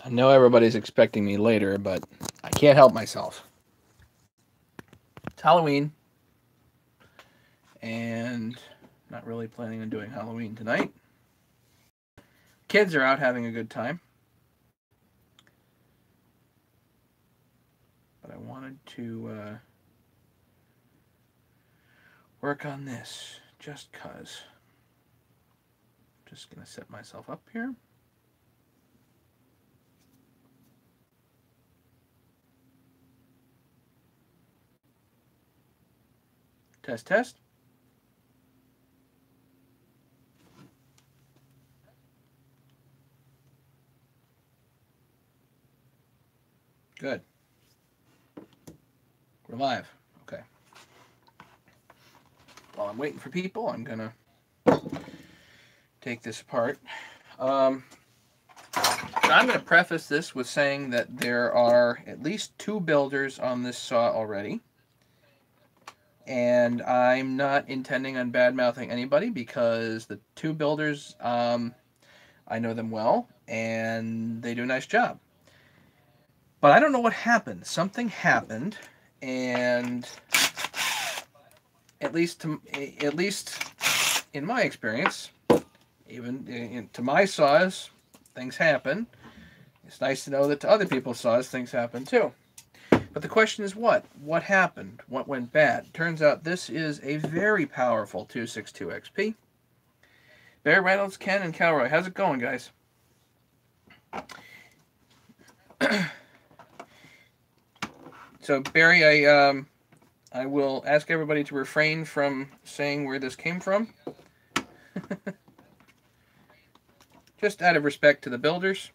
I know everybody's expecting me later, but I can't help myself. It's Halloween, and not really planning on doing Halloween tonight. Kids are out having a good time, but I wanted to work on this just cuz. Just gonna set myself up here. Test, test. Good. We're live. Okay. While I'm waiting for people, I'm gonna take this apart. I'm going to preface this with saying that there are at least 2 builders on this saw already. And I'm not intending on bad-mouthing anybody because the 2 builders, I know them well, and they do a nice job. But I don't know what happened. Something happened, and at least in my experience, even to my saws, things happen. It's nice to know that to other people's saws, things happen too. But the question is what? What happened? What went bad? Turns out this is a very powerful 262 XP. Bear, Reynolds, Ken, and Calroy. How's it going, guys? So, Barry, I will ask everybody to refrain from saying where this came from. Just out of respect to the builders.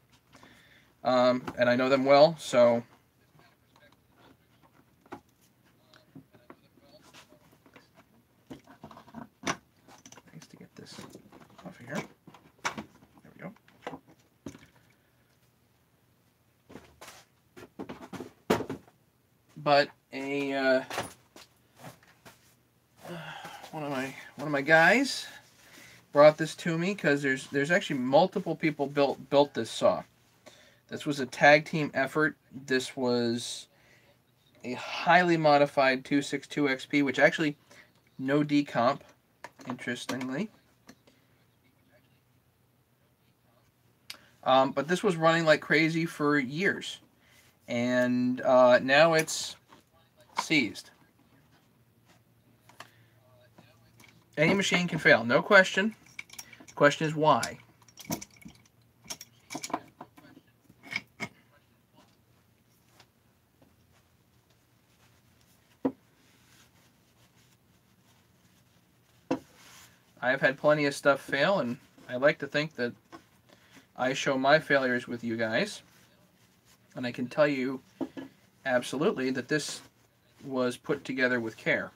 And I know them well, so... Nice to get this off of here. There we go. But one of my guys brought this to me because there's actually multiple people built this saw. This was a tag team effort. This was a highly modified 262 XP, which actually no decomp, interestingly. But this was running like crazy for years, and now it's seized. Any machine can fail, no question. The question is why. I've had plenty of stuff fail, and I like to think that I show my failures with you guys. And I can tell you absolutely that this was put together with care.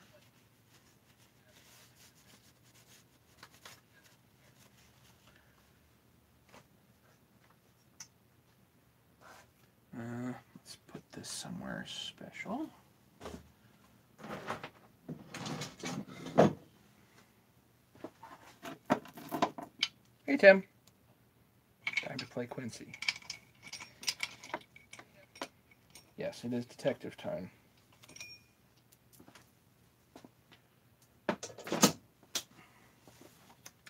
Let's put this somewhere special. Hey, Tim. Time to play Quincy. Yes, it is detective time.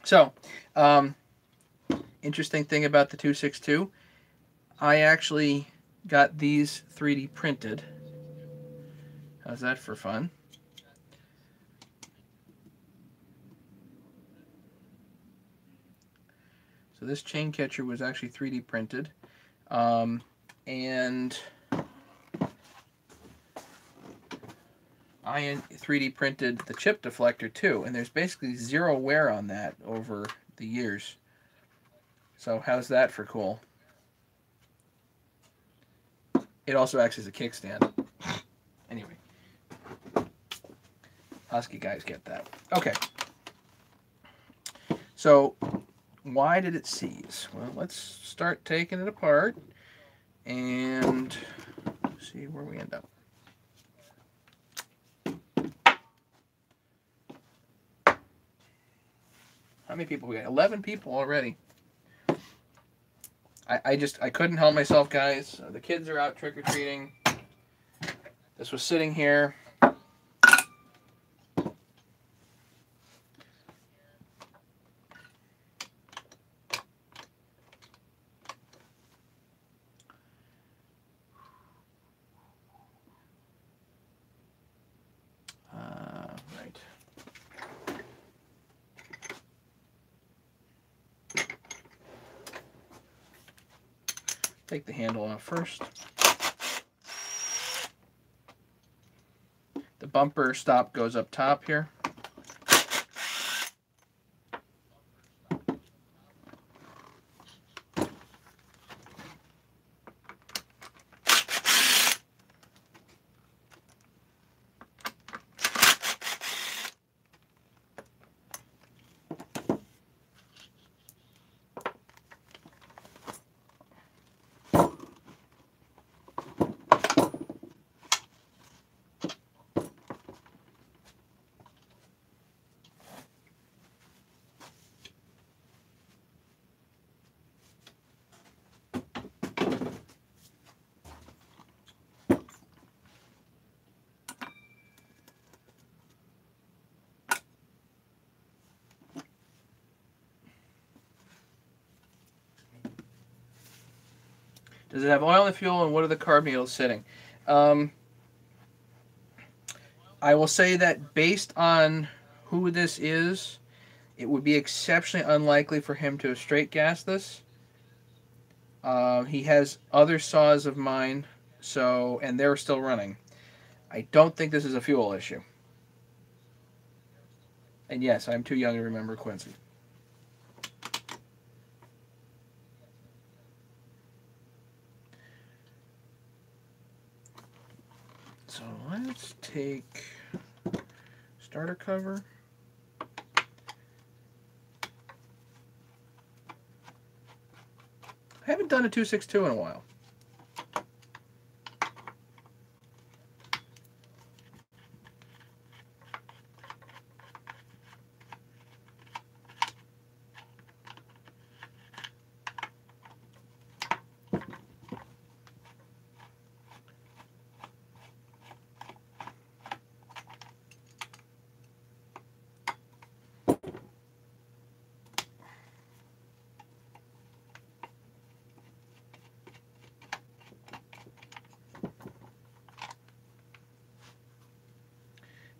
So, interesting thing about the 262, I actually got these 3D printed. How's that for fun? So this chain catcher was actually 3D printed. And I 3D printed the chip deflector too, and there's basically zero wear on that over the years. So how's that for cool? It also acts as a kickstand. Anyway, Husky guys get that. Okay. So why did it seize? Well, let's start taking it apart and see where we end up. How many people we got? 11 people already. I couldn't help myself, guys. The kids are out trick or treating. This was sitting here. Right. Take the handle off first. The bumper stop goes up top here. Does it have oil and fuel, and what are the carb needles sitting? I will say that based on who this is, it would be exceptionally unlikely for him to have straight gassed this. He has other saws of mine, and they're still running. I don't think this is a fuel issue. And yes, I'm too young to remember Quincy. So let's take starter cover. I haven't done a 262 in a while.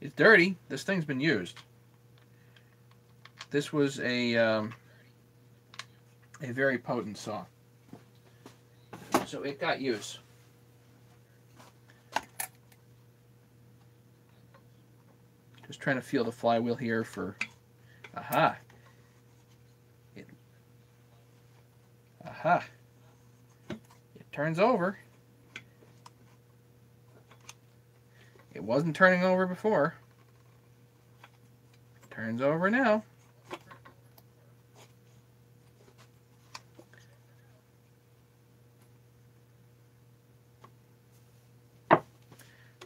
It's dirty. This thing's been used. This was a very potent saw, so it got use. Just trying to feel the flywheel here for, aha. Aha. It turns over. It wasn't turning over before. Turns over now.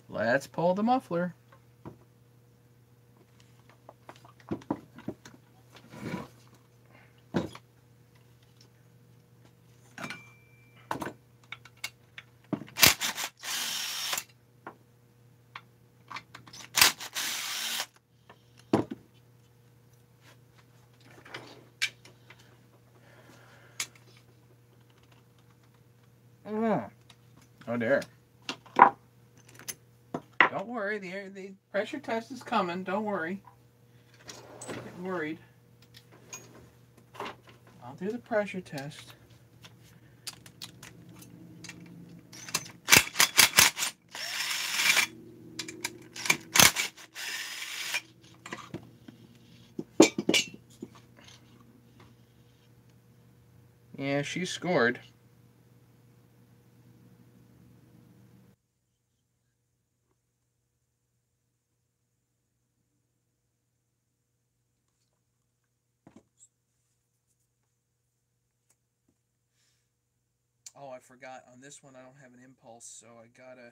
Let's pull the muffler. Oh dear. Don't worry, the pressure test is coming. Don't worry. Don't get worried. I'll do the pressure test. Yeah, she scored. Oh, I forgot. On this one, I don't have an impulse, so I gotta...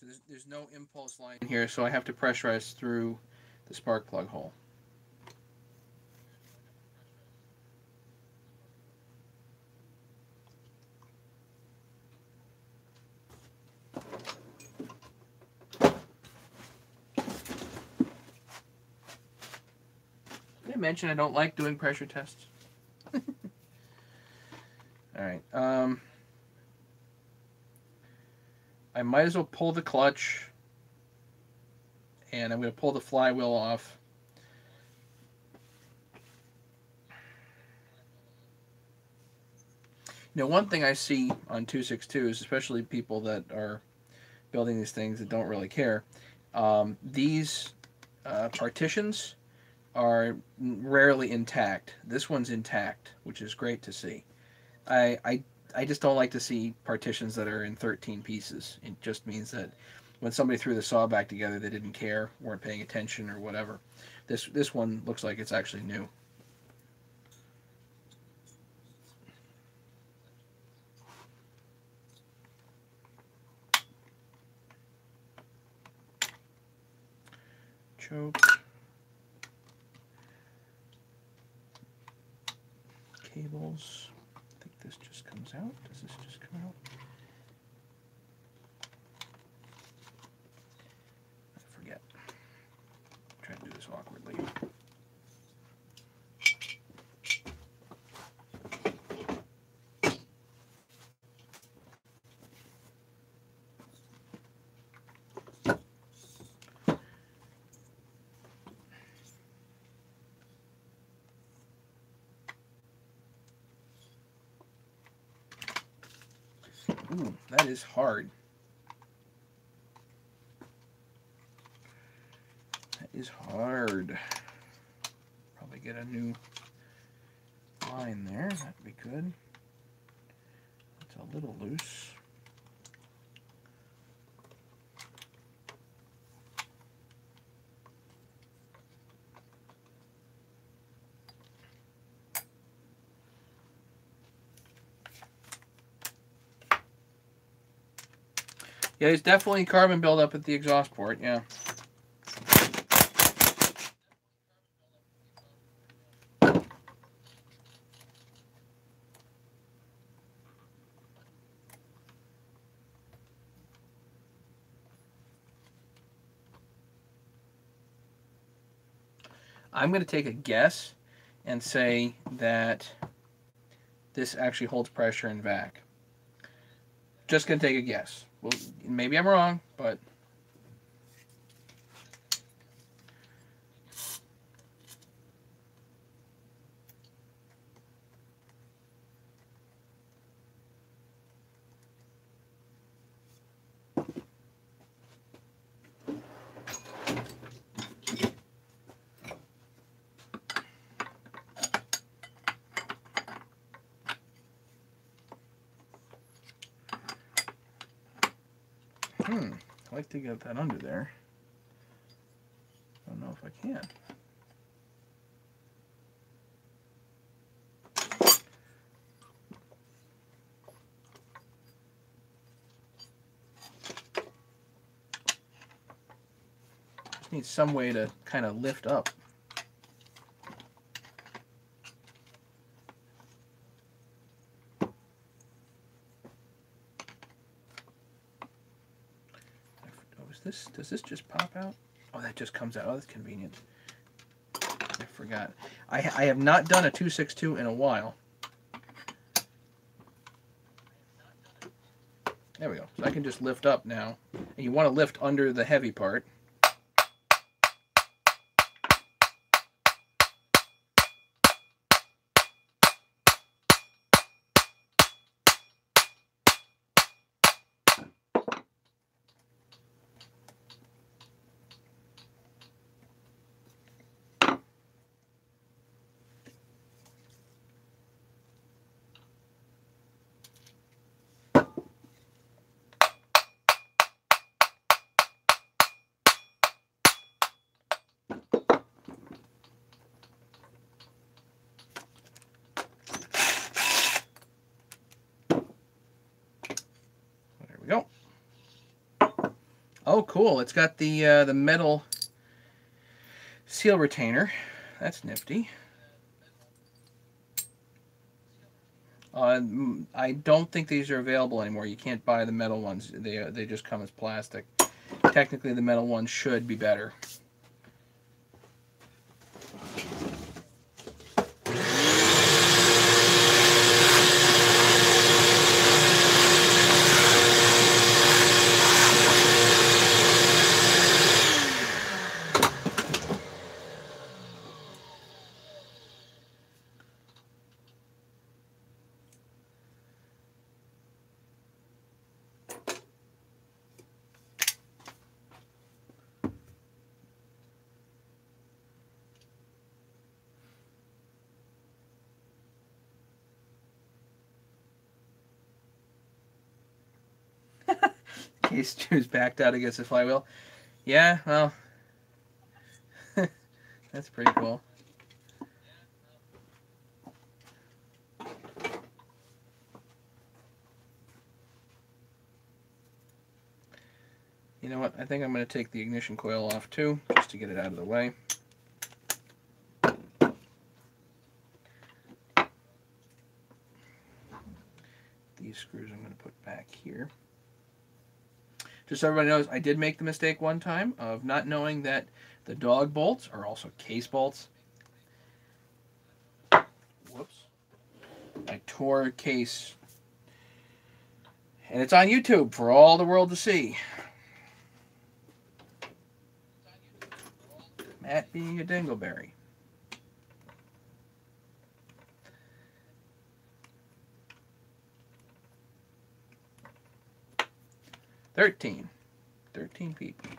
So there's no impulse line here, so I have to pressurize through the spark plug hole. Did I mention I don't like doing pressure tests? Alright, I might as well pull the clutch, and I'm going to pull the flywheel off. You know, one thing I see on 262s, especially people that are building these things that don't really care, these partitions are rarely intact. This one's intact, which is great to see. I just don't like to see partitions that are in 13 pieces. It just means that when somebody threw the saw back together, they didn't care, weren't paying attention, or whatever. This one looks like it's actually new. Choke. Cables. I think this just comes out. Does this just come out? I forget. I'm trying to do this awkwardly. Ooh, that is hard. That is hard. Probably get a new line there. That'd be good. It's a little loose. Yeah, there's definitely carbon buildup at the exhaust port, yeah. I'm going to take a guess and say that this actually holds pressure in vac. Just going to take a guess. Well, maybe I'm wrong, but... I'd like to get that under there. I don't know if I can. Just need some way to kind of lift up. Does this just pop out? Oh, that just comes out. Oh, that's convenient. I forgot. I have not done a 262 in a while. There we go. So I can just lift up now. And you want to lift under the heavy part. Go. Oh, cool! It's got the metal seal retainer. That's nifty. I don't think these are available anymore. You can't buy the metal ones. They just come as plastic. Technically, the metal ones should be better. case screws backed out against the flywheel. Yeah, well, that's pretty cool. You know what? I think I'm going to take the ignition coil off too, just to get it out of the way. These screws I'm going to put back here. Just so everybody knows, I did make the mistake one time of not knowing that the dog bolts are also case bolts. Whoops. I tore a case. And it's on YouTube for all the world to see. Matt being a dingleberry. Thirteen people.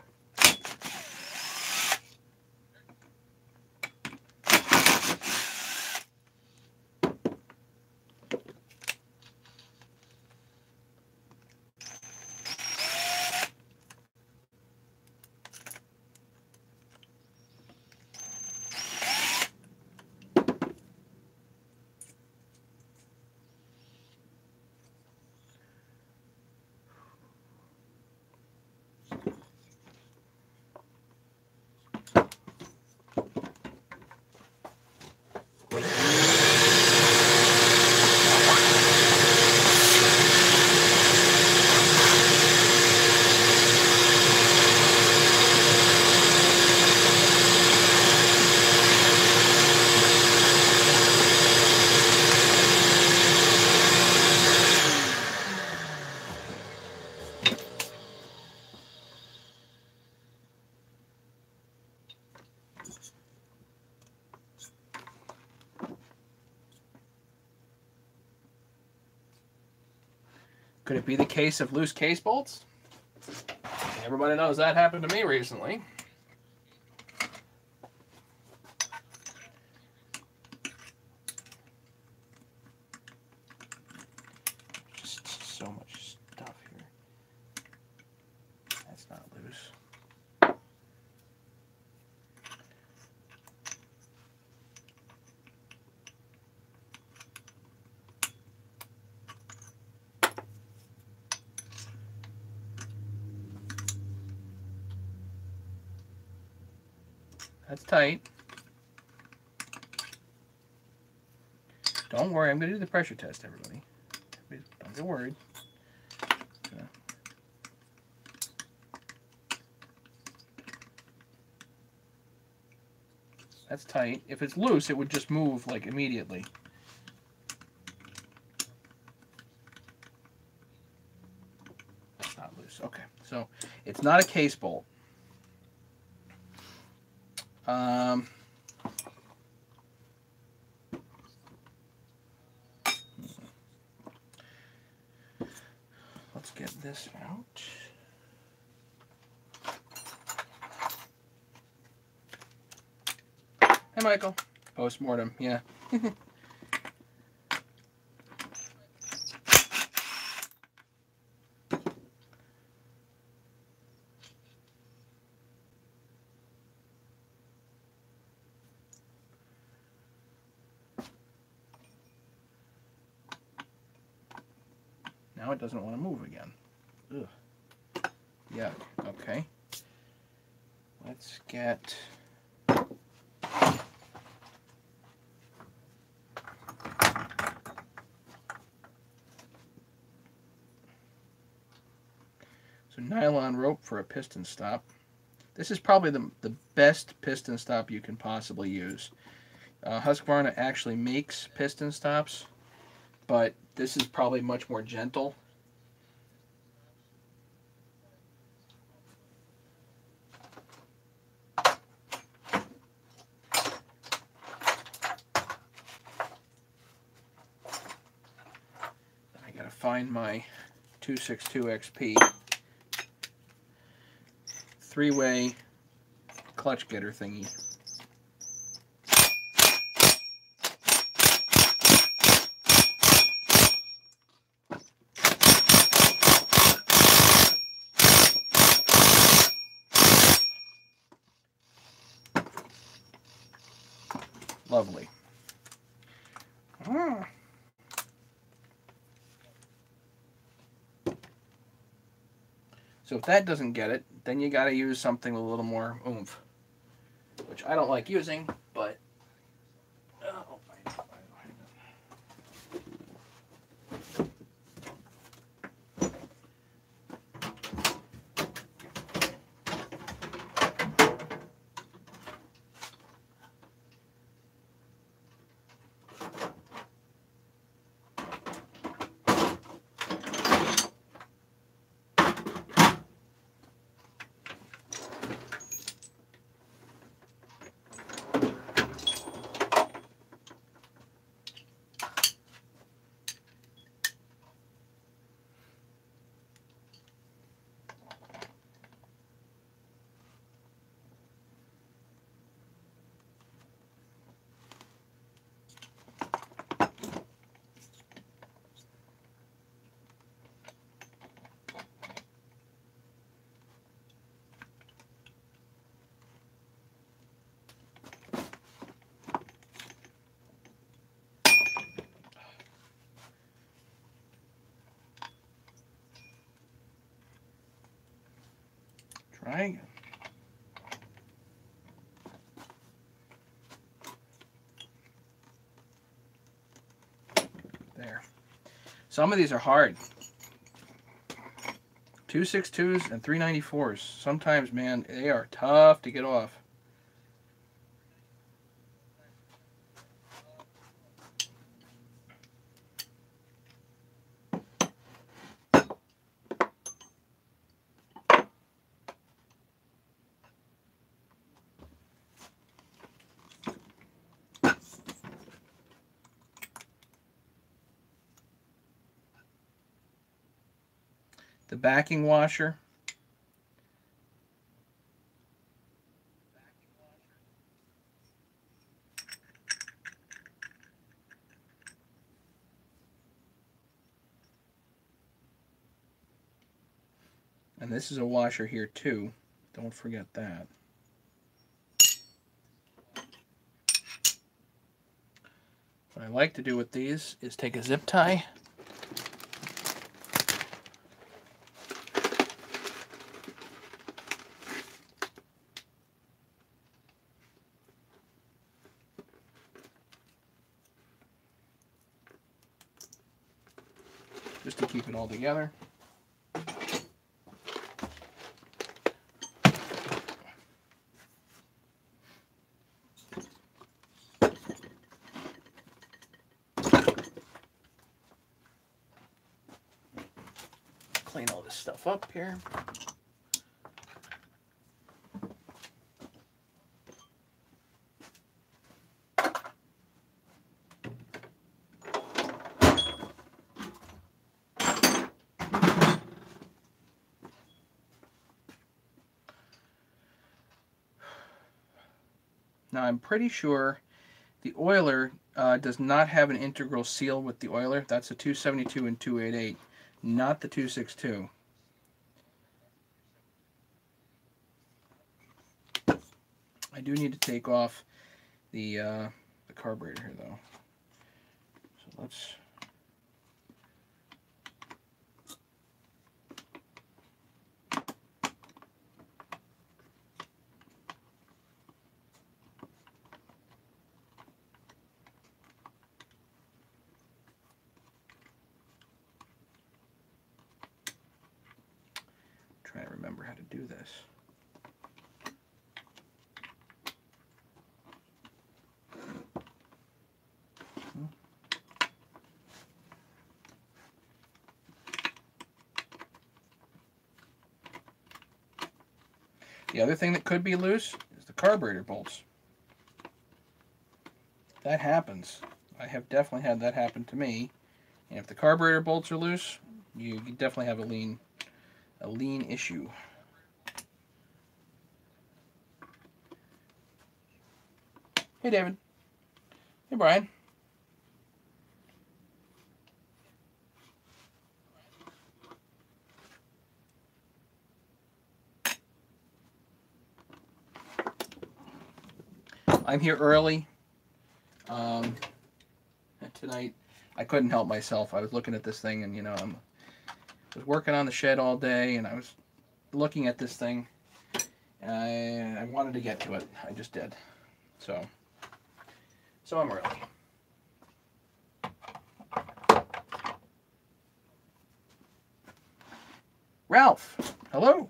Could it be the case of loose case bolts? Everybody knows that happened to me recently. Just so much stuff here. That's not loose. That's tight. Don't worry, I'm going to do the pressure test, everybody. Don't get worried. That's tight. If it's loose, it would just move like immediately. It's not loose. Okay, so it's not a case bolt. Let's get this out. Hey, Michael. Post-mortem, yeah. Now it doesn't want to move again. Ugh. Yuck. Okay. Let's get... So nylon rope for a piston stop. This is probably the best piston stop you can possibly use. Husqvarna actually makes piston stops, but this is probably much more gentle. I gotta find my 262 XP. Three-way clutch getter thingy. Lovely. Ah. So if that doesn't get it, then you got to use something with a little more oomph, which I don't like using, but oh, try again. There. Some of these are hard. 262s and 394s. Sometimes, man, they are tough to get off. The backing washer. And this is a washer here too. Don't forget that. What I like to do with these is take a zip tie. Just to keep it all together. Clean all this stuff up here. Now I'm pretty sure the oiler does not have an integral seal with the oiler. That's a 272 and 288, not the 262. I do need to take off the carburetor here though. So let's try to remember how to do this. The other thing that could be loose is the carburetor bolts. That happens. I have definitely had that happen to me. And if the carburetor bolts are loose, you definitely have a lean issue. Hey, David. Hey, Brian. I'm here early. And tonight, I couldn't help myself. I was looking at this thing, and you know, I was working on the shed all day, and I was looking at this thing, and I wanted to get to it. I just did. So I'm early. Ralph, hello.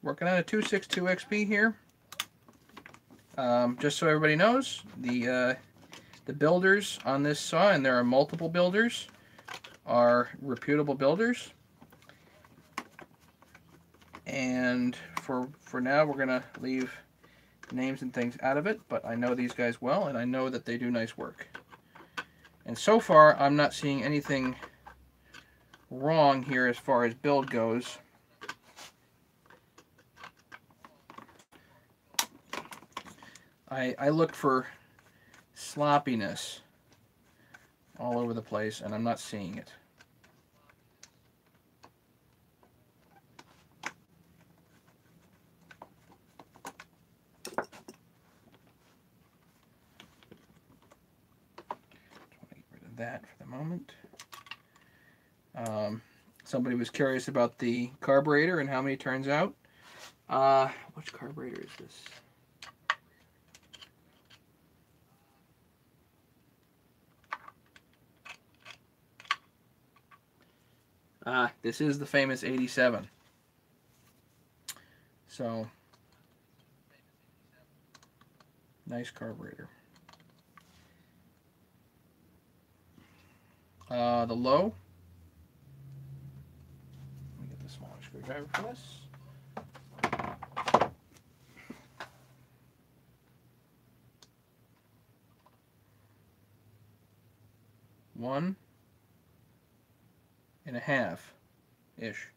Working on a 262 XP here. Just so everybody knows, the builders on this saw, and there are multiple builders, are reputable builders. And for now, we're gonna leave names and things out of it, but I know these guys well, and I know that they do nice work. And so far, I'm not seeing anything wrong here as far as build goes. I look for sloppiness all over the place, and I'm not seeing it. Get rid of that for the moment. Somebody was curious about the carburetor and how many turns out. Which carburetor is this? This is the famous 87. So, nice carburetor. The low. Let me get the smaller screwdriver for this. One and a half-ish.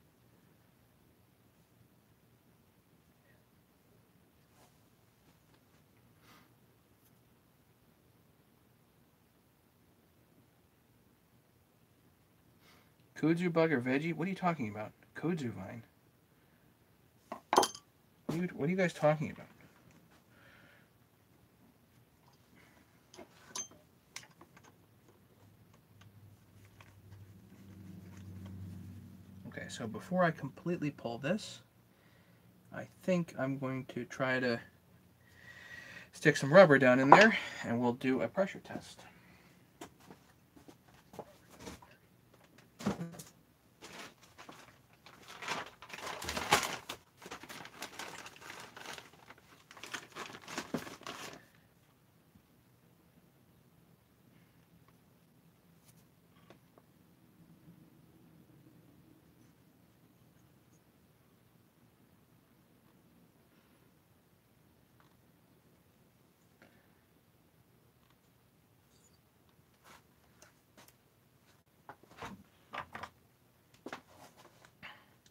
Kudzu bug or veggie? What are you talking about? Kudzu vine? What are you guys talking about? Okay, so before I completely pull this, I think I'm going to try to stick some rubber down in there, and we'll do a pressure test.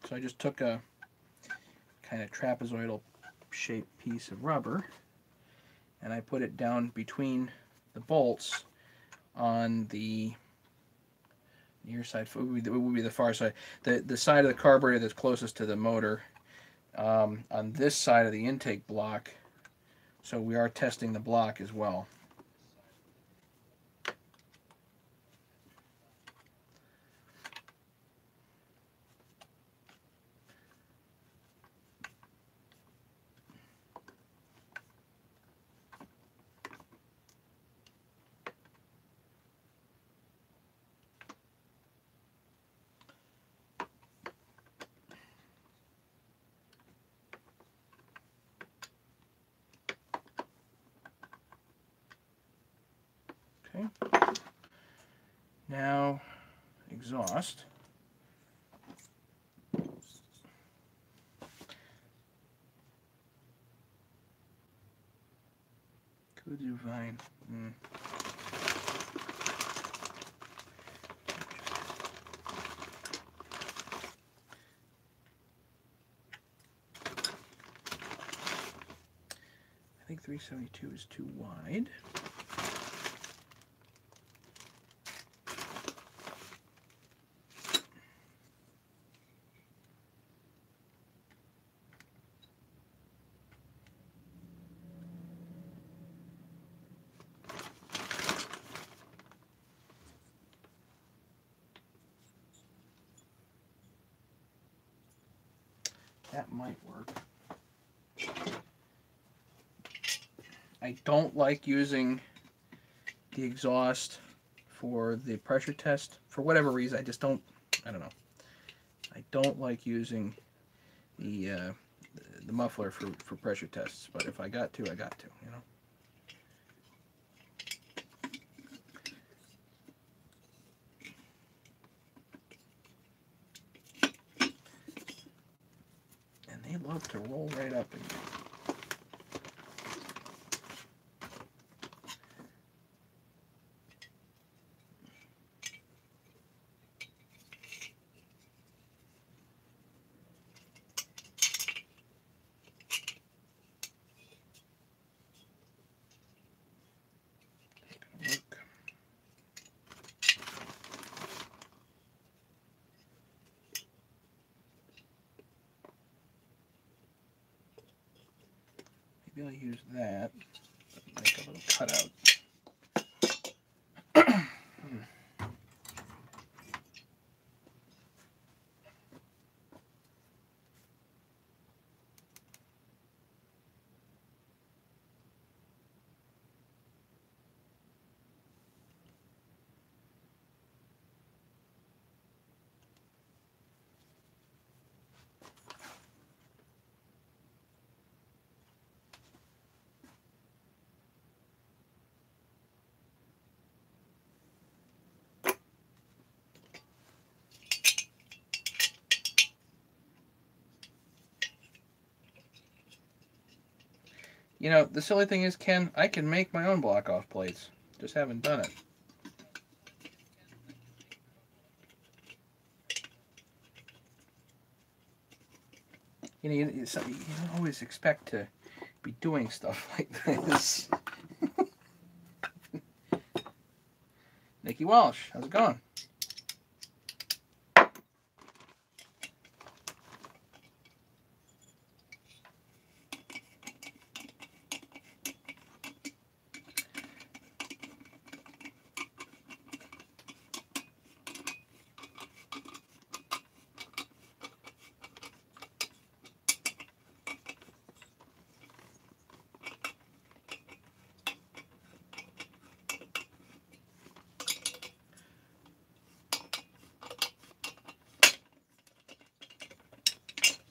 So I just took a kind of trapezoidal shaped piece of rubber, and I put it down between the bolts on the near side. It would be the far side. The side of the carburetor that's closest to the motor, on this side of the intake block. So we are testing the block as well. Okay. Now, exhaust. Kudzu vine. I think 372 is too wide. that might work. I don't like using the exhaust for the pressure test. For whatever reason, I just don't, I don't know. I don't like using the muffler for pressure tests, but if I got to, I got to, you know. And they love to roll right up in here. Maybe I'll use that, make a little cutout. You know, the silly thing is, Ken, I can make my own block-off plates. Just haven't done it. You know, you don't always expect to be doing stuff like this. Nikki Walsh, how's it going?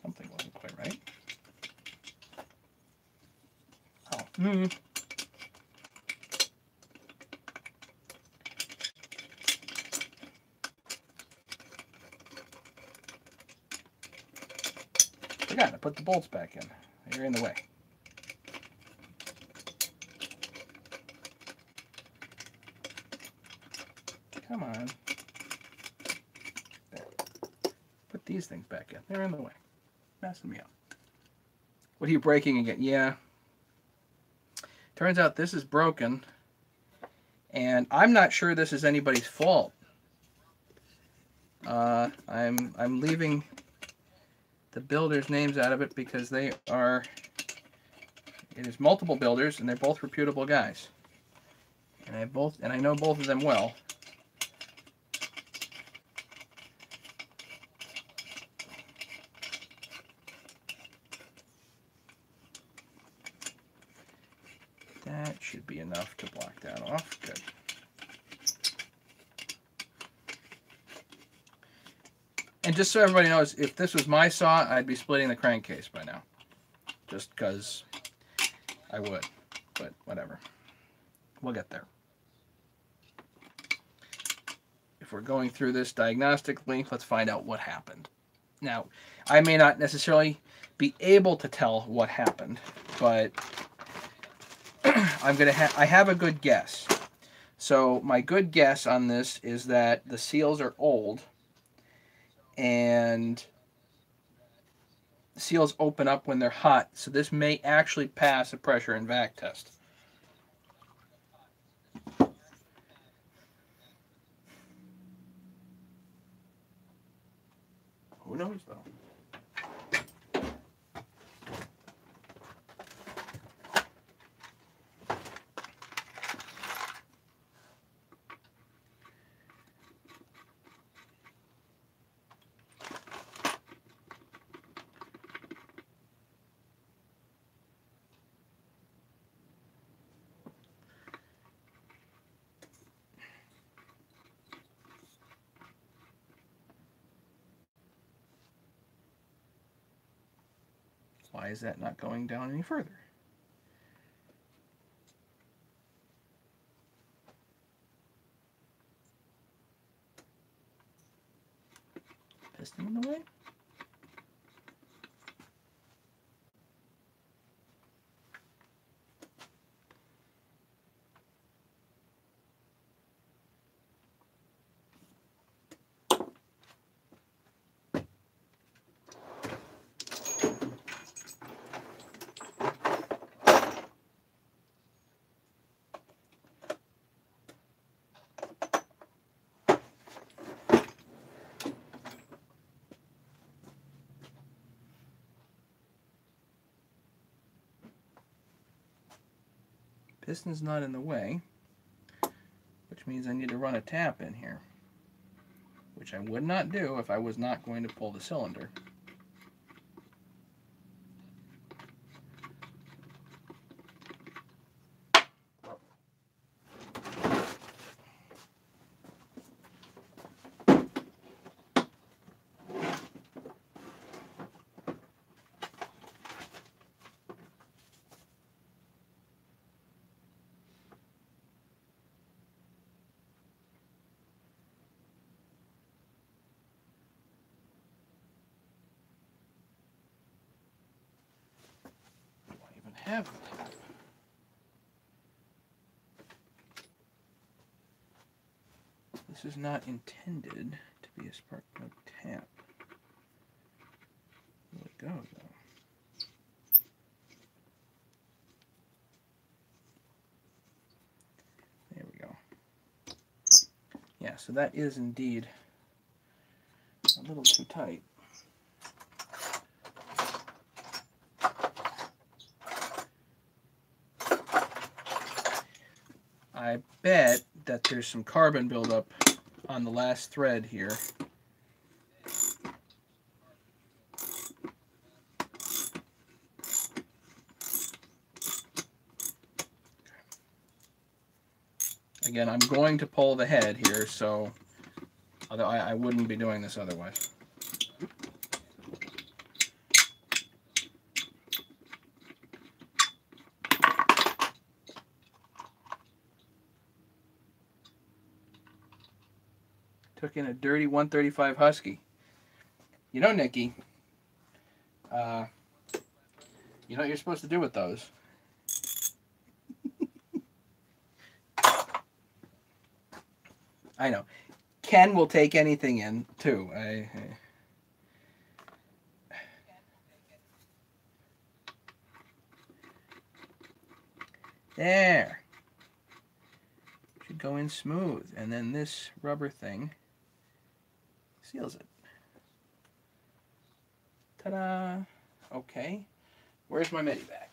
Something wasn't quite right. Oh. Forgot to put the bolts back in. You're in the way. Come on. There. Put these things back in. They're in the way. Messing me up. What are you breaking again? Yeah. Turns out this is broken. And I'm not sure this is anybody's fault. I'm leaving the builders' names out of it because they are, it is multiple builders and they're both reputable guys. And I know both of them well. That should be enough to block that off. Good. And just so everybody knows, if this was my saw, I'd be splitting the crankcase by now. Just because I would. But whatever. We'll get there. If we're going through this diagnostically, let's find out what happened. Now, I may not necessarily be able to tell what happened, but I have a good guess. So my good guess on this is that the seals are old and seals open up when they're hot, so this may actually pass a pressure and vac test. Who knows though? Why is that not going down any further? Piston in the way? Piston's not in the way, which means I need to run a tap in here, which I would not do if I was not going to pull the cylinder. Have a tap. This is not intended to be a spark plug tap. Let it go though. There we go. Yeah, so that is indeed a little too tight. I bet that there's some carbon buildup on the last thread here. Again, I'm going to pull the head here, so although I wouldn't be doing this otherwise. Took in a dirty 135 Husky. You know, Nikki, you know what you're supposed to do with those? I know. Ken will take anything in, too. There. Should go in smooth. And then this rubber thing seals it. Ta-da! Okay. Where's my Medivac?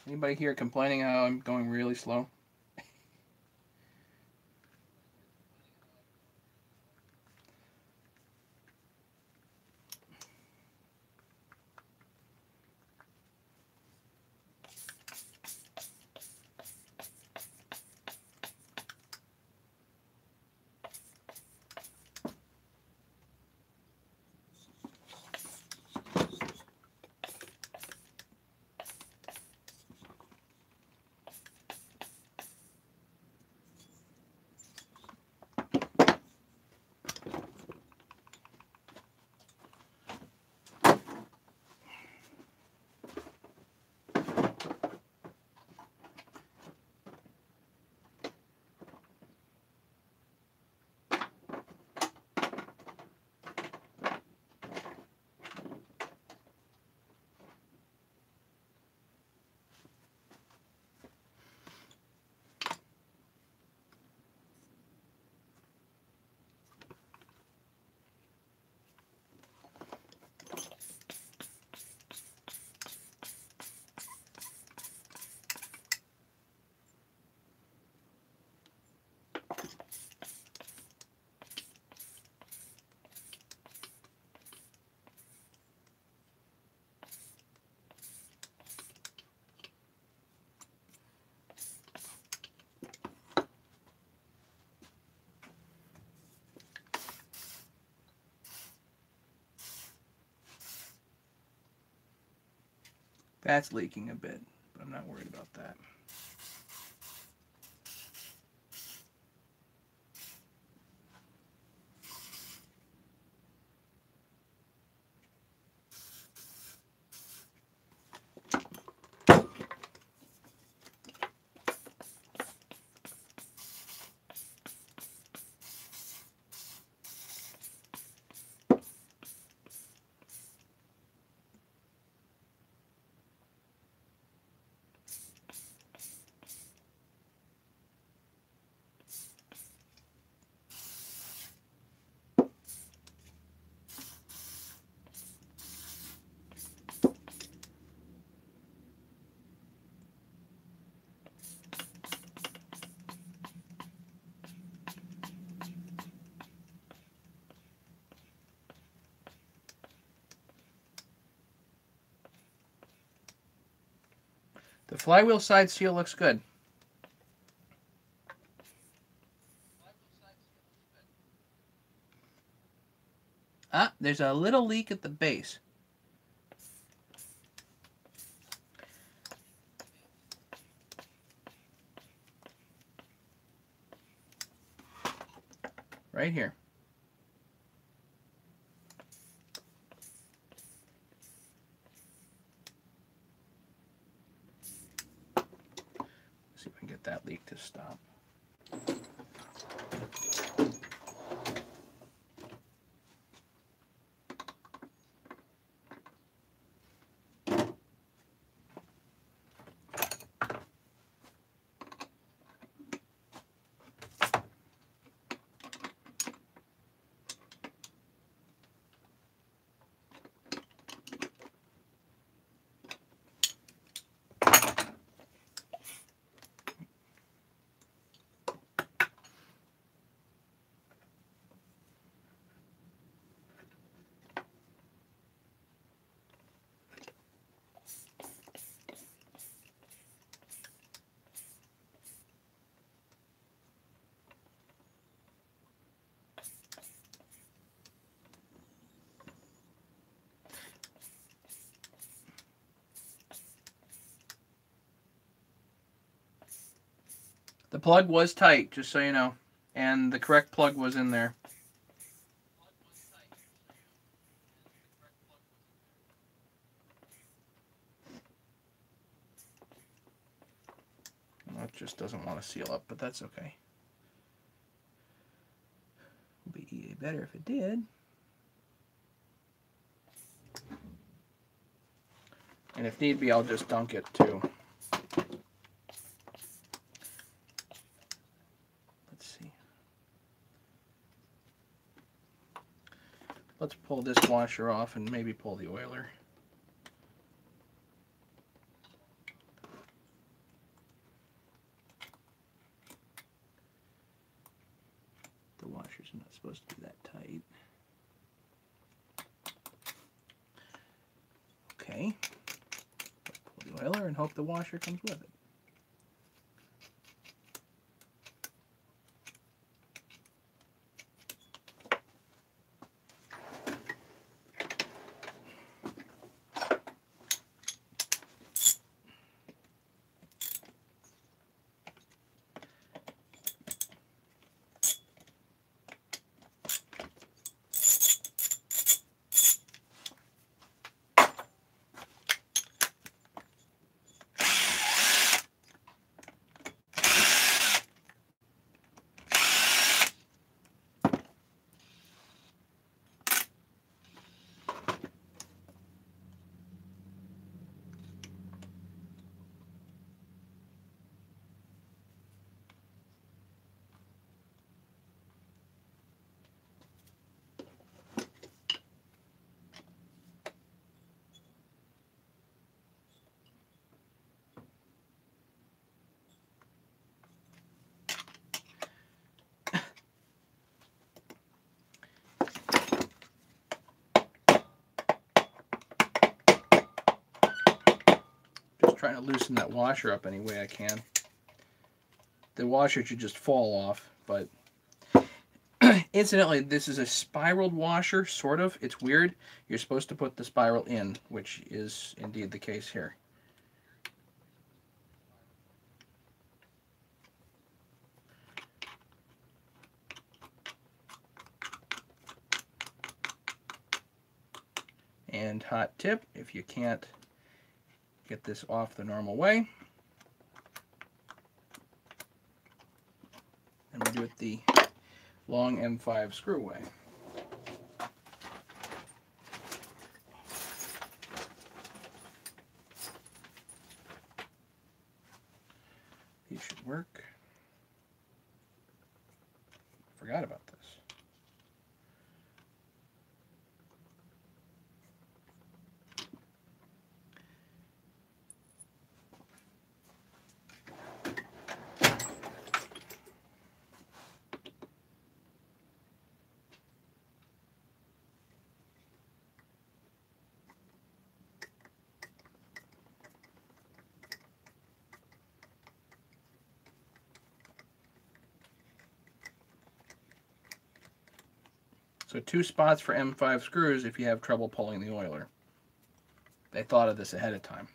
Anybody here complaining how I'm going really slow? That's leaking a bit, but I'm not worried about that. The flywheel side seal looks good. Ah, there's a little leak at the base. Right here. See if I can get that leak to stop. The plug was tight, just so you know, and the correct plug was in there. Well, it just doesn't want to seal up, but that's okay. Would be better if it did. And if need be, I'll just dunk it too. Let's see. Let's pull this washer off and maybe pull the oiler. The washers are not supposed to be that tight. Okay. Pull the oiler and hope the washer comes with it. Trying to loosen that washer up any way I can. The washer should just fall off, but incidentally, this is a spiraled washer, sort of. It's weird. You're supposed to put the spiral in, which is indeed the case here. And hot tip, if you can't get this off the normal way, and we do it the long M5 screw way. These should work. Forgot about this. So 2 spots for M5 screws if you have trouble pulling the oiler. They thought of this ahead of time.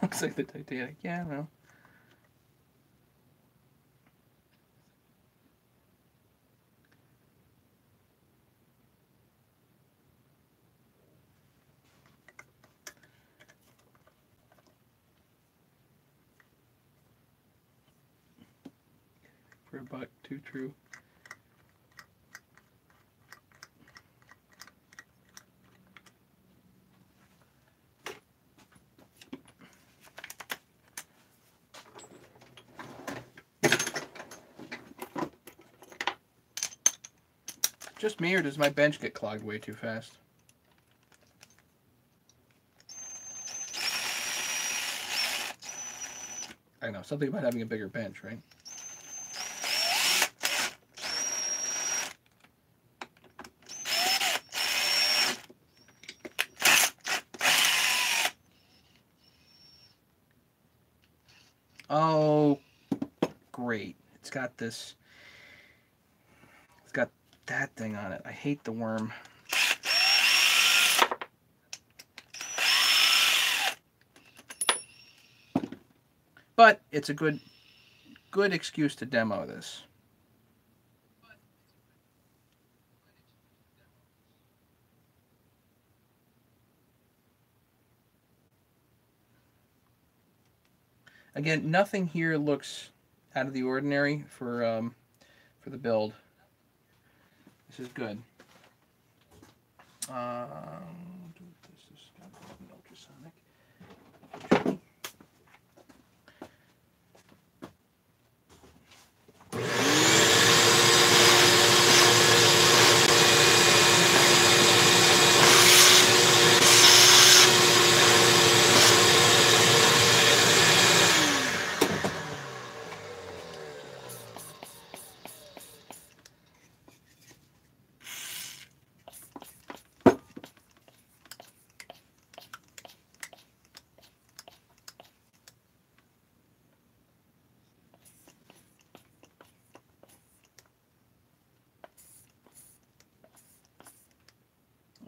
Looks like the Titanic. Yeah, well. For a buck, 2 true. Just me, or does my bench get clogged way too fast? I know, something about having a bigger bench, right? Oh, great. It's got this, it's got that thing on it. I hate the worm. But it's a good excuse to demo this. Again, nothing here looks out of the ordinary for the build. This is good. This is ultrasonic.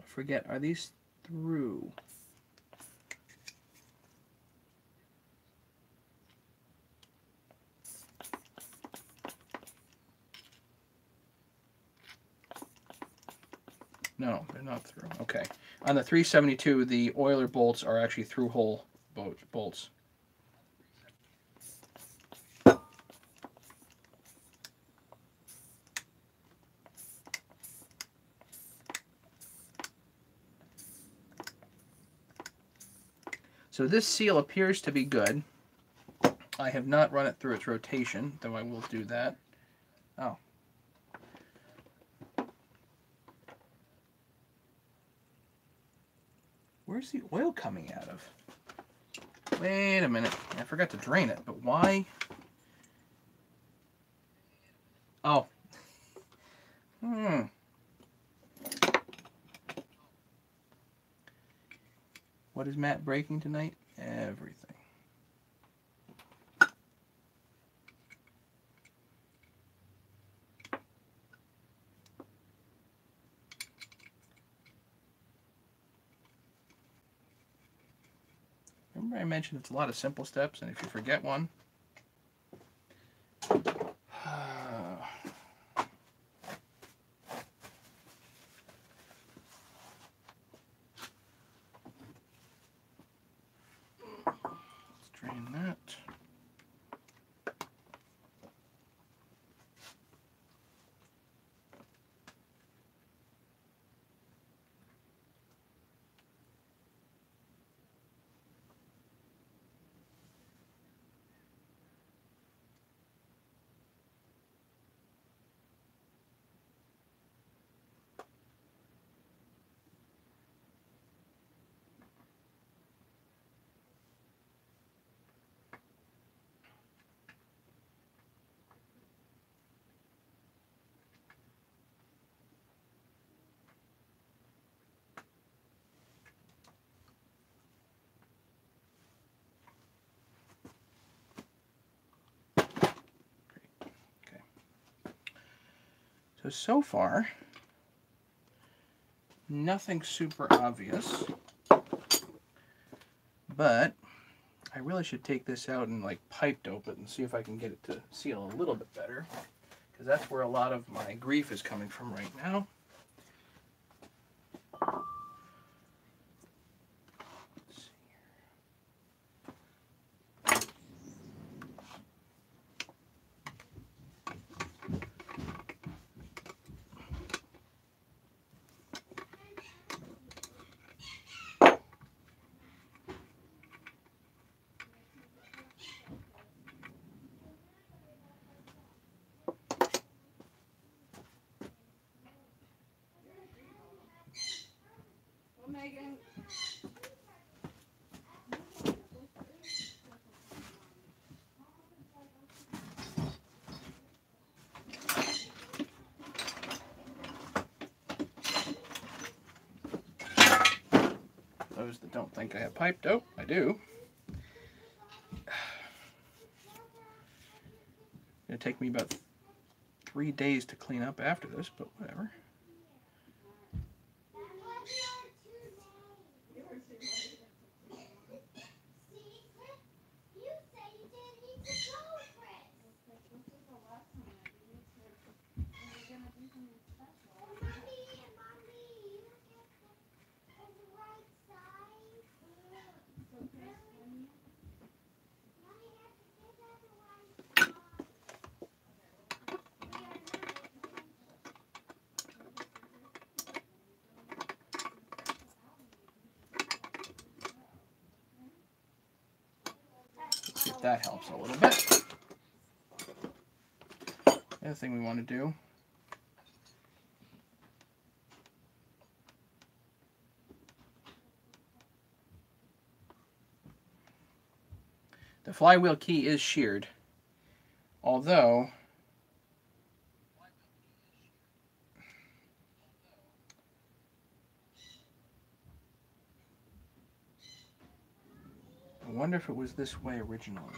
Forget, are these through? No, they're not through. Okay. On the 372, the oiler bolts are actually through-hole bolts. So this seal appears to be good. I have not run it through its rotation, though I will do that. Oh. Where's the oil coming out of? Wait a minute. I forgot to drain it, but why? Oh. What is Matt breaking tonight? Everything. Remember I mentioned it's a lot of simple steps, and if you forget one, So far, nothing super obvious, but I really should take this out and like pipe dope it and see if I can get it to seal a little bit better, because that's where a lot of my grief is coming from right now. Megan. Those that don't think I have pipe dope, I do. It'll take me about 3 days to clean up after this, but whatever. Let's see if that helps a little bit. The other thing we want to do the flywheel key is sheared, although I wonder if it was this way originally.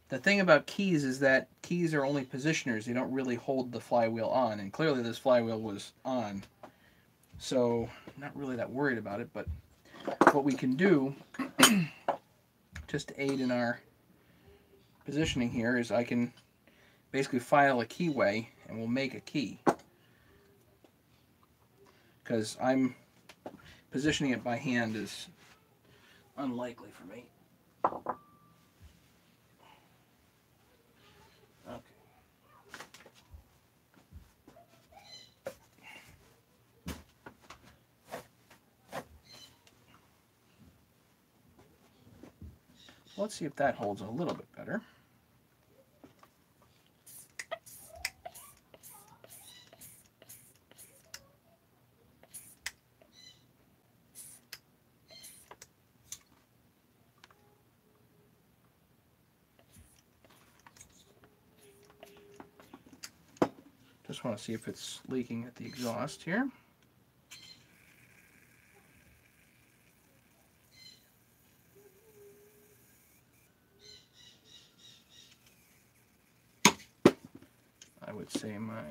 The thing about keys is that keys are only positioners. They don't really hold the flywheel on, and clearly this flywheel was on. So I'm not really that worried about it, but what we can do just to aid in our positioning here is I can basically file a keyway and we'll make a key. Because I'm positioning it by hand is unlikely for me. Okay. Let's see if that holds a little bit better. Just want to see if it's leaking at the exhaust here. I would say my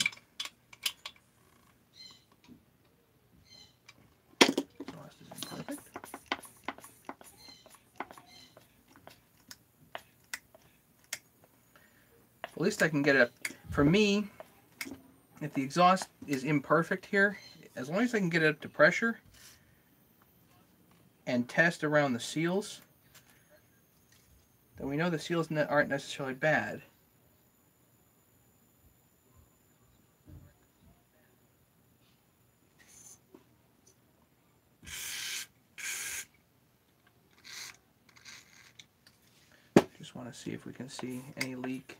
exhaust is imperfect. At least I can get it up. For me, if the exhaust is imperfect here, as long as I can get it up to pressure and test around the seals, then we know the seals aren't necessarily bad. Just want to see if we can see any leak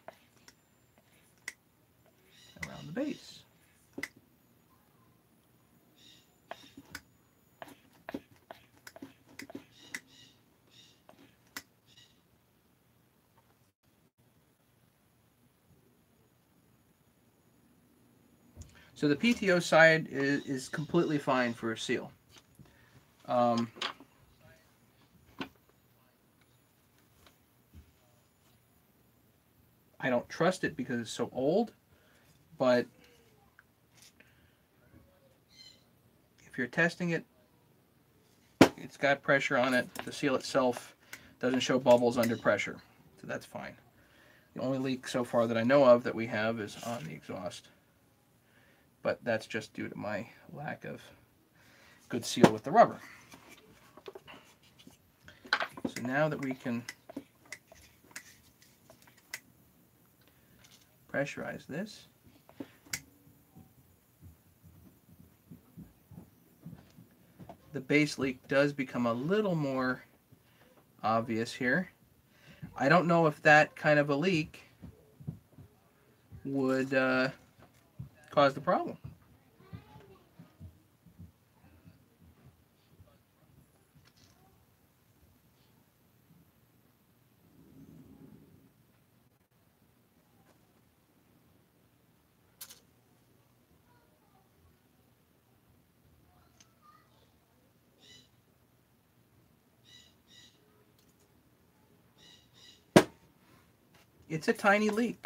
around the base. So the PTO side is completely fine for a seal. I don't trust it because it's so old, but if you're testing it, it's got pressure on it. The seal itself doesn't show bubbles under pressure, so that's fine. The only leak so far that I know of that we have is on the exhaust, but that's just due to my lack of good seal with the rubber. So now that we can pressurize this, the base leak does become a little more obvious here. I don't know if that kind of a leak would cause the problem. It's a tiny leak.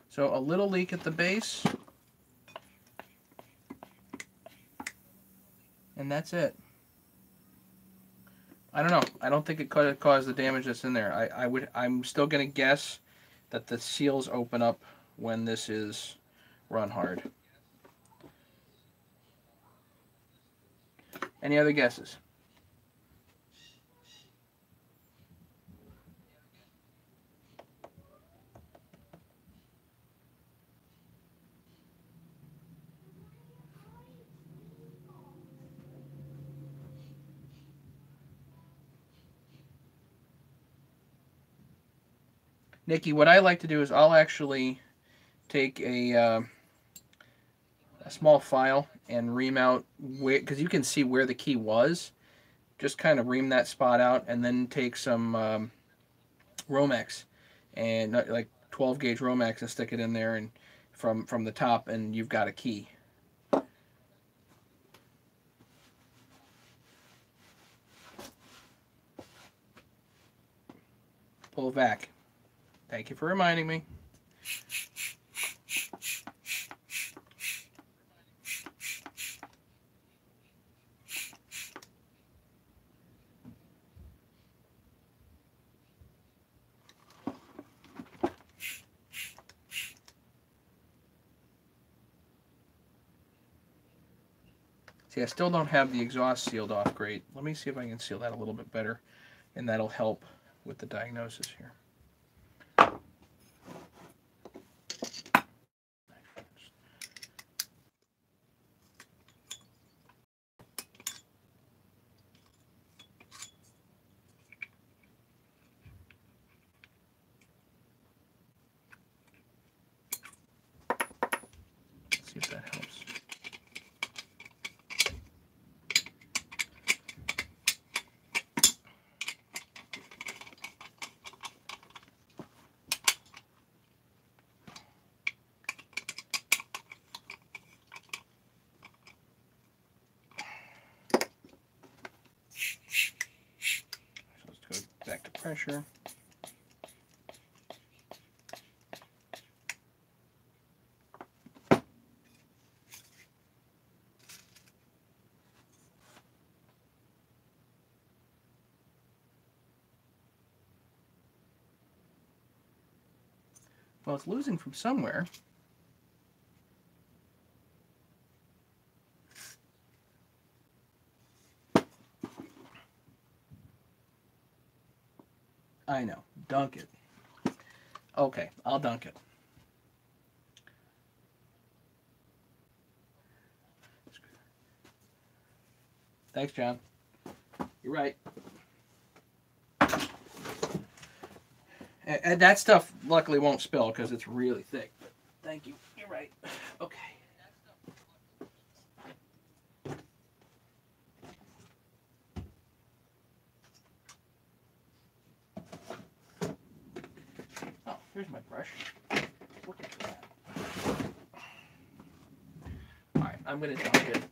So a little leak at the base, and that's it. I don't know. I don't think it could have caused the damage that's in there. I'm still gonna guess that the seals open up when this is run hard. Any other guesses? Nikki, what I like to do is I'll actually take a small file and ream out where, because you can see where the key was. Just kind of ream that spot out, and then take some Romex and like 12 gauge Romex and stick it in there, and from the top, and you've got a key. Pull back. Thank you for reminding me. See, I still don't have the exhaust sealed off great. Let me see if I can seal that a little bit better, and that'll help with the diagnosis here. Let's see if that helps. Let's go back to pressure. Well, it's losing from somewhere. I know. Dunk it. Okay, I'll dunk it. Thanks, John. You're right. And that stuff luckily won't spill because it's really thick. But thank you. You're right. Okay. Oh, here's my brush. Looking for that. All right, I'm gonna dunk it.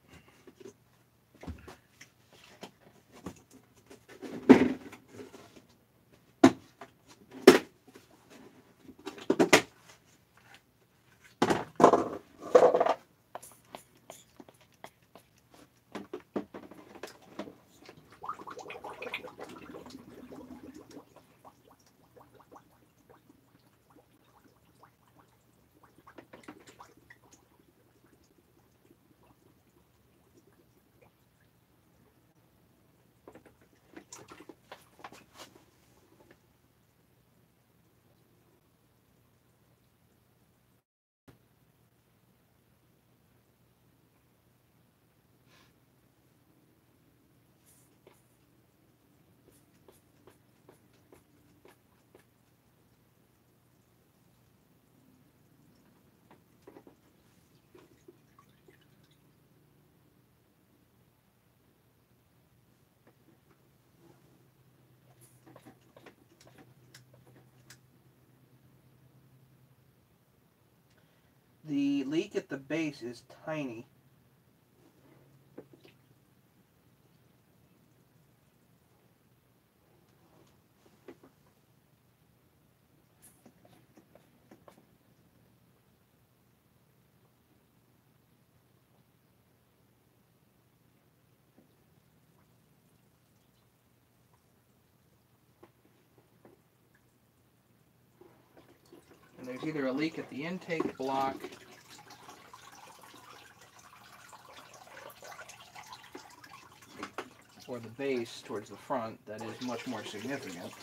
leak at the base is tiny. And there's either a leak at the intake block or the base towards the front that is much more significant.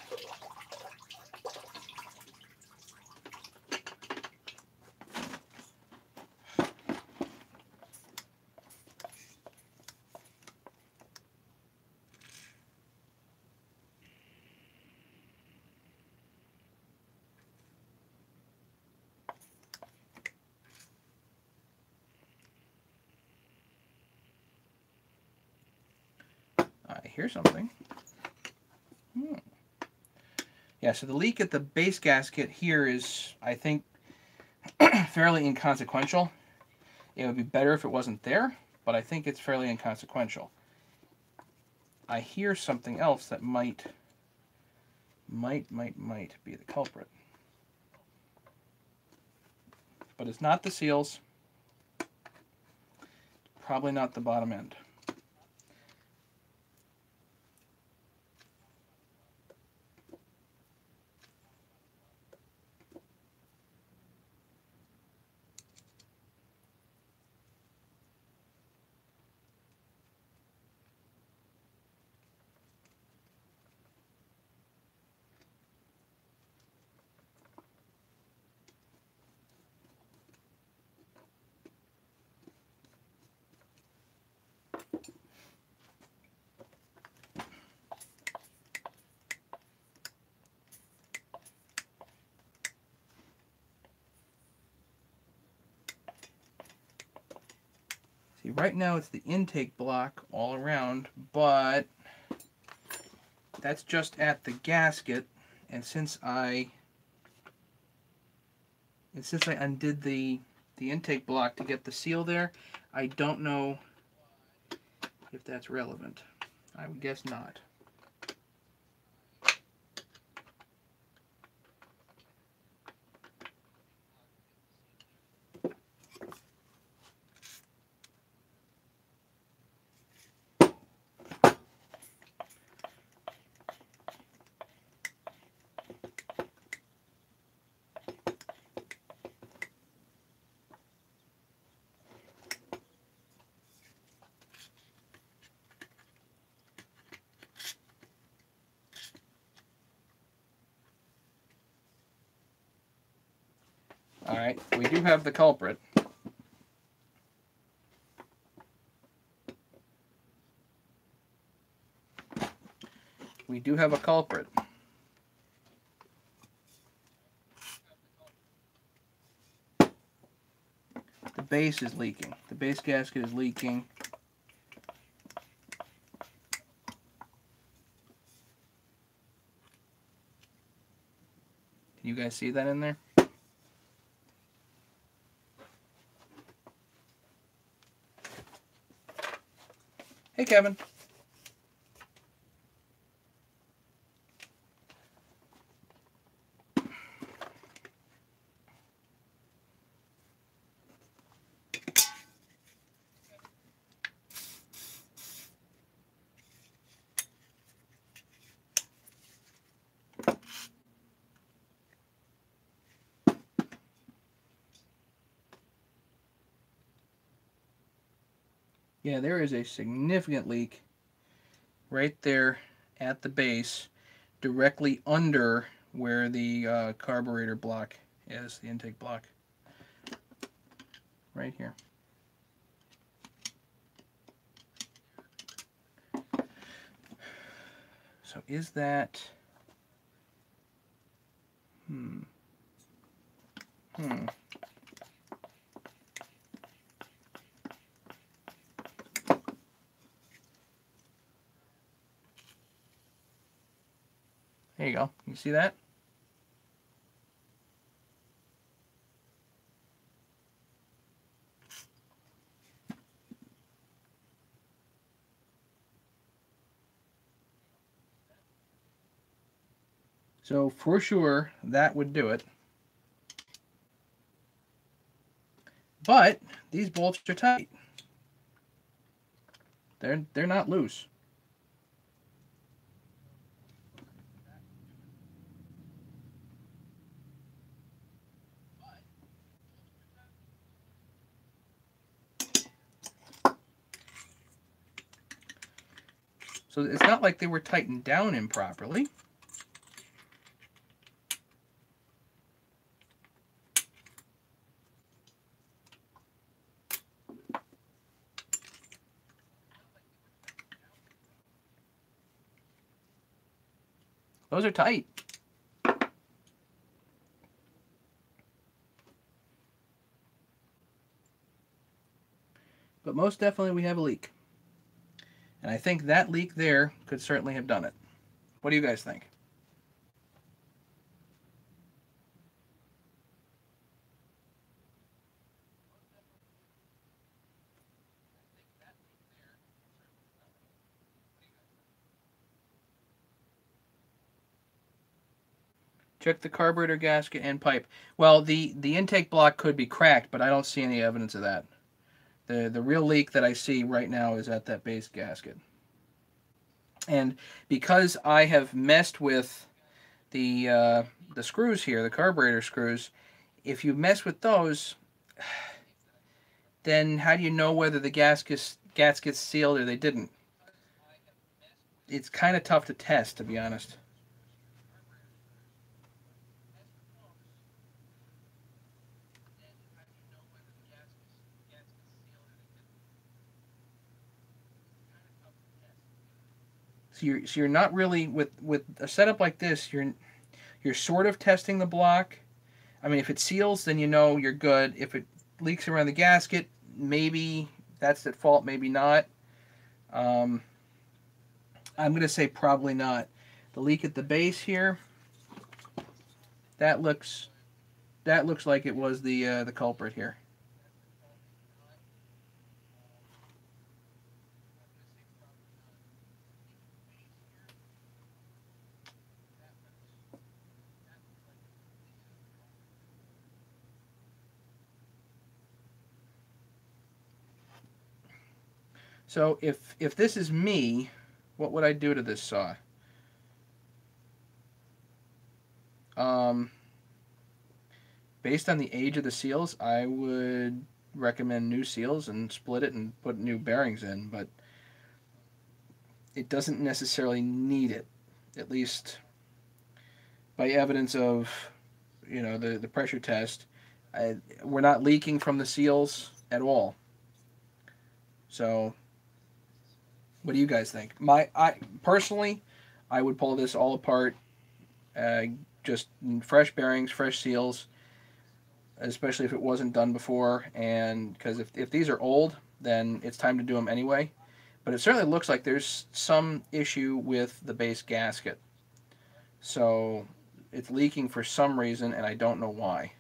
I hear something. Yeah, so the leak at the base gasket here is, I think, fairly inconsequential. It would be better if it wasn't there, but I think it's fairly inconsequential. I hear something else that might be the culprit. But it's not the seals. Probably not the bottom end. See, right now it's the intake block all around, but that's just at the gasket, and since I undid the intake block to get the seal there, I don't know if that's relevant. I would guess not. All right, we do have the culprit. We do have a culprit. The base is leaking. The base gasket is leaking. Can you guys see that in there? Hey, Kevin. Yeah, there is a significant leak right there at the base, directly under where the carburetor block is, the intake block. Right here. So is that... There you go. You see that? So for sure, that would do it. But these bolts are tight. They're not loose. So it's not like they were tightened down improperly. Those are tight. But most definitely we have a leak. And I think that leak there could certainly have done it. What do you guys think? Check the carburetor gasket and pipe. Well, the intake block could be cracked, but I don't see any evidence of that. The real leak that I see right now is at that base gasket. And because I have messed with the screws here, the carburetor screws, if you mess with those, then how do you know whether the gaskets sealed or they didn't? It's kind of tough to test, to be honest. So you're not really with a setup like this. You're sort of testing the block. I mean, if it seals, then you know you're good. If it leaks around the gasket, maybe that's at fault, maybe not. Um, I'm going to say probably not. The leak at the base here, that looks that looks like it was the culprit here. So if this is me, what would I do to this saw? Um, Based on the age of the seals, I would recommend new seals and split it and put new bearings in, but it doesn't necessarily need it, at least by evidence of the pressure test. We're not leaking from the seals at all. So what do you guys think? I personally, I would pull this all apart, uh, just fresh bearings, fresh seals, especially if it wasn't done before. And because if these are old, then it's time to do them anyway. But it certainly looks like there's some issue with the base gasket. So it's leaking for some reason, and I don't know why.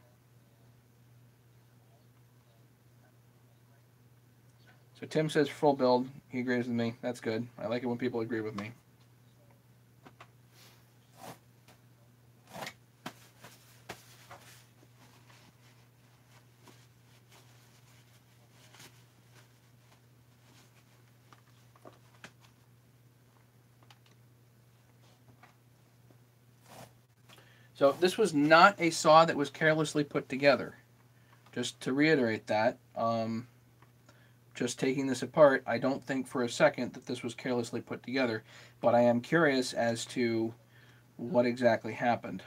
So Tim says full build. He agrees with me. That's good. I like it when people agree with me. So this was not a saw that was carelessly put together. Just to reiterate that, just taking this apart, I don't think for a second that this was carelessly put together, but I am curious as to what exactly happened.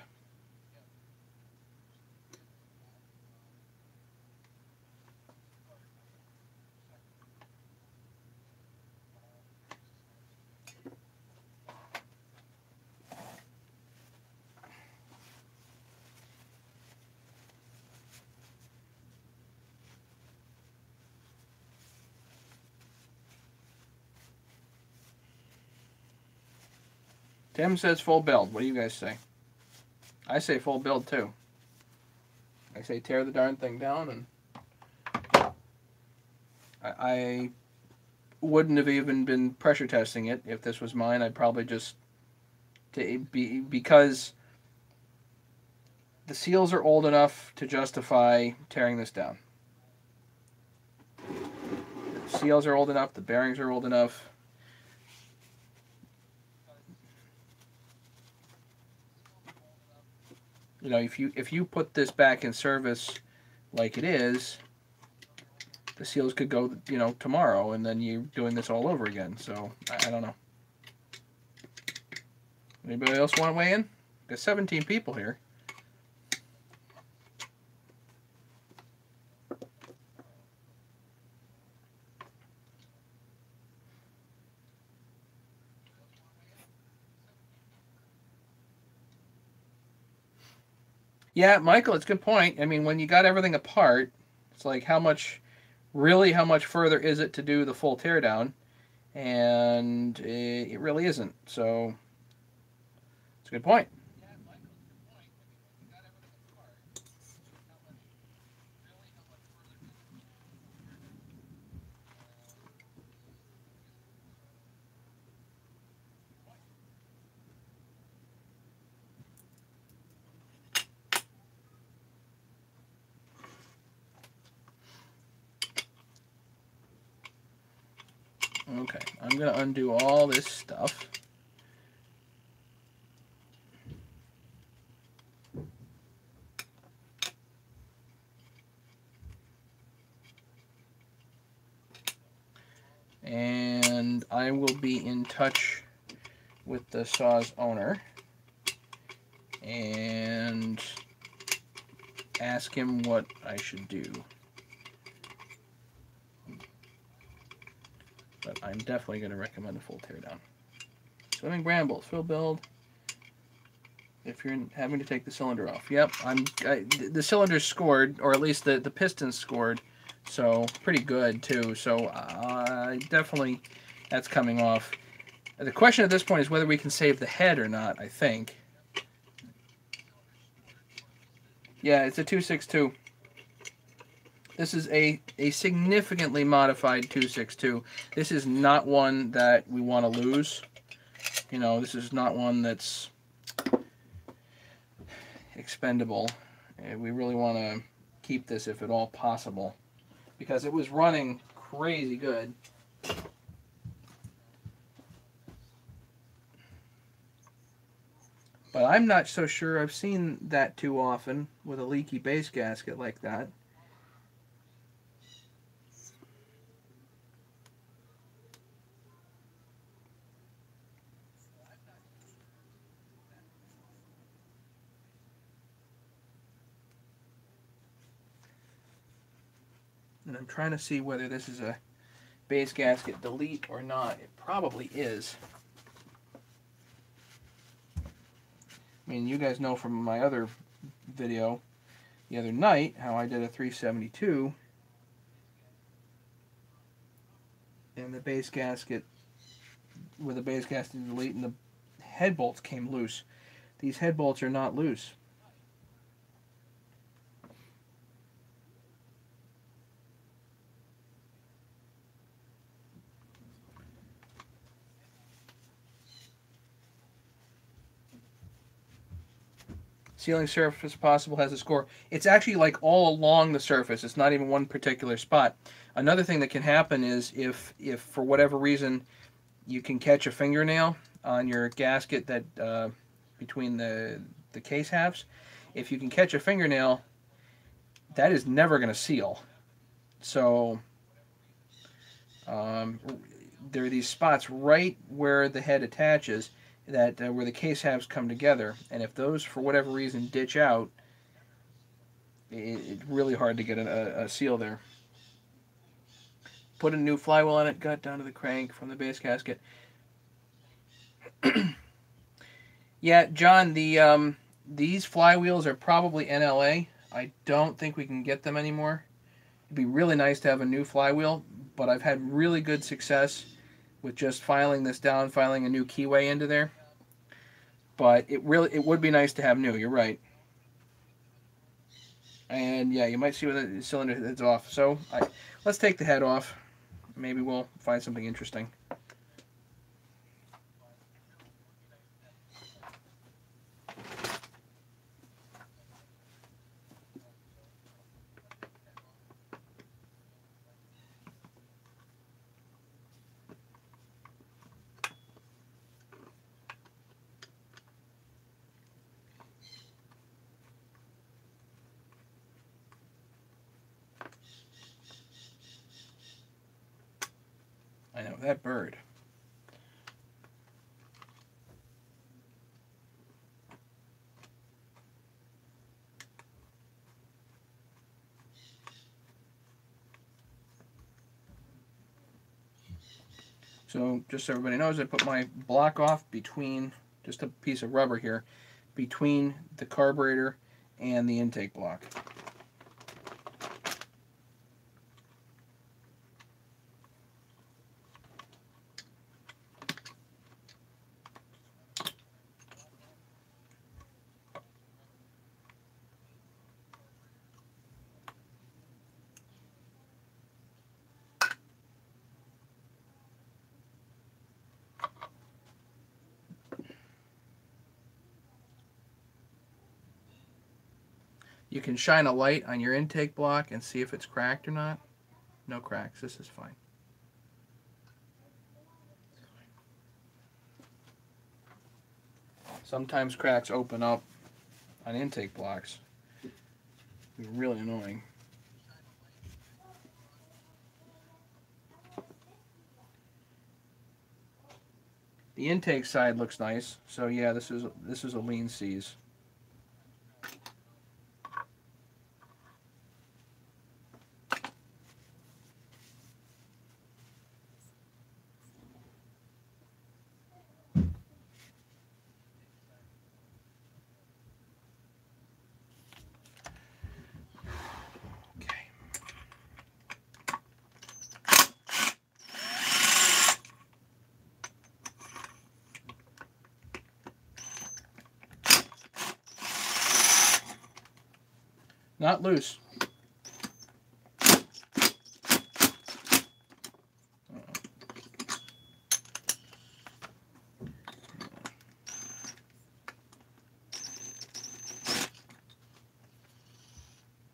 Tim says full build. What do you guys say? I say full build too. I say tear the darn thing down, and I wouldn't have even been pressure testing it if this was mine. I'd probably just because the seals are old enough to justify tearing this down. The seals are old enough. The bearings are old enough. You know, if you put this back in service like it is, the seals could go, you know, tomorrow, and then you're doing this all over again. So I don't know. Anybody else want to weigh in? There's 17 people here. Yeah, Michael, it's a good point. I mean, when you got everything apart, it's like how much further is it to do the full teardown? And it really isn't. So it's a good point. Okay, I'm going to undo all this stuff. And I will be in touch with the saw's owner and ask him what I should do. But I'm definitely going to recommend a full teardown. Swimming brambles, fill build. If you're having to take the cylinder off. Yep, the cylinder's scored, or at least the piston's scored, so pretty good too. So definitely that's coming off. The question at this point is whether we can save the head or not, I think. Yeah, it's a 262. This is a significantly modified 262. This is not one that we want to lose. You know, this is not one that's expendable. We really want to keep this if at all possible, because it was running crazy good. But I'm not so sure I've seen that too often with a leaky base gasket like that. And I'm trying to see whether this is a base gasket delete or not. It probably is. I mean, you guys know from my other video the other night how I did a 372 and the base gasket with the base gasket delete and the head bolts came loose. These head bolts are not loose. Sealing surface possible has a score. It's actually like all along the surface. It's not even one particular spot. Another thing that can happen is if for whatever reason you can catch a fingernail on your gasket that between the case halves, if you can catch a fingernail, that is never going to seal. So there are these spots right where the head attaches that where the case halves come together, and if those for whatever reason ditch out, it's really hard to get a seal there. Put a new flywheel on it, gut down to the crank from the base gasket. Yeah, John, these flywheels are probably NLA. I don't think we can get them anymore. It'd be really nice to have a new flywheel, but I've had really good success with just filing this down, filing a new keyway into there. But it would be nice to have new. You're right. And yeah, you might see when the cylinder head's off. So let's take the head off. Maybe we'll find something interesting. that bird. So just so everybody knows, I put my block off between, just a piece of rubber here, between the carburetor and the intake block. You can shine a light on your intake block and see if it's cracked or not. No cracks. This is fine. Sometimes cracks open up on intake blocks. It's really annoying. The intake side looks nice. So yeah, this is a lean seize. Not loose.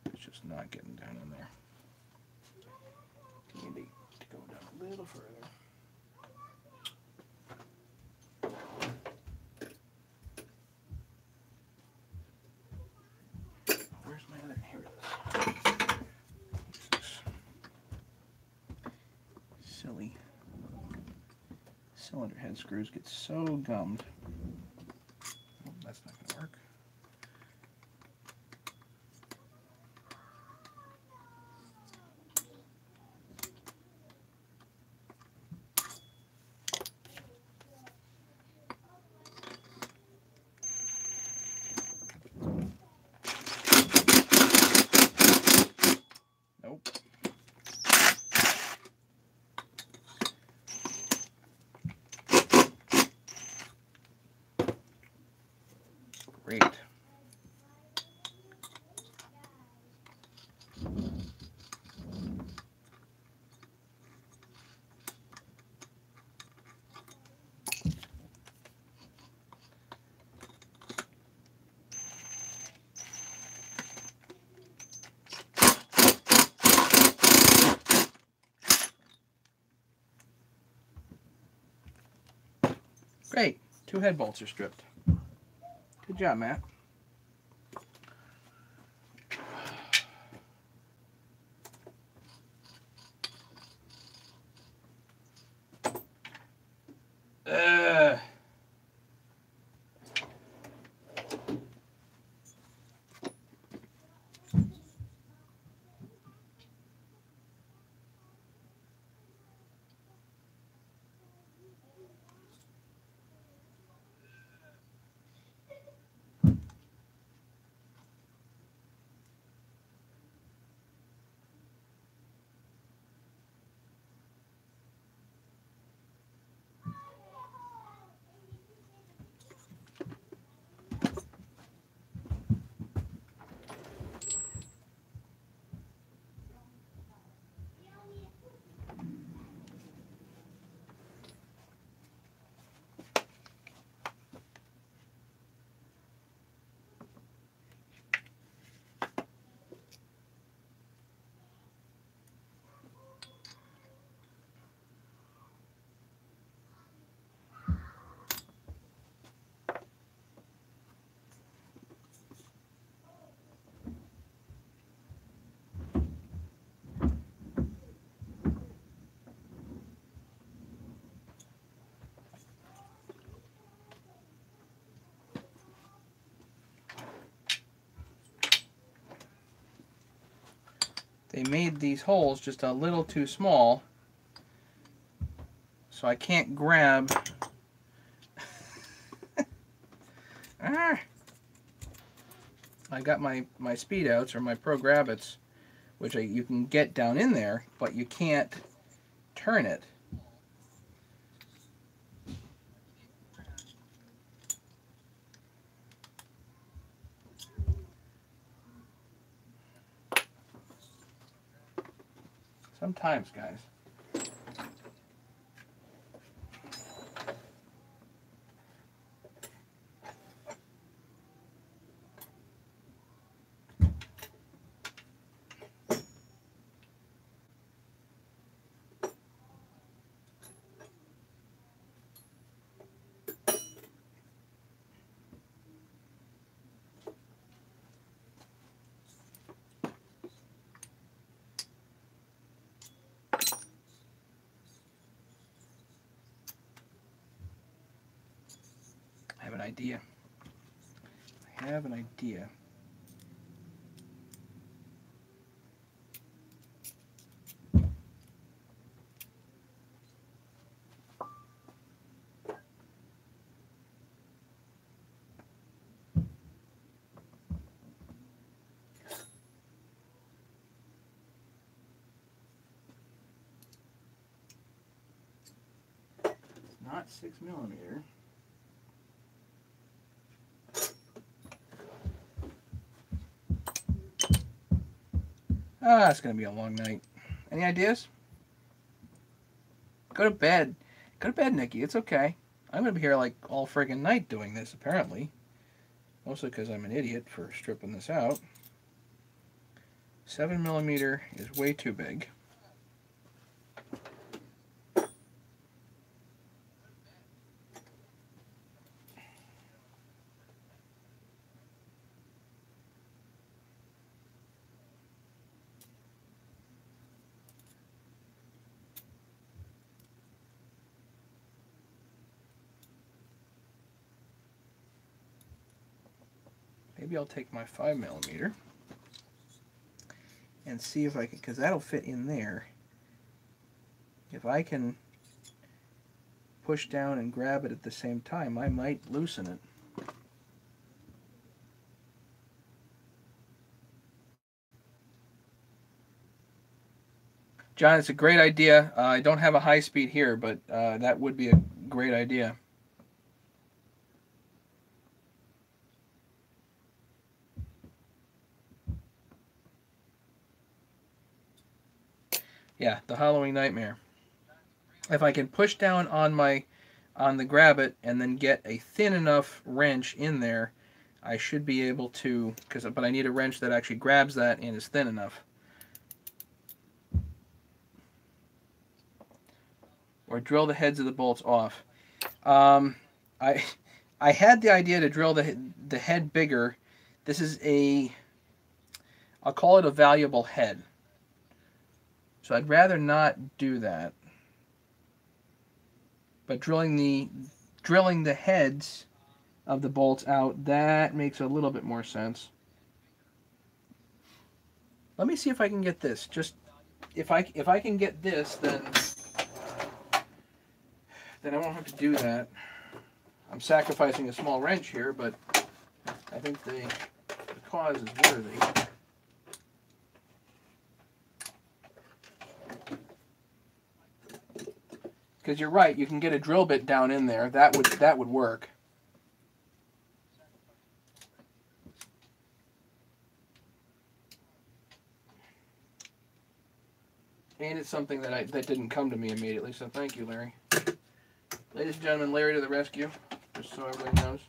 It's just not getting down in there. You need to go down a little further. Where's my other? Here it is. Silly cylinder head screws get so gummed. Oh, that's not going to work. Nope. Great. Great. 2 head bolts are stripped. Good job, Matt. they made these holes just a little too small, so I can't grab. Ah. I got my speed outs or my pro grabbits, which you can get down in there, but you can't turn it. Sometimes, guys. I have an idea. I have an idea. It's not 6mm. Ah, it's going to be a long night. Any ideas? Go to bed. Go to bed, Nikki. It's okay. I'm going to be here like all friggin' night doing this, apparently. Mostly because I'm an idiot for stripping this out. 7mm is way too big. Maybe I'll take my 5mm and see if I can, because that'll fit in there. If I can push down and grab it at the same time, I might loosen it. John, it's a great idea. I don't have a high speed here, but that would be a great idea. Yeah, the Halloween Nightmare. If I can push down on the grab it and then get a thin enough wrench in there, I should be able to, but I need a wrench that actually grabs that and is thin enough. Or drill the heads of the bolts off. I had the idea to drill the head bigger. This is I'll call it a valuable head. So I'd rather not do that. But drilling the heads of the bolts out, that makes a little bit more sense. Let me see if I can get this. Just if I can get this, then I won't have to do that. I'm sacrificing a small wrench here, but I think the cause is worthy. Because you're right, you can get a drill bit down in there. That would work. And it's something that didn't come to me immediately, so thank you, Larry. Ladies and gentlemen, Larry to the rescue, just so everybody knows.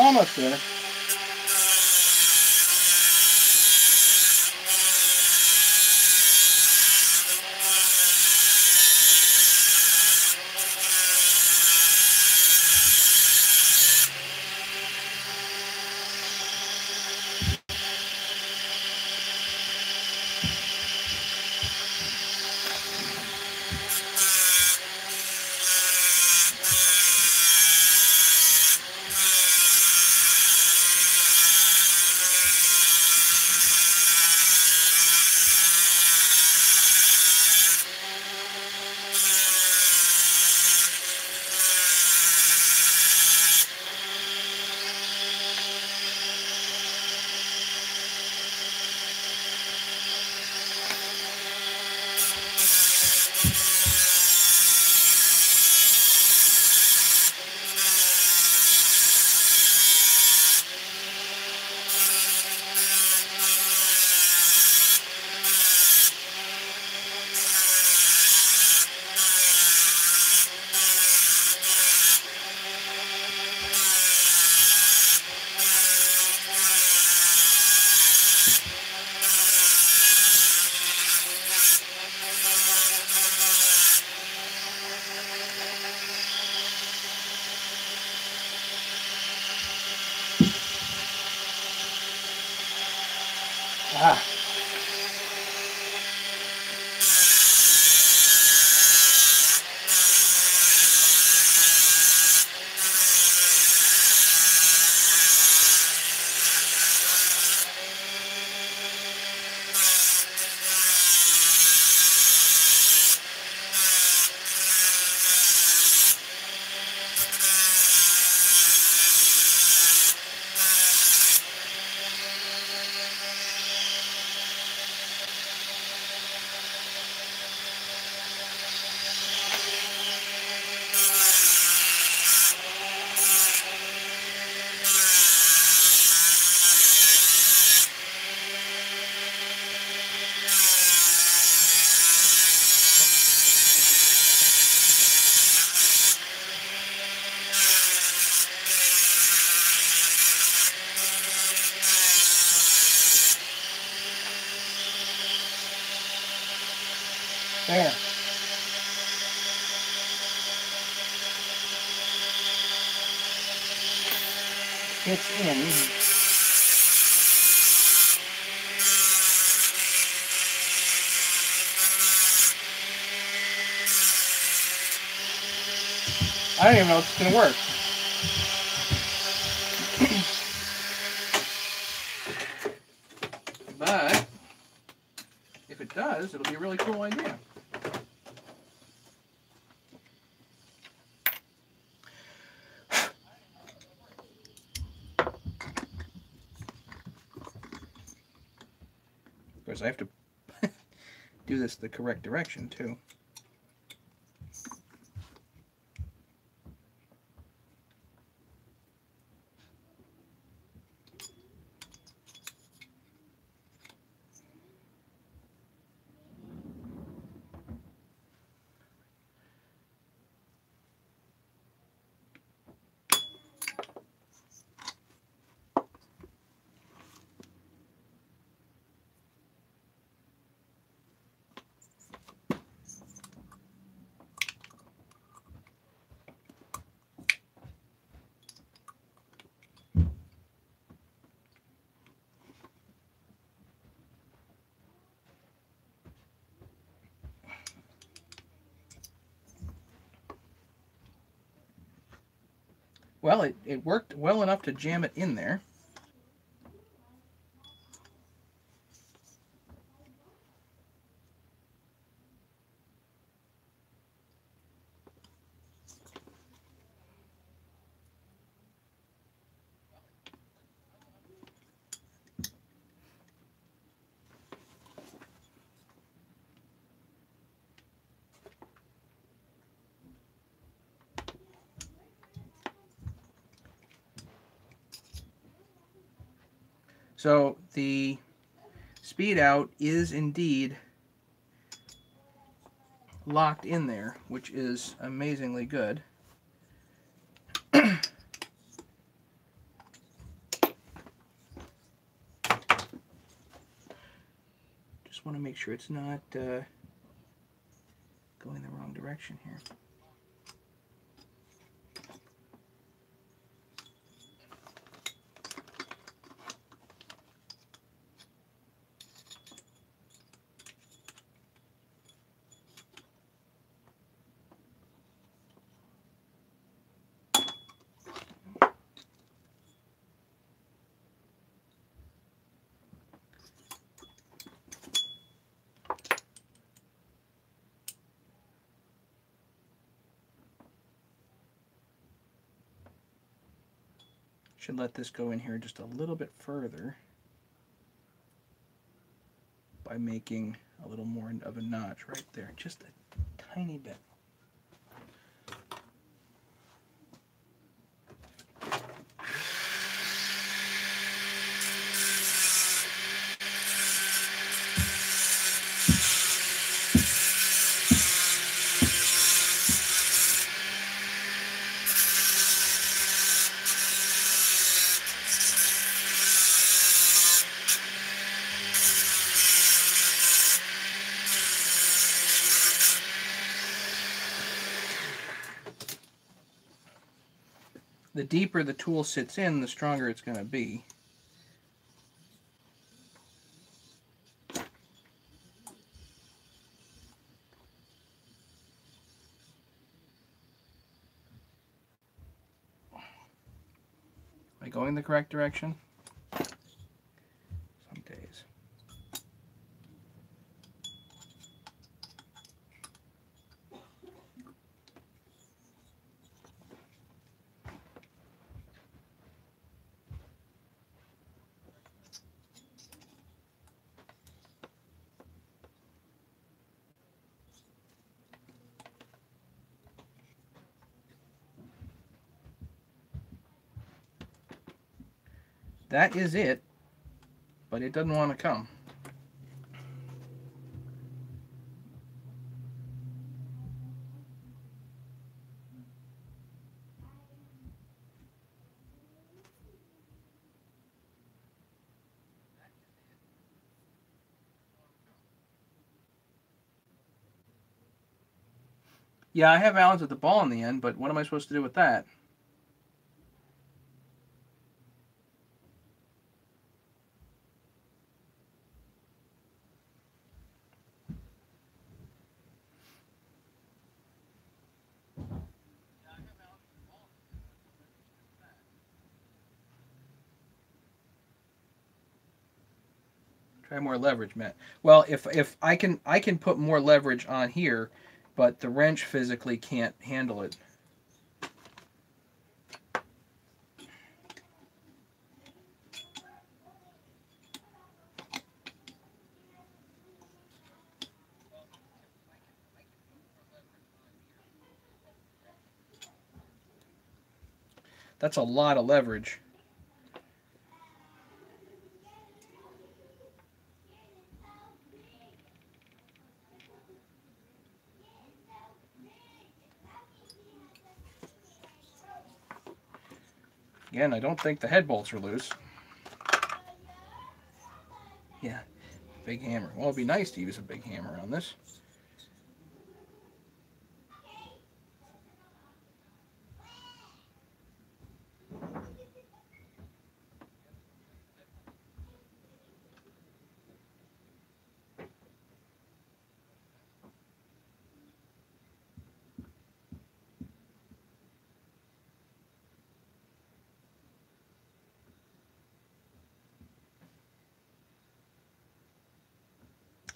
almost there. Ah. There. It's in. I don't even know if it's going to work. But if it does, it'll be a really cool idea. Of course, I have to do this the correct direction, too. Well, it worked well enough to jam it in there. So the speed out is indeed locked in there, which is amazingly good. Just want to make sure it's not going the wrong direction here. Should let this go in here just a little bit further by making a little more of a notch right there, just a tiny bit. The deeper the tool sits in, the stronger it's going to be. Am I going the correct direction? Some days. That is it, but it doesn't want to come. Yeah, I have Allen's at the ball in the end, but what am I supposed to do with that? Try more leverage, Matt. Well, if I can put more leverage on here, but the wrench physically can't handle it. That's a lot of leverage. Again, I don't think the head bolts are loose. Yeah, big hammer. Well, it'd be nice to use a big hammer on this.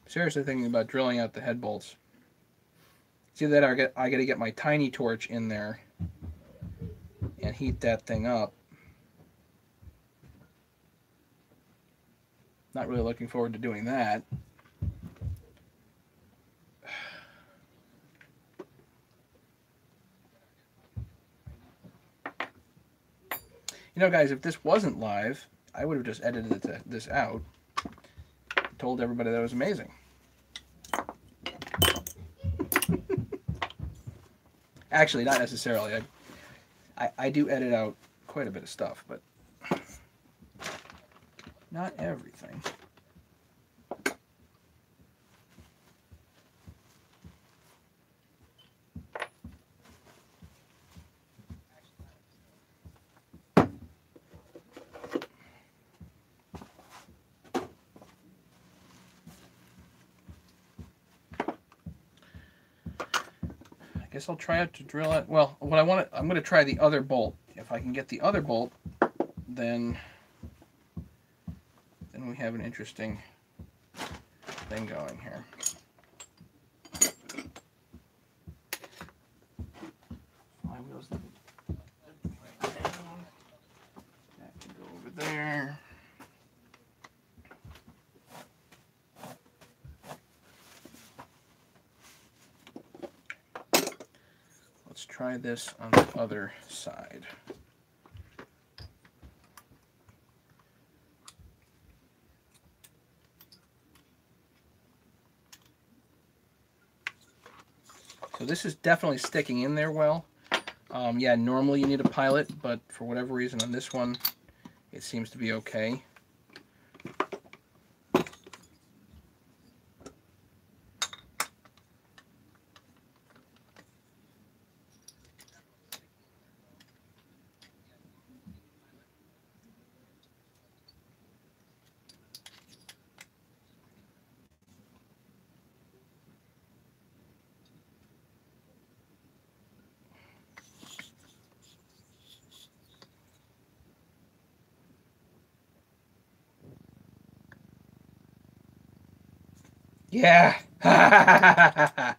Seriously thinking about drilling out the head bolts. See that I got to get my tiny torch in there and heat that thing up. Not really looking forward to doing that. You know, guys, if this wasn't live, I would have just edited this out, told everybody that it was amazing. Actually, not necessarily. I do edit out quite a bit of stuff, but not everything. guess I'll try out to drill it. Well, what I'm going to try the other bolt. If I can get the other bolt, then we have an interesting thing going here. Flywheels. That can go over there. Let's try this on the other side. So this is definitely sticking in there well. Yeah, normally you need a pilot, but for whatever reason on this one, it seems to be okay. Yeah. That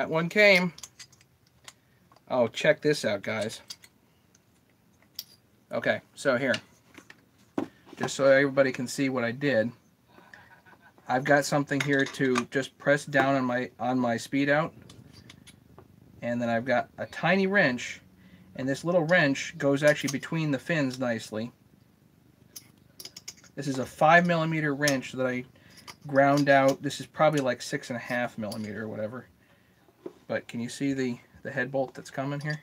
one came. Oh, check this out, guys. Okay, so here, just so everybody can see what I did, I've got something here to just press down on my speed out, and then I've got a tiny wrench, and this little wrench goes actually between the fins nicely. This is a 5mm wrench that I ground out. This is probably like 6.5mm or whatever. But can you see the head bolt that's coming here?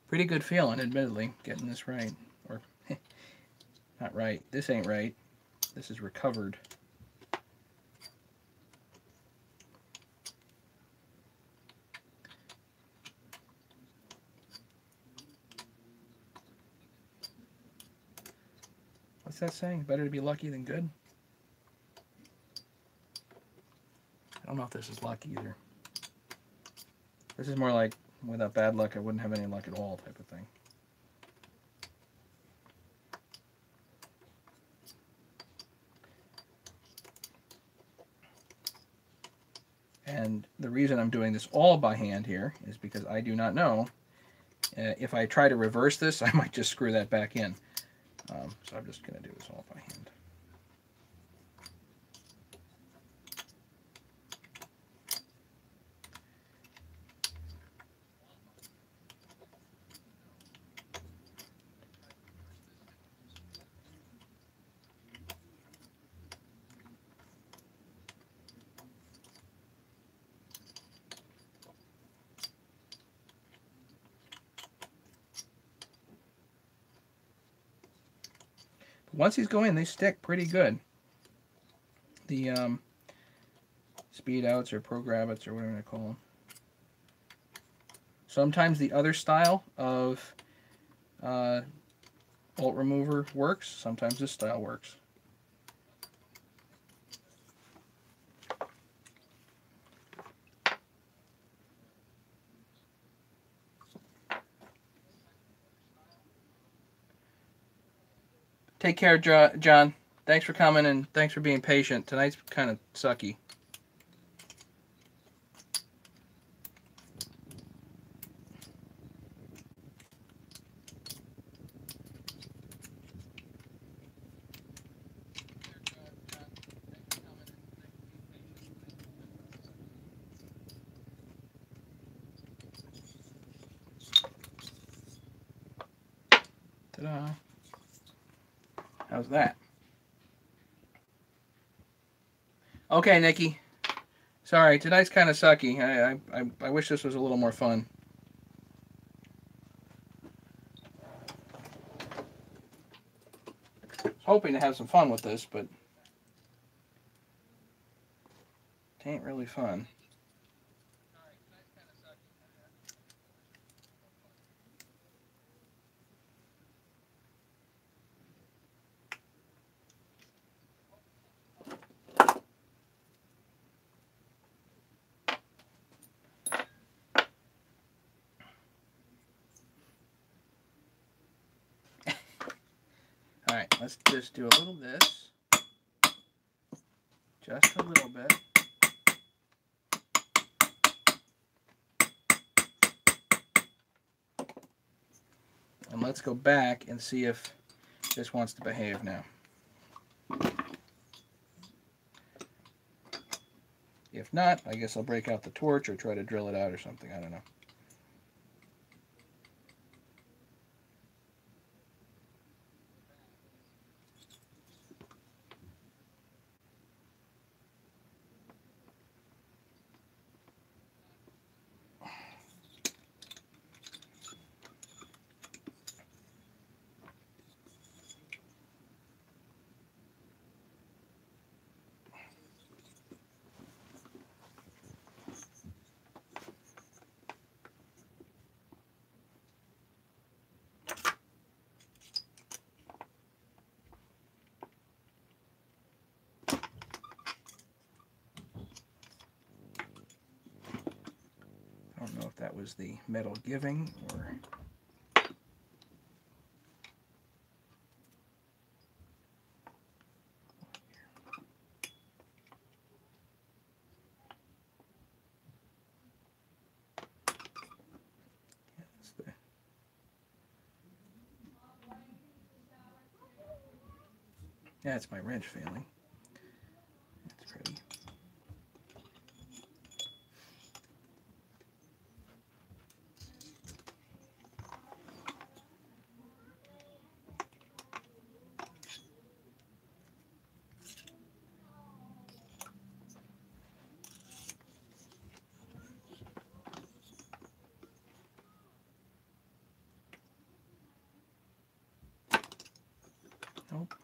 Pretty good feeling, admittedly, getting this right. Or, not right. This ain't right. This is recovered. What's that saying? Better to be lucky than good? I don't know if this is luck either. This is more like, without bad luck, I wouldn't have any luck at all type of thing. And the reason I'm doing this all by hand here is because I do not know. If I try to reverse this, I might just screw that back in. So I'm just going to do this all by hand. Once these go in, they stick pretty good. The speed outs or pro grabbits or whatever I call them. Sometimes the other style of bolt remover works. Sometimes this style works. Take care, John. Thanks for coming and thanks for being patient. Tonight's kind of sucky. Ta-da. How's that? Okay, Nikki. Sorry, tonight's kind of sucky. I wish this was a little more fun. I was hoping to have some fun with this, but it ain't really fun. All right, let's just do a little this. Just a little bit. And let's go back and see if this wants to behave now. If not, I guess I'll break out the torch or try to drill it out or something. I don't know. I don't know if that was the metal giving or... Yeah, it's my wrench failing. That's pretty. Nope.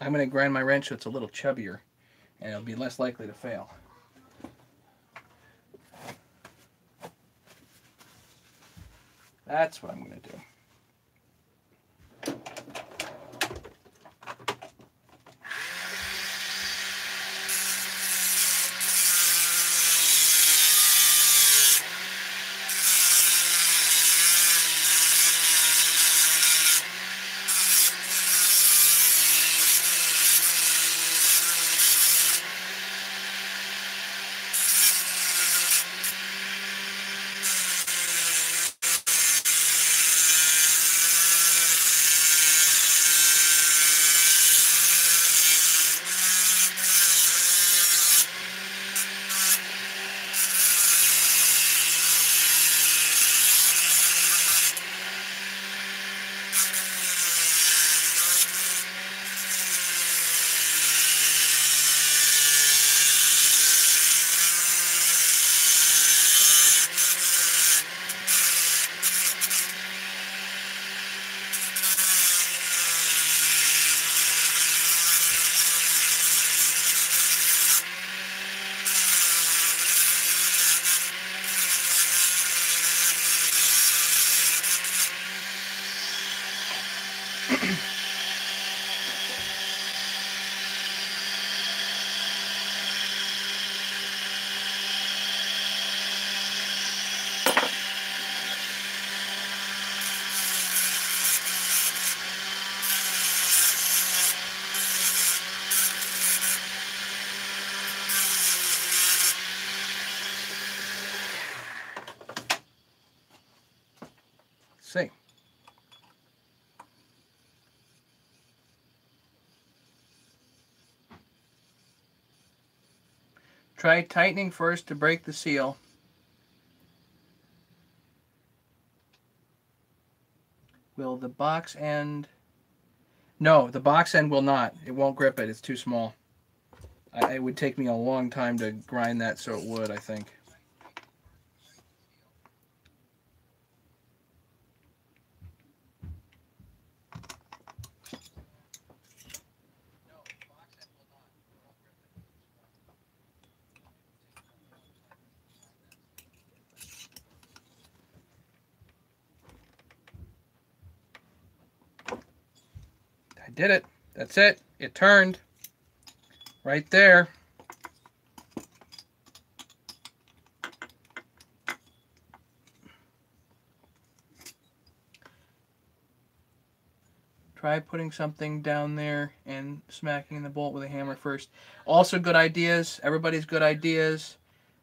I'm going to grind my wrench so it's a little chubbier, and it'll be less likely to fail. That's what I'm going to do. Try tightening first to break the seal. Will the box end... No, the box end will not. It won't grip it. It's too small. It would take me a long time to grind that so it would, I think. I did it. That's it. It turned. Right there. Try putting something down there and smacking the bolt with a hammer first. Also good ideas. Everybody's good ideas.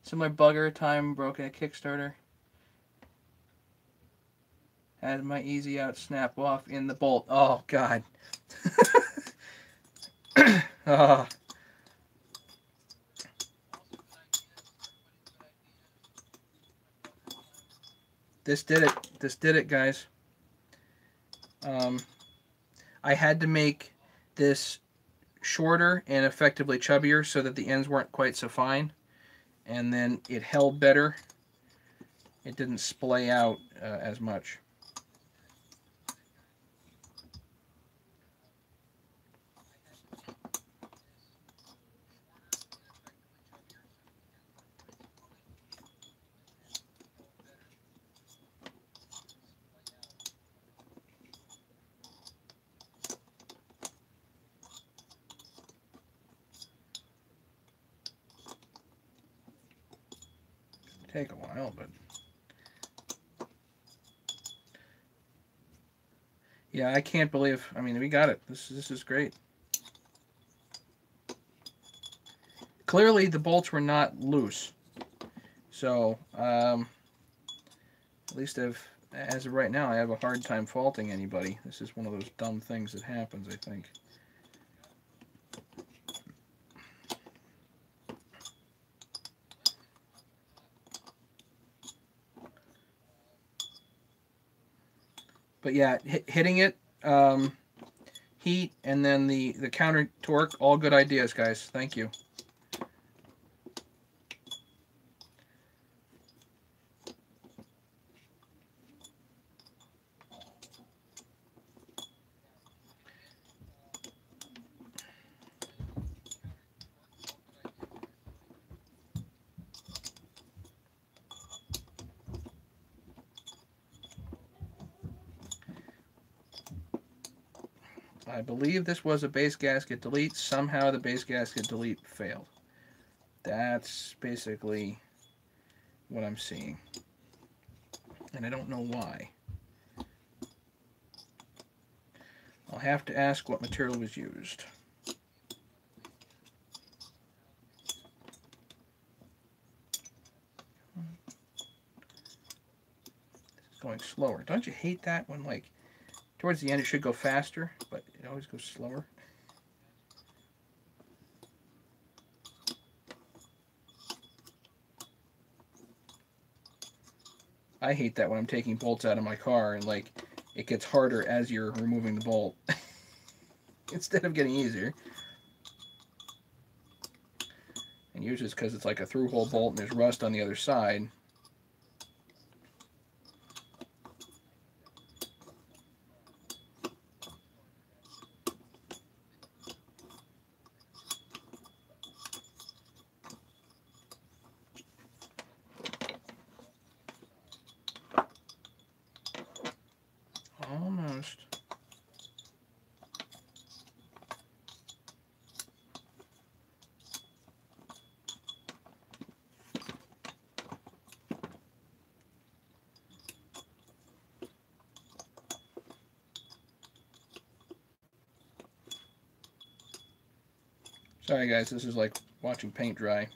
Similar bugger time broken a Kickstarter. Had my easy out snap off in the bolt. Oh, God. Oh. This did it. This did it, guys. I had to make this shorter and effectively chubbier so that the ends weren't quite so fine. And then it held better. It didn't splay out as much. Take a while, but yeah, I can't believe. I mean, we got it. This is great. Clearly, the bolts were not loose, so at least as of right now, I have a hard time faulting anybody. This is one of those dumb things that happens, I think. But yeah, hitting it, heat, and then the counter torque, all good ideas, guys. Thank you. I believe this was a base gasket delete. Somehow the base gasket delete failed. That's basically what I'm seeing. And I don't know why. I'll have to ask what material was used. This is going slower. Don't you hate that when, like, towards the end it should go faster, but it always goes slower? I hate that when I'm taking bolts out of my car and, like, it gets harder as you're removing the bolt instead of getting easier. And usually it's because it's like a through-hole bolt and there's rust on the other side. Almost. Sorry guys, this is like watching paint dry.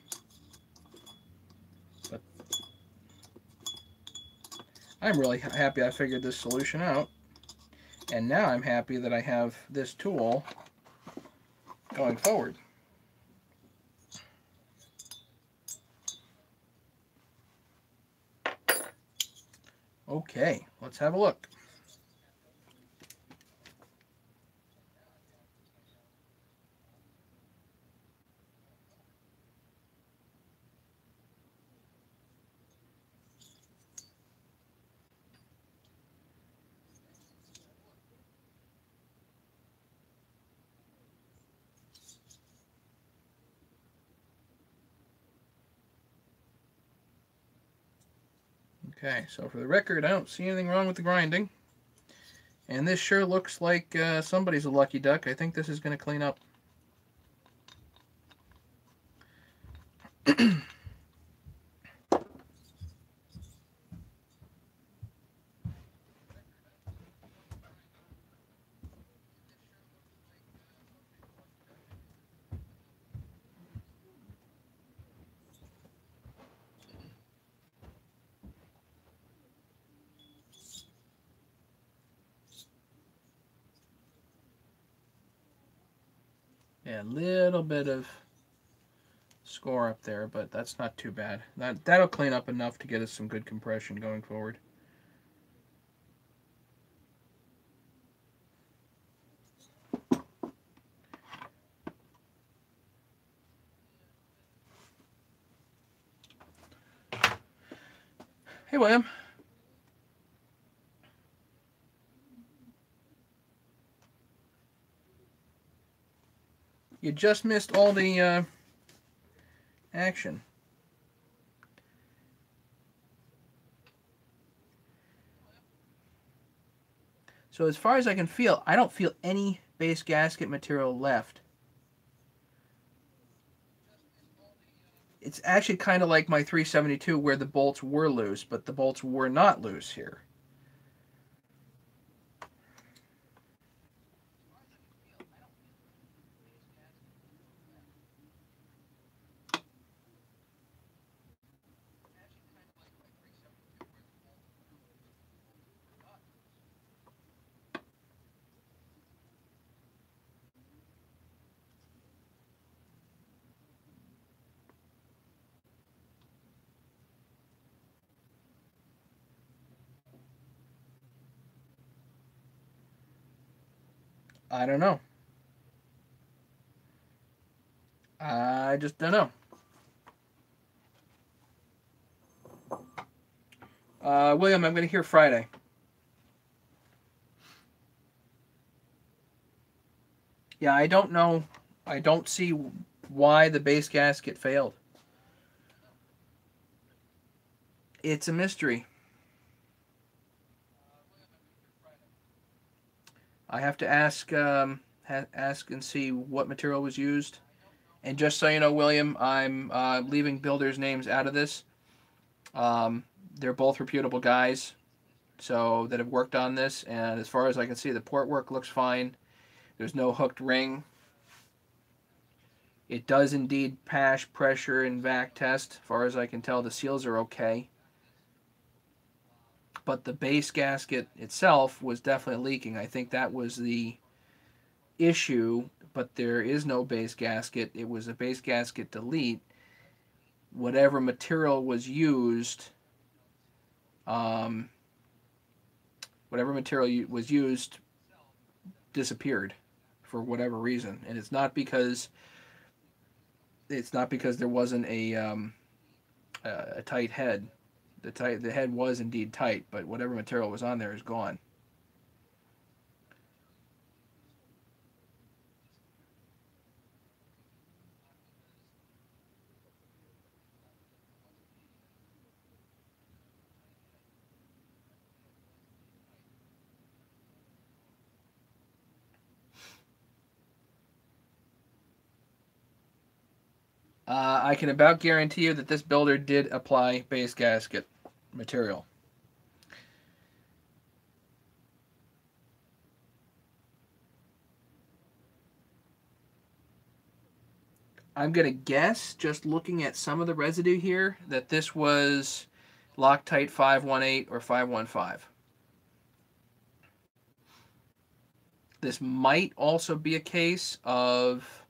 But I'm really happy I figured this solution out. And now I'm happy that I have this tool going forward. Okay, let's have a look. Okay, so for the record, I don't see anything wrong with the grinding. And this sure looks like somebody's a lucky duck. I think this is going to clean up. Yeah, a little bit of score up there, but that's not too bad. That'll clean up enough to get us some good compression going forward. Hey, William. You just missed all the action. So as far as I can feel, I don't feel any base gasket material left. It's actually kind of like my 372 where the bolts were loose, but the bolts were not loose here. I don't know. I just don't know. William, I'm going to hear Friday. Yeah, I don't know. I don't see why the base gasket failed. It's a mystery. I have to ask and see what material was used. And just so you know, William, I'm leaving builders' names out of this. Um, they're both reputable guys, so that have worked on this. And as far as I can see, the port work looks fine. There's no hooked ring. It does indeed pass pressure and vac test. As far as I can tell, the seals are okay. But the base gasket itself was definitely leaking. I think that was the issue, but there is no base gasket. It was a base gasket delete. Whatever material was used, um, whatever material was used disappeared for whatever reason, and it's not because there wasn't a tight head. The head was indeed tight, but whatever material was on there is gone. I can about guarantee you that this builder did apply base gasket material. I'm going to guess, just looking at some of the residue here, that this was Loctite 518 or 515. This might also be a case of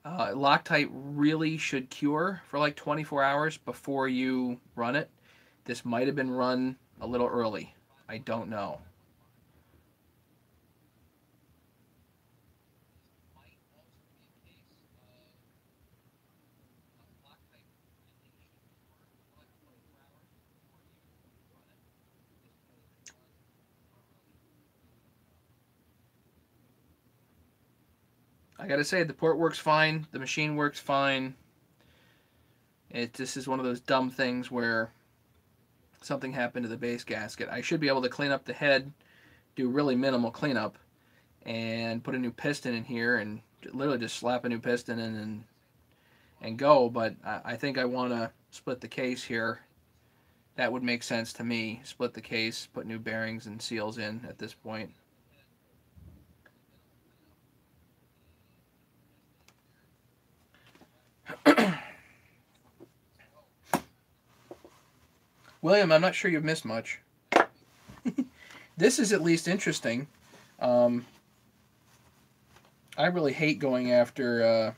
Loctite really should cure for like 24 hours before you run it. This might have been run a little early. I don't know. I gotta say, the port works fine. The machine works fine. This is one of those dumb things where something happened to the base gasket. I should be able to clean up the head, do really minimal cleanup, and put a new piston in here and literally just slap a new piston in and go. But I think I want to split the case here. That would make sense to me. Split the case, put new bearings and seals in at this point. William, I'm not sure you've missed much. This is at least interesting. I really hate going after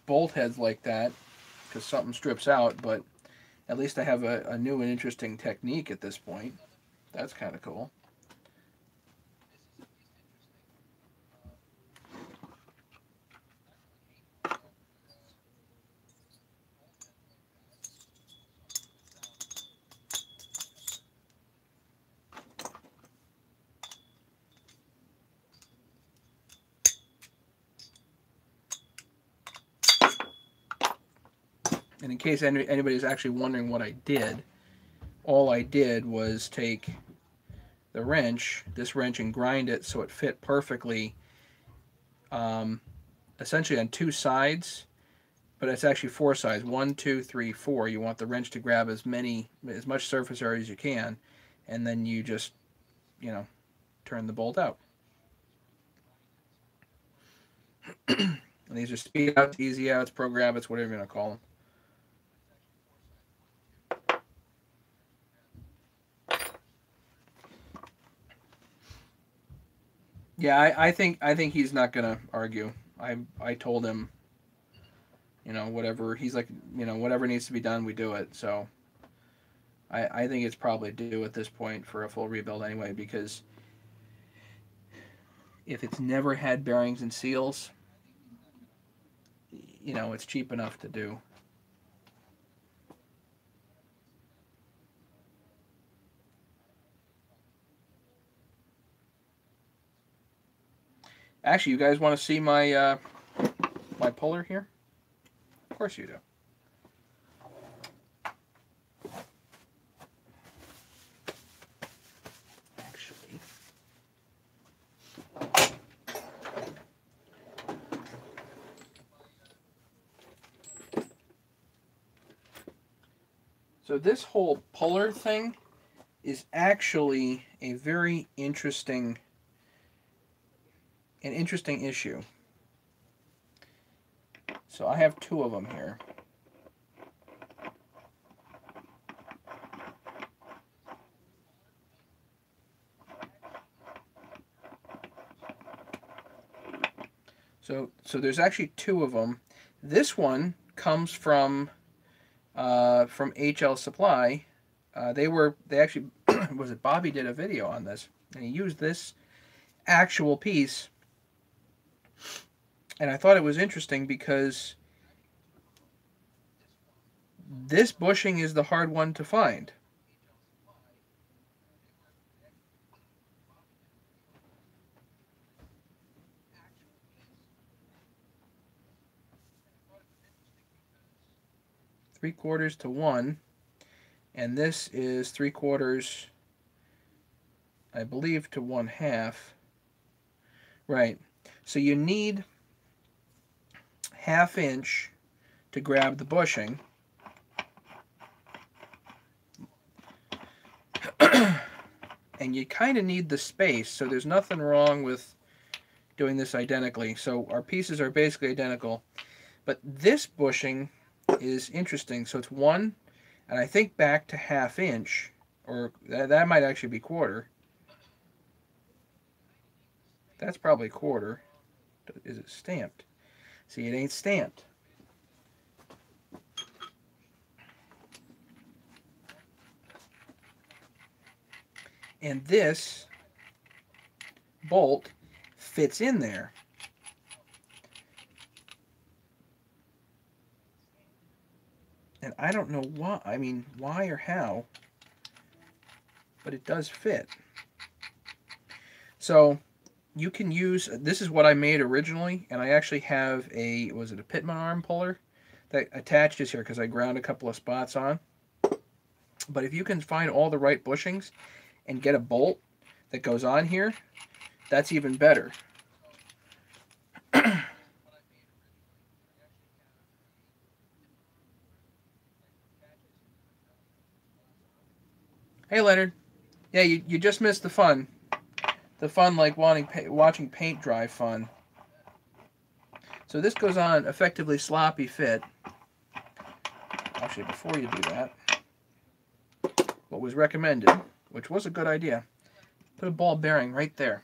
bolt heads like that because something strips out, but at least I have a new and interesting technique at this point. That's kind of cool. And in case anybody's actually wondering what I did, all I did was take the wrench, this wrench, and grind it so it fit perfectly, essentially on two sides, but it's actually four sides. 1, 2, 3, 4. You want the wrench to grab as much surface area as you can, and then you just, turn the bolt out. And these are speed outs, easy outs, pro grabbits, whatever you want to call them. Yeah, I think he's not gonna argue. I told him, whatever he's like, whatever needs to be done, we do it. So I think it's probably due at this point for a full rebuild anyway, because if it's never had bearings and seals, it's cheap enough to do. Actually, you guys want to see my my puller here? Of course you do. Actually, so this whole puller thing is actually a very interesting issue. So I have two of them here. So there's actually two of them. This one comes from HL Supply. They actually was it Bobby did a video on this, and he used this actual piece, and I thought it was interesting because this bushing is the hard one to find. Three-quarters to 1, and this is 3/4, I believe, to 1/2. Right. So you need 1/2 inch to grab the bushing. And you kind of need the space, so there's nothing wrong with doing this identically. So our pieces are basically identical. But this bushing is interesting. So it's 1, and I think back to 1/2 inch, or that might actually be 1/4. That's probably 1/4. Is it stamped? See, it ain't stamped. And this bolt fits in there. And I don't know why, I mean, why or how, but it does fit. So you can use, this is what I made originally, and I actually have a, was it a Pitman arm puller that attaches here because I ground a couple of spots on. But if you can find all the right bushings and get a bolt that goes on here, that's even better. Hey Leonard, yeah, you just missed the fun. The fun like watching paint dry fun. So this goes on effectively sloppy fit. Actually, before you do that, what was recommended, which was a good idea, put a ball bearing right there.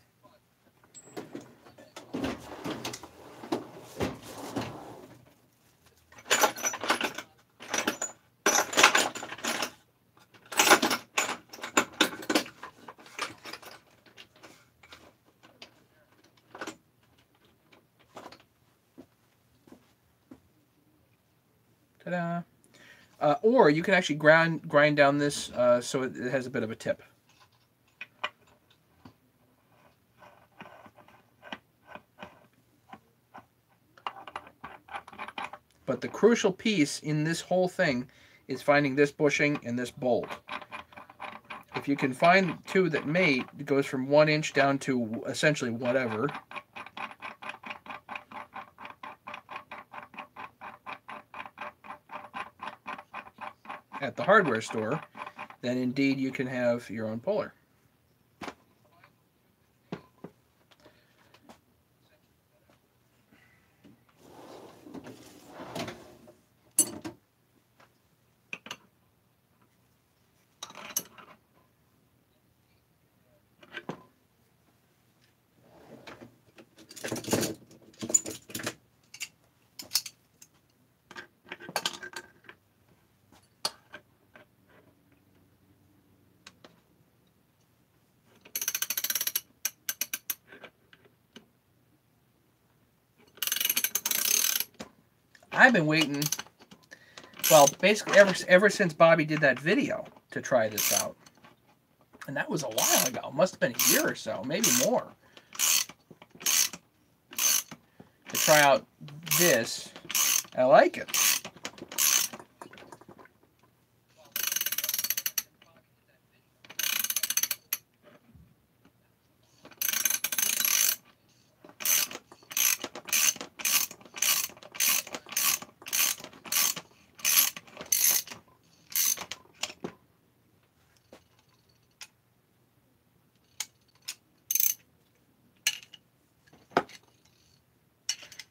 Ta-da! Or you can actually grind down this so it has a bit of a tip. But the crucial piece in this whole thing is finding this bushing and this bolt. If you can find two that mate, it goes from 1 inch down to essentially whatever. At the hardware store, then indeed you can have your own puller. I've been waiting, well, basically ever since Bobby did that video to try this out. And that was a while ago. It must have been a year or so, maybe more. To try out this. I like it.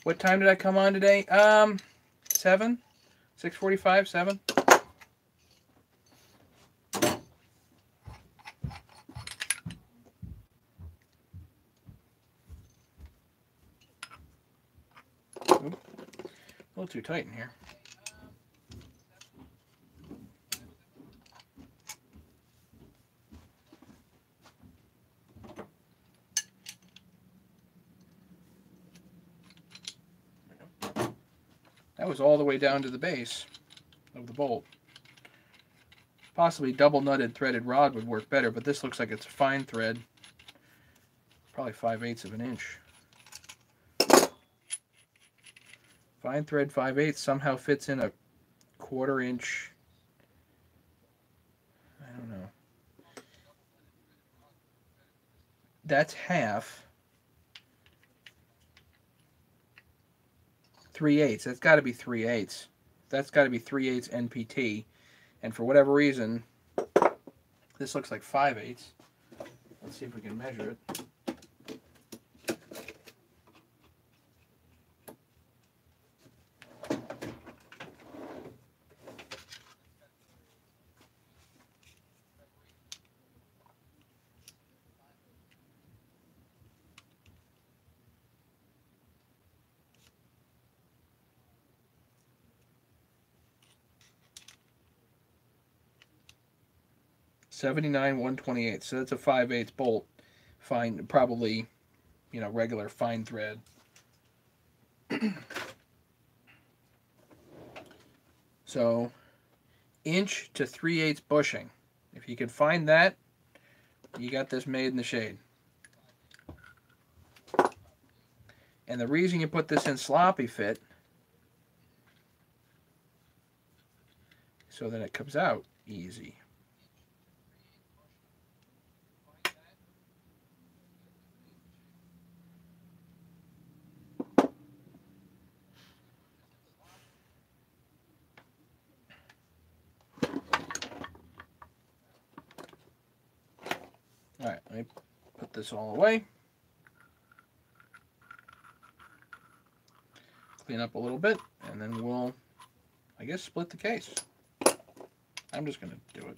What time did I come on today? 7? 6:45, 7? Oop. A little too tight in here. That was all the way down to the base of the bolt. Possibly double nutted threaded rod would work better, but this looks like it's a fine thread. Probably 5/8 of an inch. Fine thread 5/8 somehow fits in a 1/4 inch. I don't know. That's half. 3/8. That's got to be 3/8. That's got to be 3/8 NPT. And for whatever reason, this looks like 5/8. Let's see if we can measure it. 79 1/28. So that's a 5/8 bolt. Fine, probably, regular fine thread. So 1 to 3/8 bushing. If you can find that, you got this made in the shade. And the reason you put this in sloppy fit, so that it comes out easy. Alright, let me put this all away. Clean up a little bit, and then we'll, I guess, split the case. I'm just going to do it.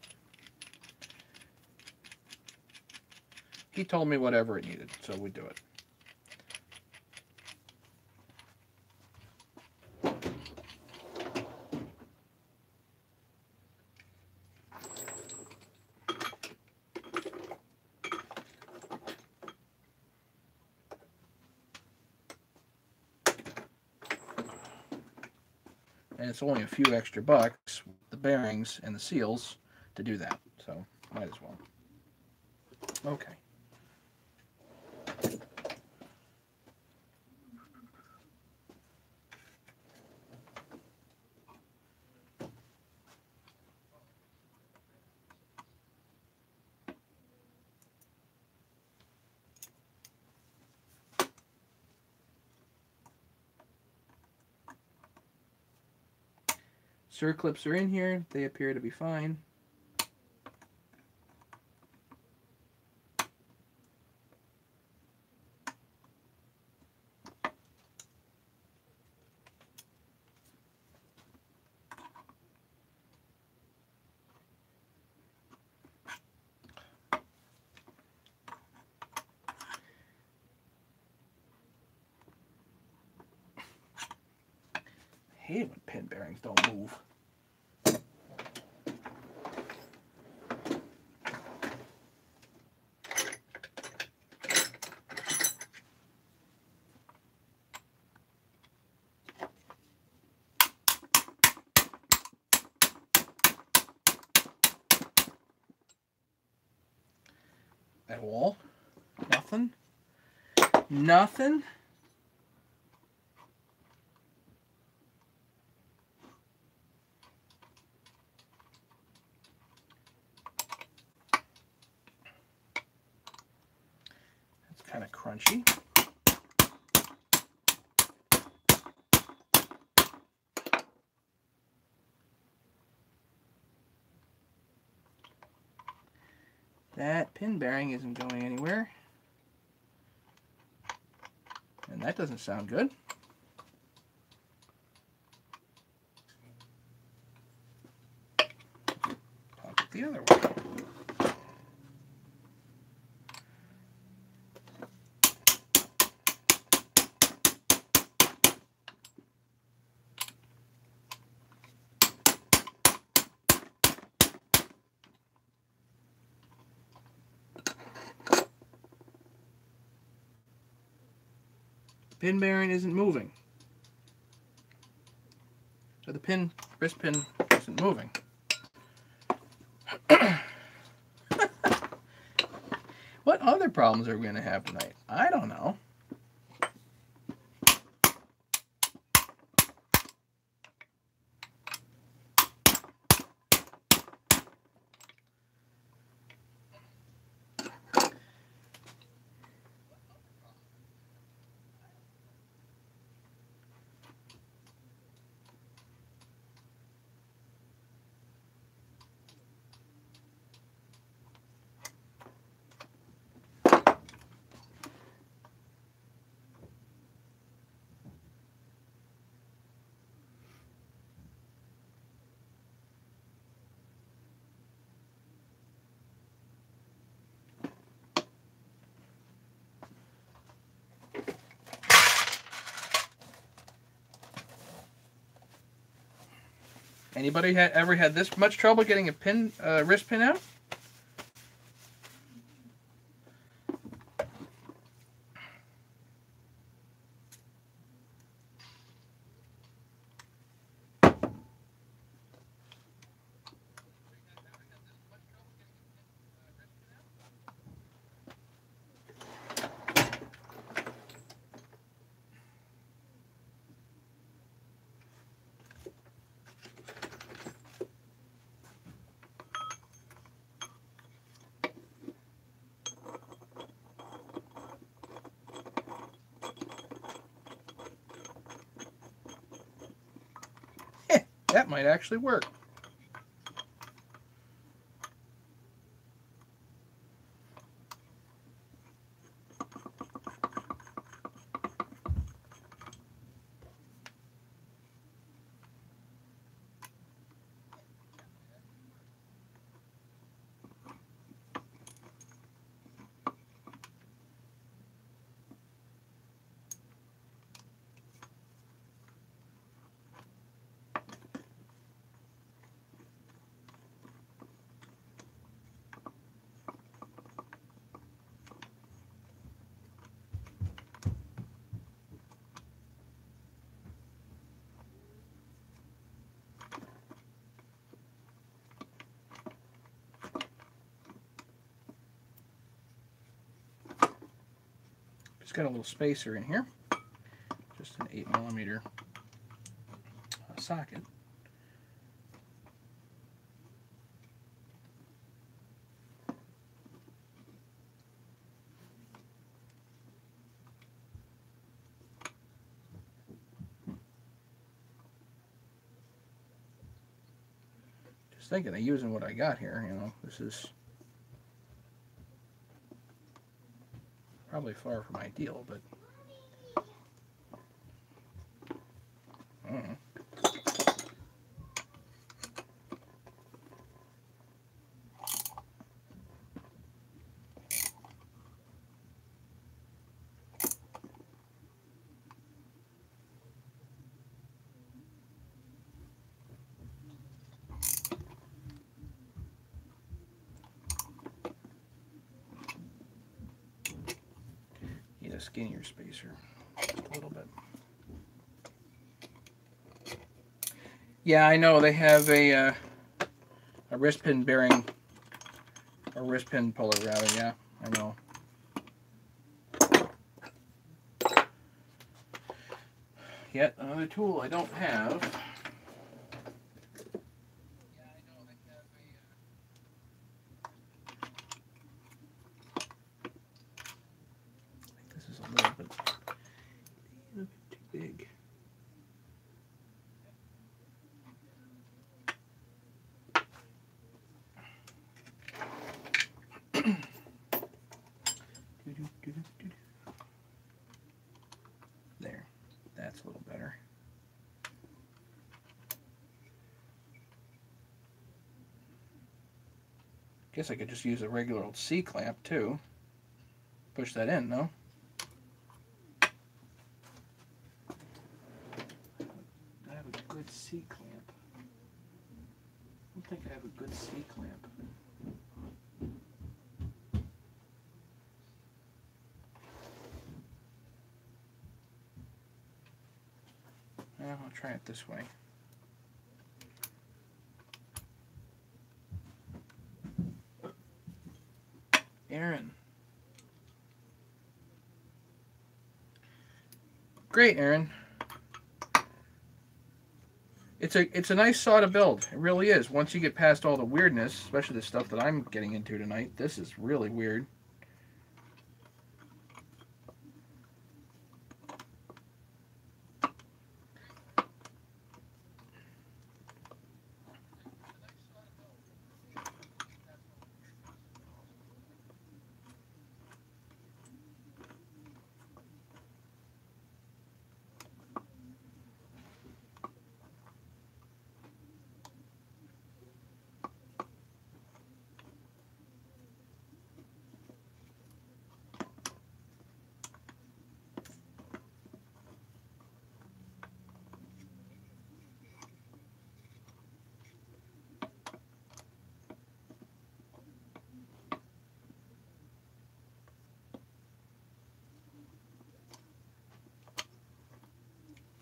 He told me whatever it needed, so we do it. And it's only a few extra bucks, the bearings and the seals, to do that. So, might as well. Okay. Circlips are in here. They appear to be fine. I hate it when pin bearings don't move. At all? Nothing? Nothing? That's kind of crunchy. That pin bearing isn't going anywhere. And that doesn't sound good. Pop it the other way. Pin bearing isn't moving. So the wrist pin isn't moving. What other problems are we going to have tonight? I don't know. Anybody ever had this much trouble getting a wrist pin out? That might actually work. Just got a little spacer in here, just an 8mm socket. Just thinking of using what I got here, you know, this is probably far from ideal, but I don't know. Need a skinnier spacer, just a little bit. Yeah, I know they have a wrist pin bearing, a wrist pin puller rather. Yeah, I know. Yet another tool I don't have. This is a little bit too big. There, that's a little better. Guess I could just use a regular old C-clamp too. Push that in, no? I have a good C-clamp. I don't think I have a good C-clamp. Well, I'll try it this way. Aaron. Great, Aaron. It's a nice saw to build. It really is. Once you get past all the weirdness, especially the stuff that I'm getting into tonight, this is really weird.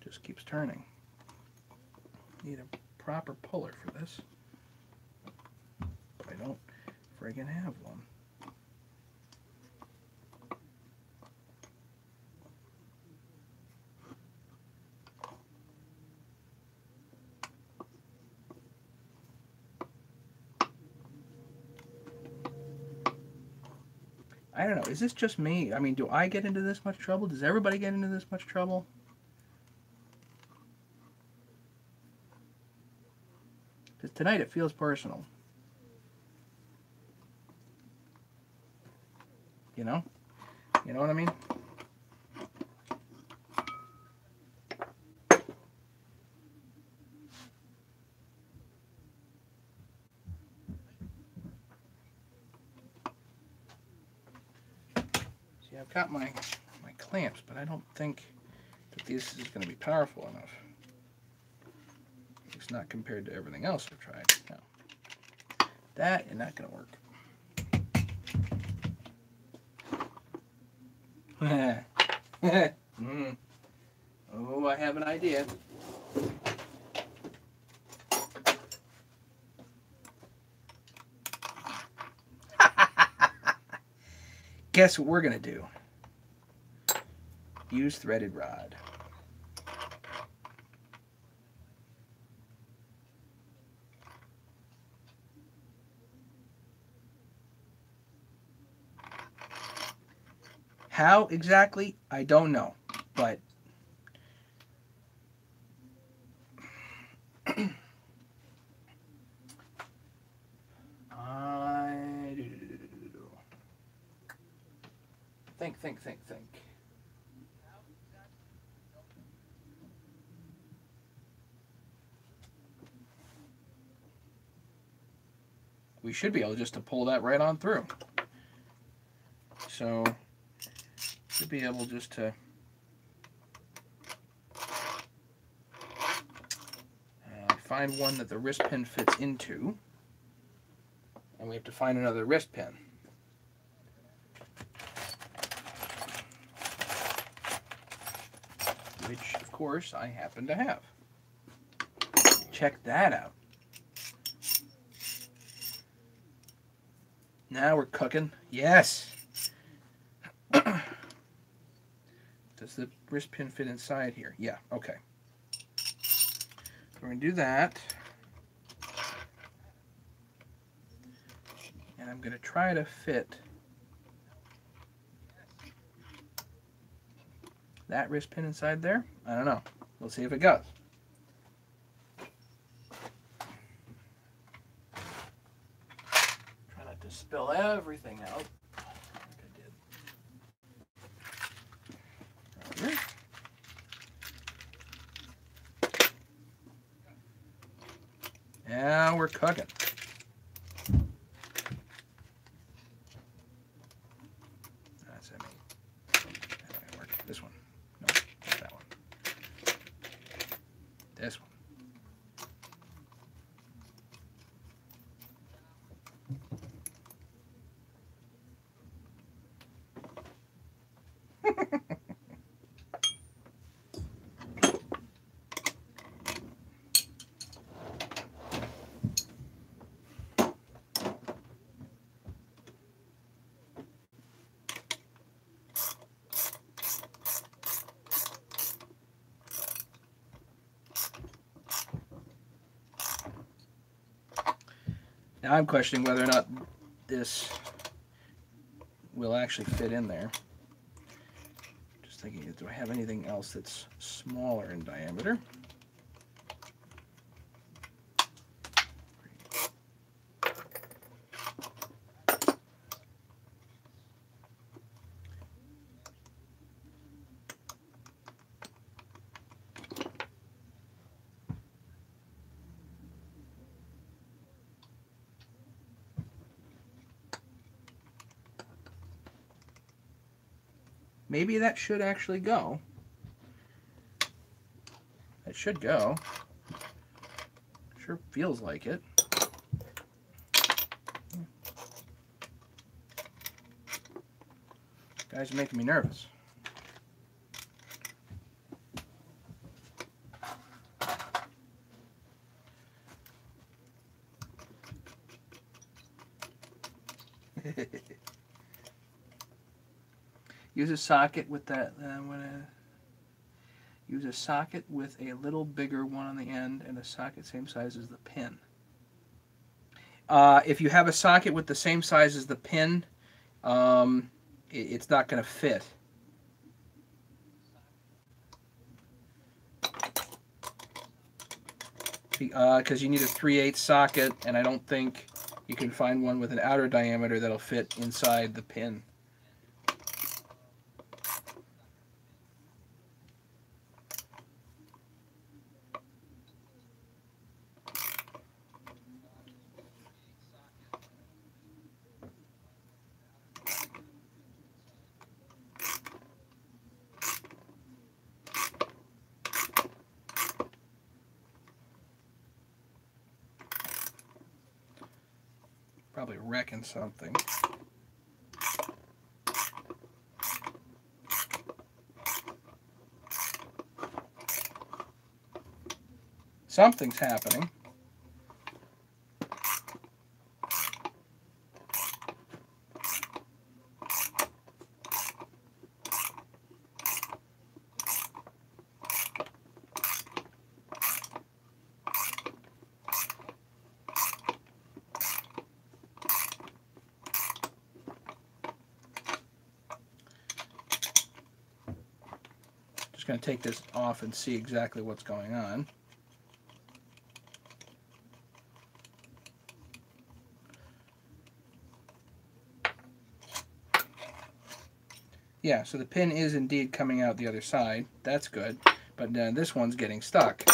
Just keeps turning. Need a proper puller for this. I don't friggin' have one. I don't know. Is this just me? I mean, do I get into this much trouble? Does everybody get into this much trouble? Because tonight it feels personal. You know? You know what I mean? See, I've got my clamps, but I don't think that this is going to be powerful enough. It's not compared to everything else I've tried. No. That is not going to work. Oh, I have an idea. Guess what we're going to do? Use threaded rod. How exactly? I don't know, but think. We should be able just to pull that right on through. So, should be able just to find one that the wrist pin fits into. And we have to find another wrist pin. Which, of course, I happen to have. Check that out. Now we're cooking. Yes! Does the wrist pin fit inside here? Yeah, okay. We're going to do that. And I'm going to try to fit that wrist pin inside there. I don't know. We'll see if it goes. Try not to spill everything out. Like I did. Now we're cooking. That's it. That's not gonna work. This one. No, not that one. This one. Now I'm questioning whether or not this will actually fit in there. Just thinking, do I have anything else that's smaller in diameter? Maybe that should actually go. That should go. Sure feels like it. Guys are making me nervous. Use a socket with that. Use a socket with a little bigger one on the end and a socket same size as the pin. If you have a socket with the same size as the pin, it's not going to fit. because you need a 3/8 socket, and I don't think you can find one with an outer diameter that'll fit inside the pin. Probably wrecking something. Something's happening. Going to take this off and see exactly what's going on. Yeah, so the pin is indeed coming out the other side. That's good. But this one's getting stuck.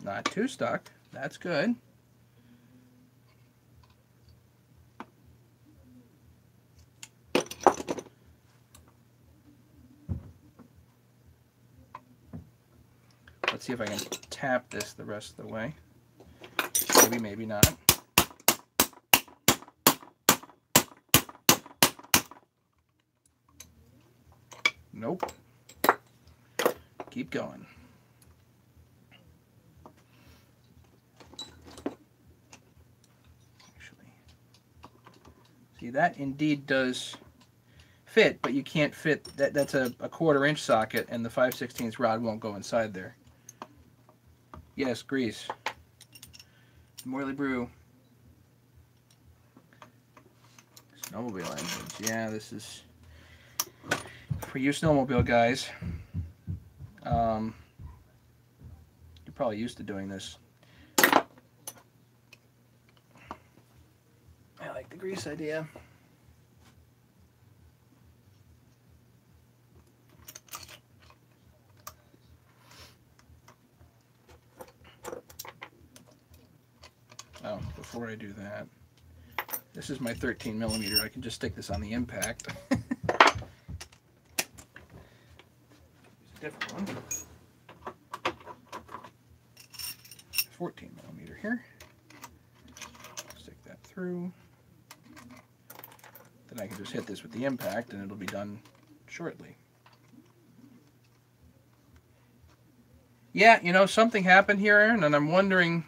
Not too stuck. That's good. Let's see if I can tap this the rest of the way. Maybe, maybe not. Nope. Keep going. See, that indeed does fit, but you can't fit that. That's a 1/4 inch socket, and the 5/16 rod won't go inside there. Yes, grease. Morley Brew. Snowmobile engines. Yeah, this is for you snowmobile guys. You're probably used to doing this. I like the grease idea. Oh, before I do that, this is my 13mm. I can just stick this on the impact. Use a different one. 14mm here. Stick that through. Then I can just hit this with the impact and it'll be done shortly. Yeah, you know, something happened here, Aaron, and I'm wondering.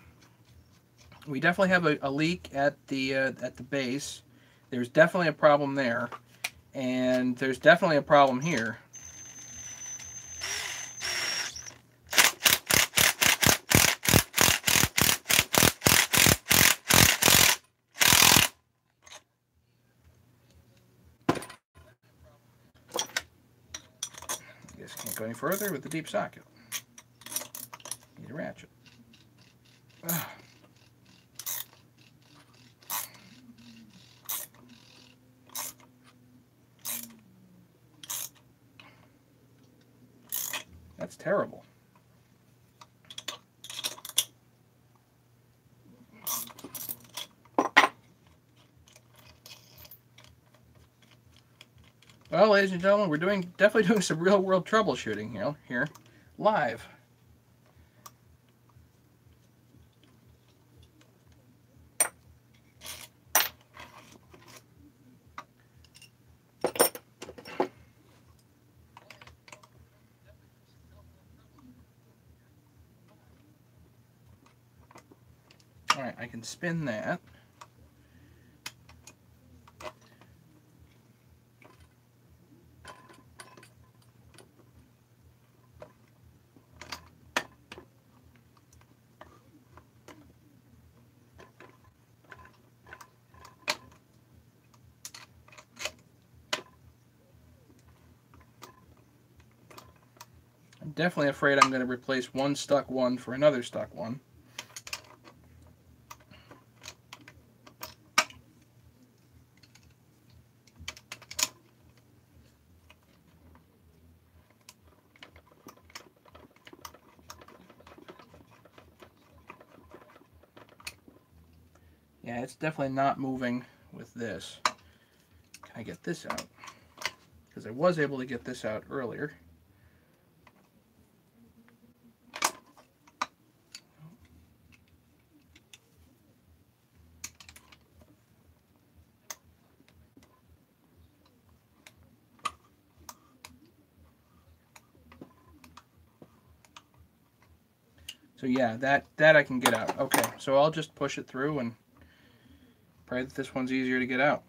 We definitely have a leak at the base. There's definitely a problem there, and there's definitely a problem here. I guess can't go any further with the deep socket. Need a ratchet. Ugh. That's terrible. Well, ladies and gentlemen, we're definitely doing some real world troubleshooting here live. All right, I can spin that. definitely afraid I'm going to replace one stuck one for another stuck one. Yeah, it's definitely not moving with this. Can I get this out? Because I was able to get this out earlier. So yeah, that I can get out. Okay, so I'll just push it through and pray that this one's easier to get out.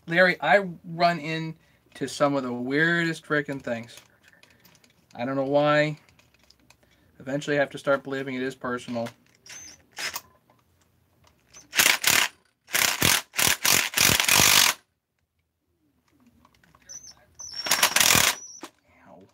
Larry, I run into some of the weirdest freaking things. I don't know why. Eventually I have to start believing it is personal. Ow.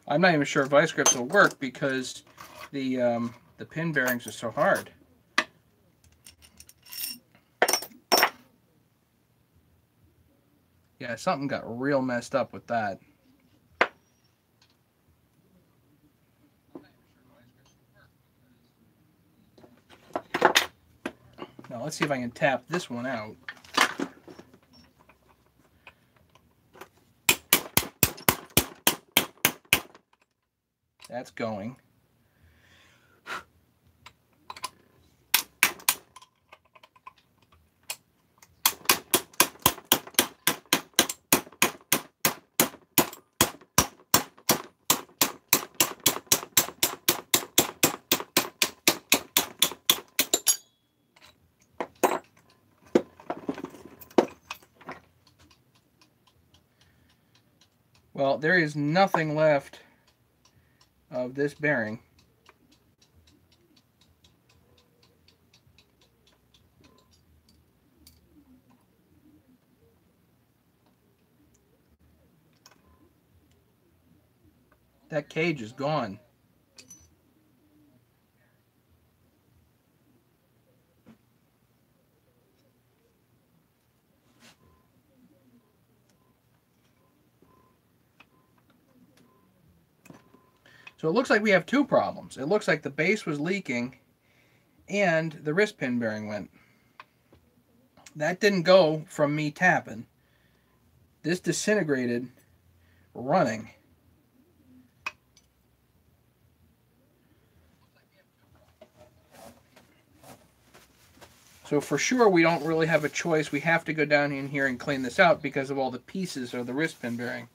I'm not even sure vice grips will work because the pin bearings are so hard. Yeah, something got real messed up with that. Now let's see if I can tap this one out. That's going. Well, there is nothing left of this bearing. That cage is gone. So it looks like we have two problems. It looks like the base was leaking and the wrist pin bearing went. That didn't go from me tapping. This disintegrated running. So for sure we don't really have a choice. We have to go down in here and clean this out because of all the pieces of the wrist pin bearing.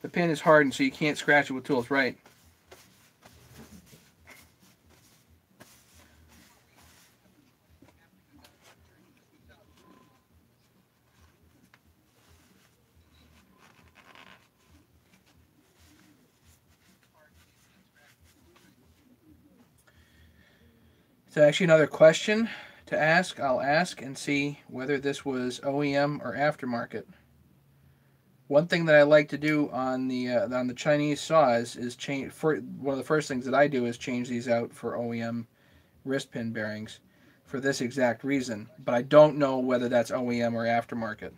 The pin is hardened, so you can't scratch it with tools, right? So actually another question to ask. I'll ask and see whether this was OEM or aftermarket. One thing that I like to do on the Chinese saws is change. For one of the first things that I do is change these out for OEM wrist pin bearings, for this exact reason. But I don't know whether that's OEM or aftermarket.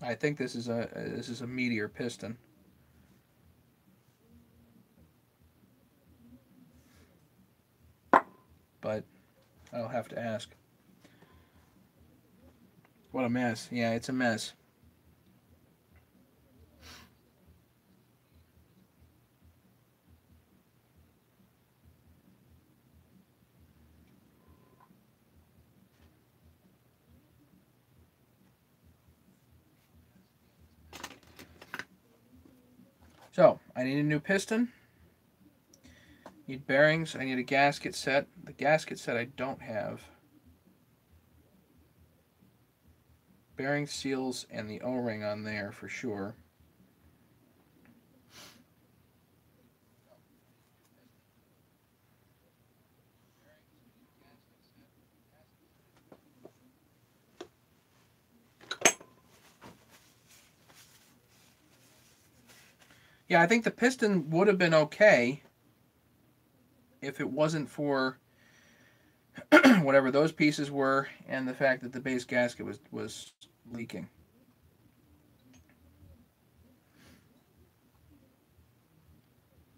I think this is a Meteor piston, but I'll have to ask. What a mess! Yeah, it's a mess. So I need a new piston. Need bearings. I need a gasket set. The gasket set I don't have. Bearing seals and the O-ring on there for sure. Yeah, I think the piston would have been okay if it wasn't for whatever those pieces were and the fact that the base gasket was leaking.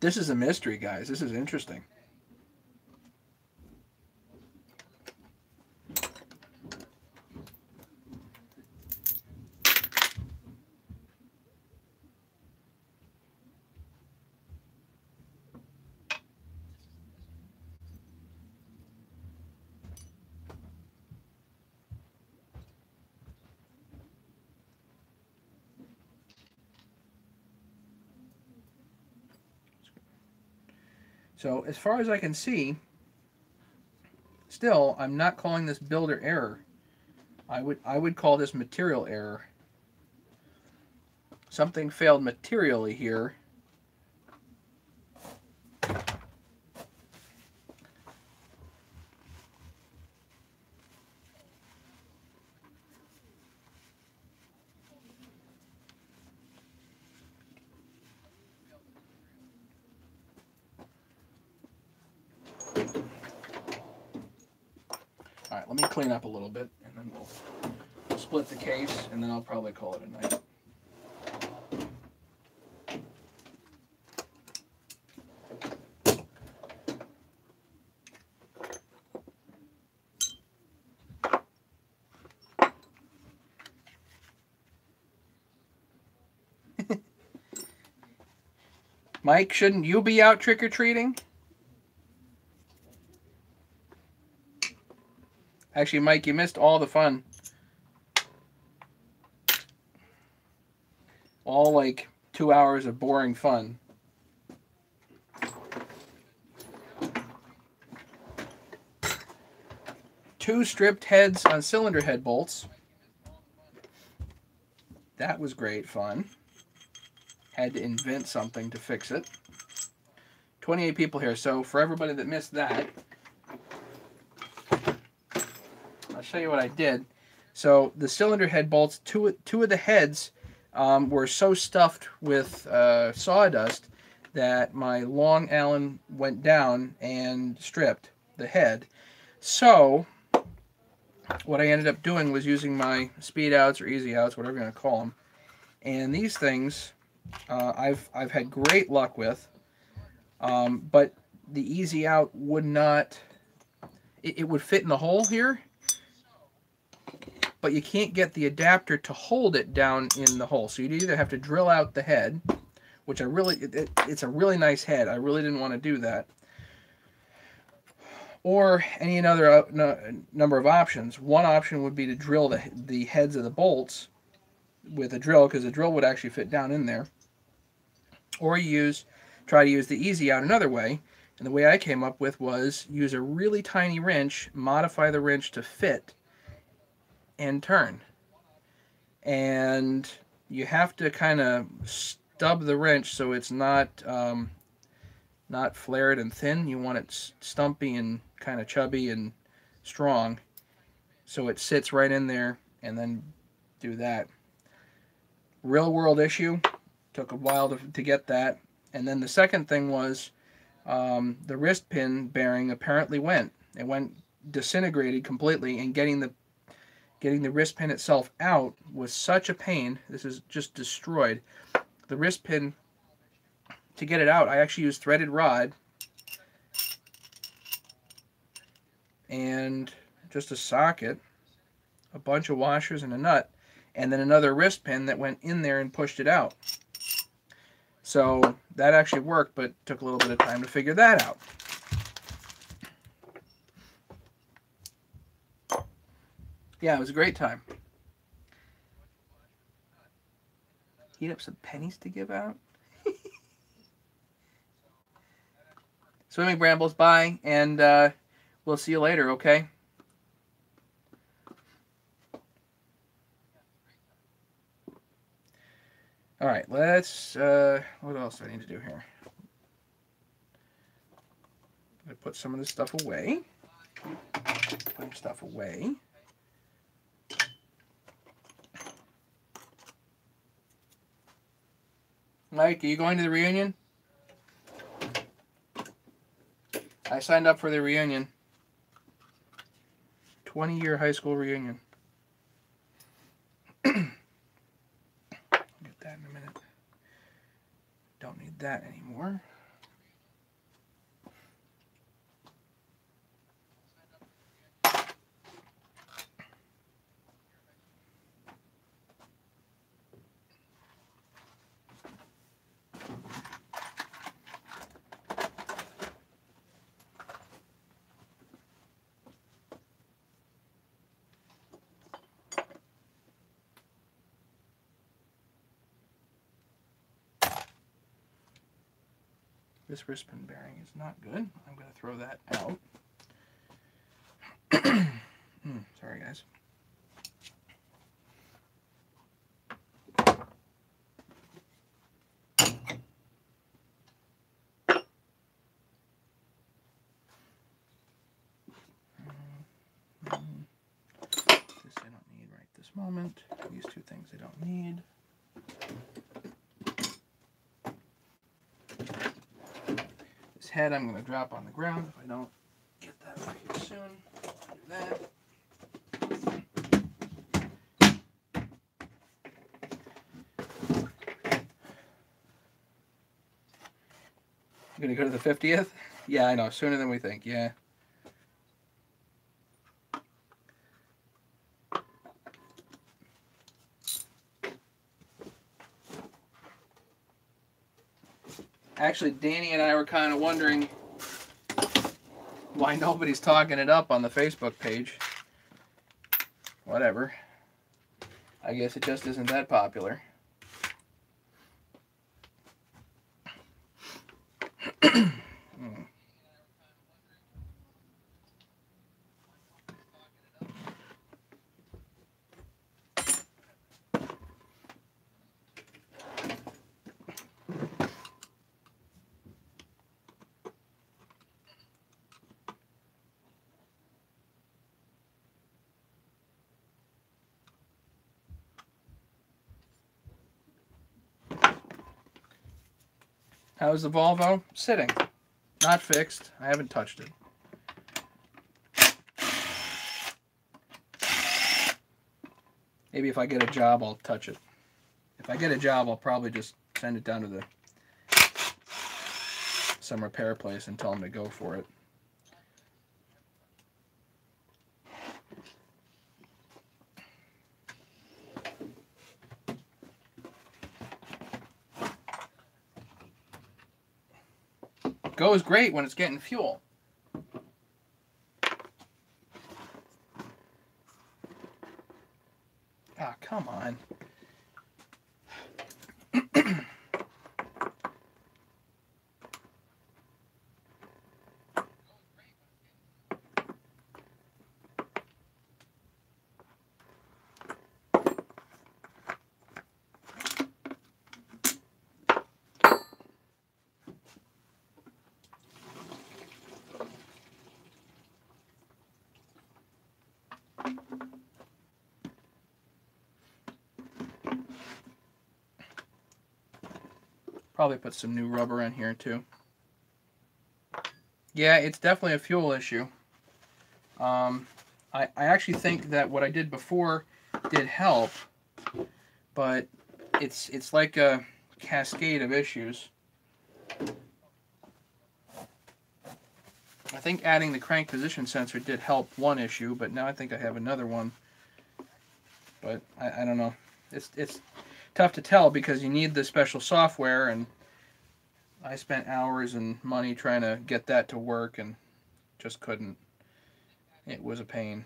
This is a mystery, guys. This is interesting. So as far as I can see, still I'm not calling this builder error. I would call this material error. Something failed materially here. All right, let me clean up a little bit, and then we'll split the case, and then I'll probably call it a night. Mike, shouldn't you be out trick-or-treating? Actually, Mike, you missed all the fun. All like 2 hours of boring fun. Two stripped heads on cylinder head bolts. That was great fun. Had to invent something to fix it. 28 people here, so for everybody that missed that, I'll show you what I did. So the cylinder head bolts, two of the heads were so stuffed with sawdust that my long Allen went down and stripped the head. So what I ended up doing was using my speed outs or easy outs, whatever you want to call them. And these things I've had great luck with, but the easy out would not, it would fit in the hole here, but you can't get the adapter to hold it down in the hole. So you'd either have to drill out the head, which it's a really nice head. I really didn't want to do that. Or any other number of options. One option would be to drill the heads of the bolts with a drill, because the drill would actually fit down in there. Or try to use the easy out another way. And the way I came up with was use a really tiny wrench, modify the wrench to fit, and turn. And you have to kind of stub the wrench so it's not flared and thin. You want it stumpy and kind of chubby and strong, so it sits right in there, and then do that. Real world issue. Took a while to get that. And then the second thing was the wrist pin bearing apparently went. It went disintegrated completely, and getting the wrist pin itself out was such a pain. This is just destroyed. The wrist pin, to get it out, I actually used threaded rod and just a socket, a bunch of washers and a nut, and then another wrist pin that went in there and pushed it out. So that actually worked, but took a little bit of time to figure that out. Yeah, it was a great time. Heat up some pennies to give out. Swimming Brambles, bye, and we'll see you later, okay? All right, let's, what else do I need to do here? I'm going to put some of this stuff away. Put stuff away. Mike, are you going to the reunion? I signed up for the reunion. 20-year high school reunion. Get that in a minute. Don't need that anymore. This wrist pin bearing is not good. I'm going to throw that out. Sorry, guys. This I don't need right this moment. These two things I don't need. This head I'm going to drop on the ground if I don't get that right here soon. Do that. I'm going to go to the 50th? Yeah, I know. Sooner than we think. Yeah. Actually, Danny and I were kind of wondering why nobody's talking it up on the Facebook page. Whatever. I guess it just isn't that popular. How's the Volvo? Sitting. Not fixed. I haven't touched it. Maybe if I get a job, I'll touch it. If I get a job, I'll probably just send it down to some repair place and tell them to go for it. It goes great when it's getting fuel. Ah, come on. Probably put some new rubber in here too. Yeah, it's definitely a fuel issue. I actually think that what I did before did help, but it's like a cascade of issues. I think adding the crank position sensor did help one issue, but now I think I have another one. But I don't know. It's tough to tell because you need the special software, and I spent hours and money trying to get that to work and just couldn't. It was a pain.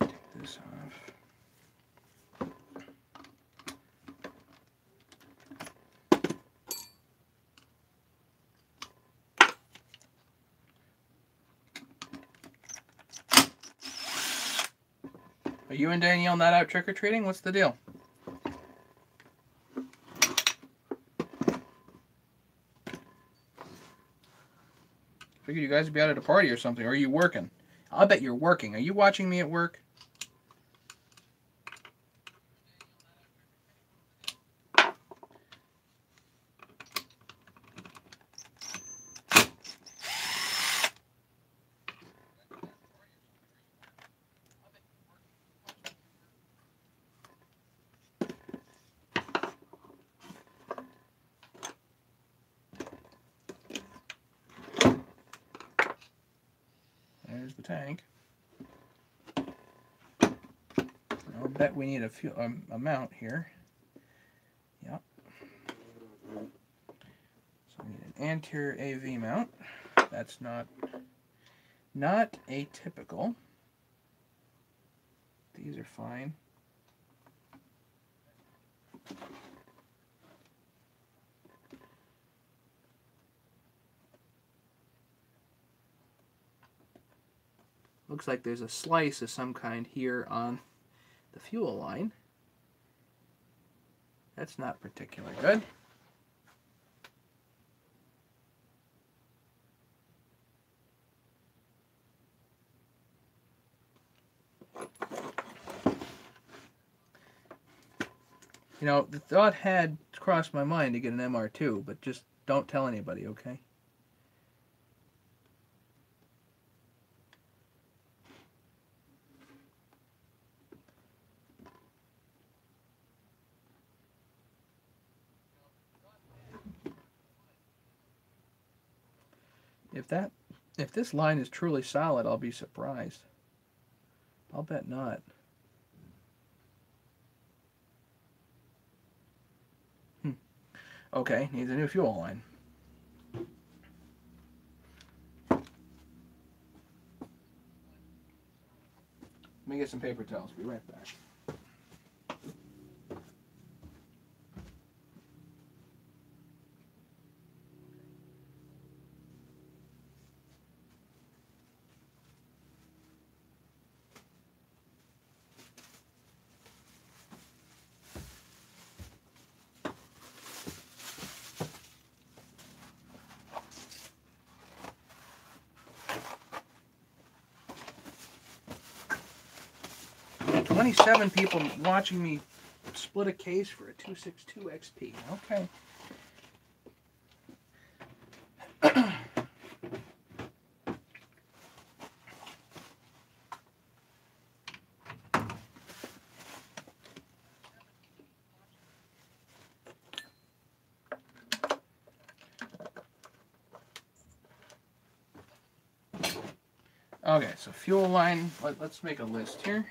Take this off. Are you and Danielle not out trick-or-treating? What's the deal? Figured you guys would be out at a party or something. Or are you working? I'll bet you're working. Are you watching me at work? There's the tank. I'll bet we need a mount here. Yep. So we need an anterior AV mount. That's not atypical. These are fine. Looks like there's a slice of some kind here on the fuel line. That's not particularly good. You know, the thought had crossed my mind to get an MR2, but just don't tell anybody, okay? If this line is truly solid, I'll be surprised. I'll bet not. Okay, needs a new fuel line. Let me get some paper towels. Be right back. There are 27 people watching me split a case for a 262 XP. Okay. Okay, so fuel line, let's make a list here.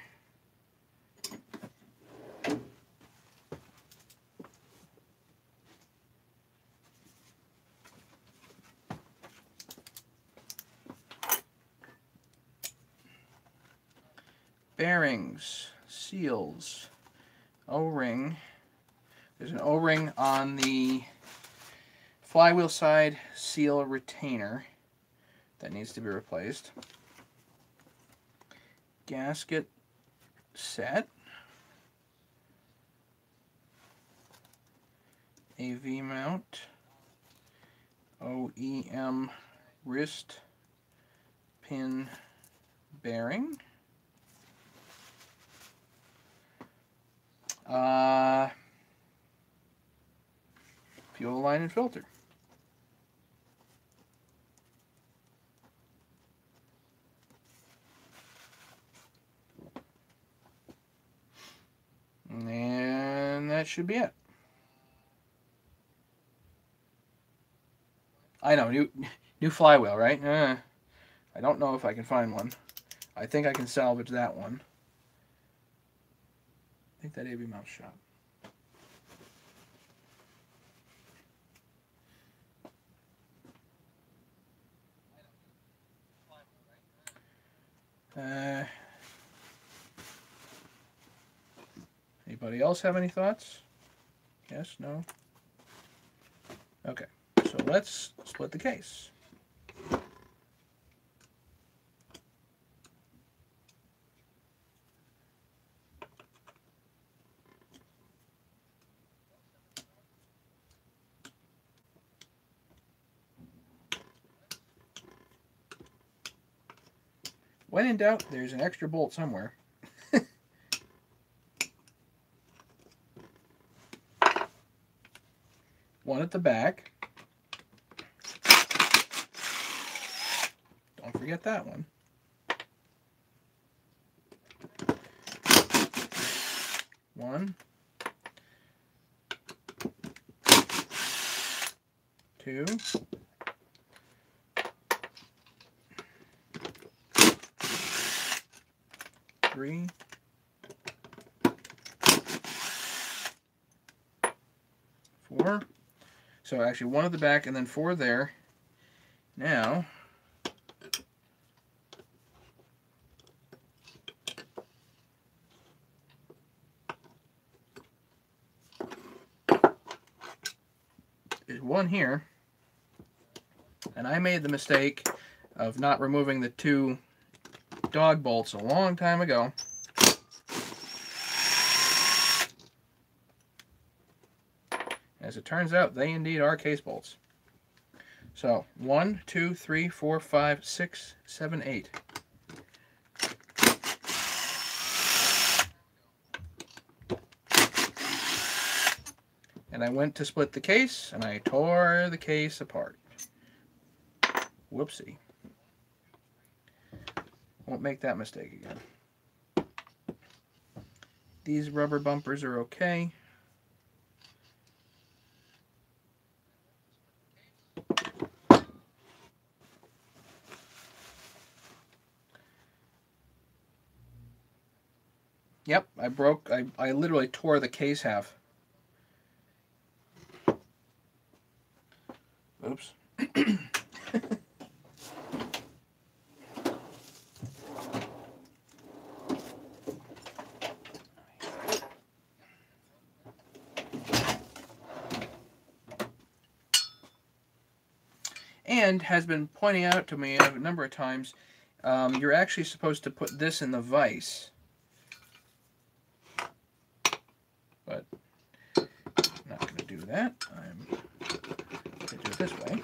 Bearings, seals, O-ring. There's an O-ring on the flywheel side seal retainer that needs to be replaced. Gasket set. AV mount. OEM wrist pin bearing. Fuel line and filter. And that should be it. I know, new flywheel, right? I don't know if I can find one. I think I can salvage that one. I think that AV mount shop. Anybody else have any thoughts? Yes? No? Okay, so let's split the case. When in doubt, there's an extra bolt somewhere. One at the back. Don't forget that one. One. Two. Three. Four. So actually one at the back and then four there. Now, there's one here. And I made the mistake of not removing the two dog bolts a long time ago. As it turns out, they indeed are case bolts. So 1, 2, 3, 4, 5, 6, 7, 8. And I went to split the case, and I tore the case apart. Whoopsie. Won't make that mistake again. These rubber bumpers are okay. Yep, I literally tore the case half. Oops. And has been pointing out to me a number of times, you're actually supposed to put this in the vise. But I'm not going to do that. I'm going to do it this way.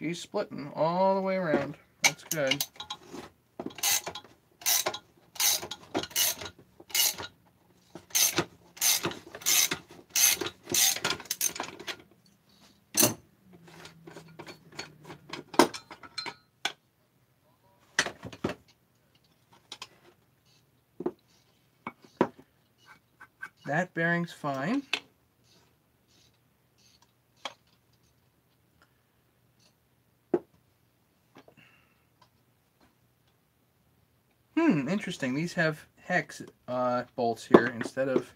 She's splitting all the way around. That's good. That bearing's fine. Interesting. These have hex bolts here instead of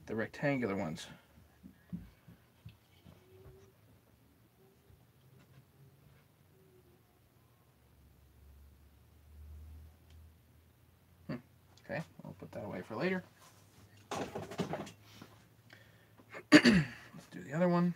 the rectangular ones. Okay, I'll put that away for later. Let's do the other one.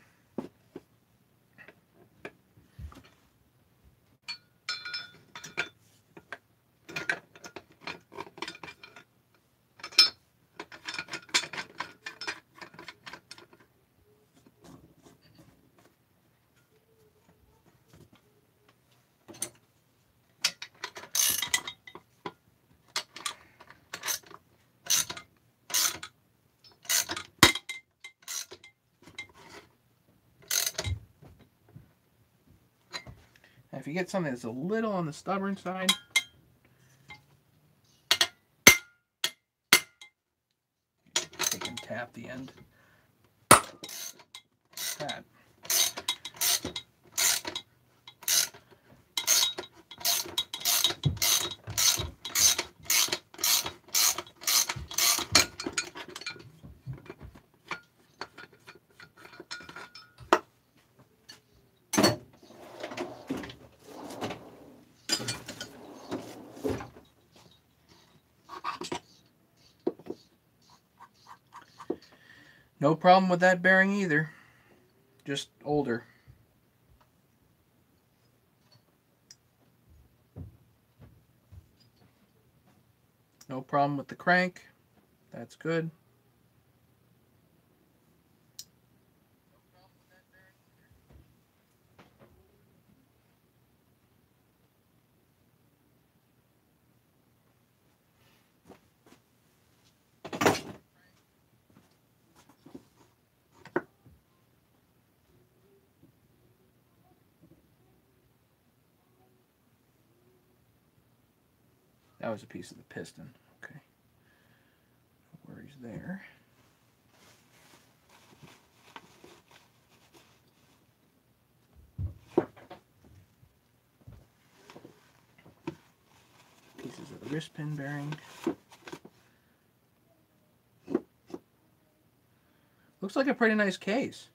Now, if you get something that's a little on the stubborn side, you can tap the end. That. No problem with that bearing either. Just older. No problem with the crank. That's good. That was a piece of the piston. Okay. No worries there. Pieces of the wrist pin bearing. Looks like a pretty nice case.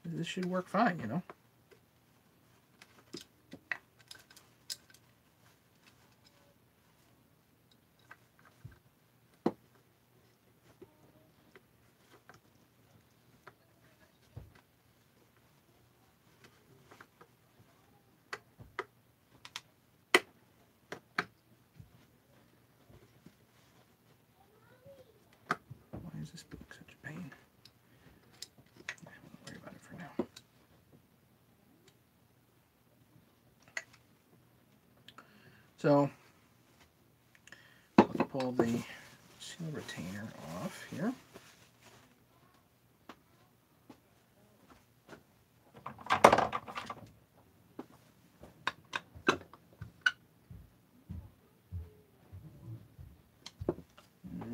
This should work fine, you know. Why is this being such a pain? I won't worry about it for now. So, let's pull the seal retainer off here.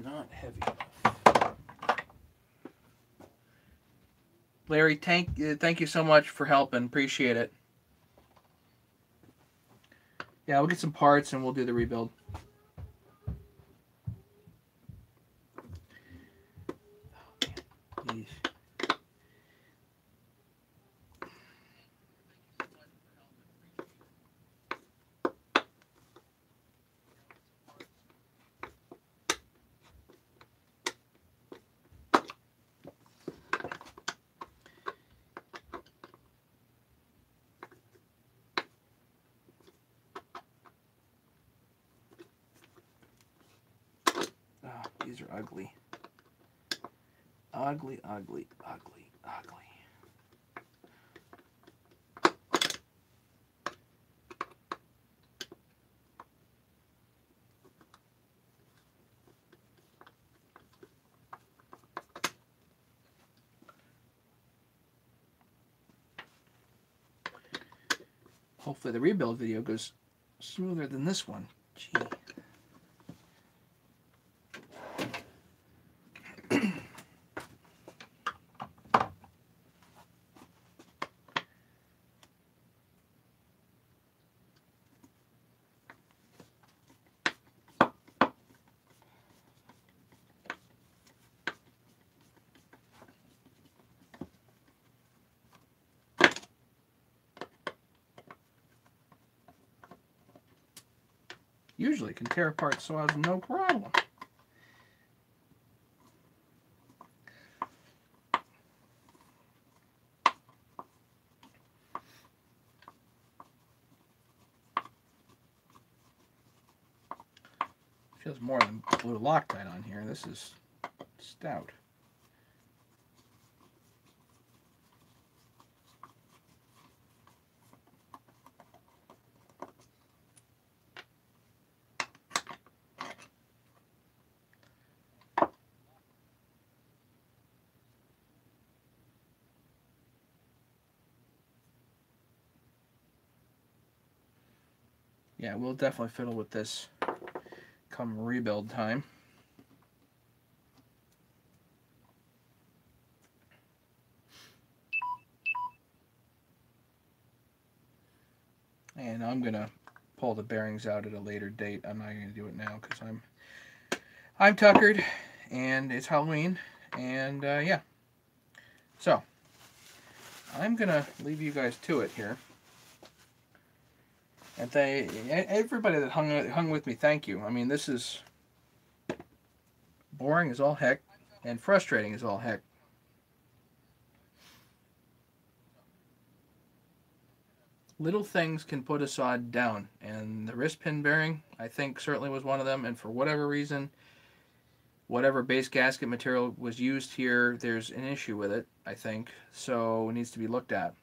Not heavy enough. Larry, thank you so much for helping. Appreciate it. Yeah, we'll get some parts and we'll do the rebuild. Yeesh. These are ugly. Ugly, ugly, ugly, ugly. hopefully the rebuild video goes smoother than this one. Gee. Usually can tear apart saws no problem. Feels more than blue Loctite on here. This is stout. Yeah, we'll definitely fiddle with this come rebuild time. And I'm gonna pull the bearings out at a later date. I'm not gonna do it now because I'm tuckered and it's Halloween, and yeah. So I'm gonna leave you guys to it here. And everybody that hung with me, thank you. I mean, this is boring as all heck and frustrating as all heck. Little things can put a saw down, and the wrist pin bearing, I think, certainly was one of them. And for whatever reason, whatever base gasket material was used here, there's an issue with it, I think, so it needs to be looked at.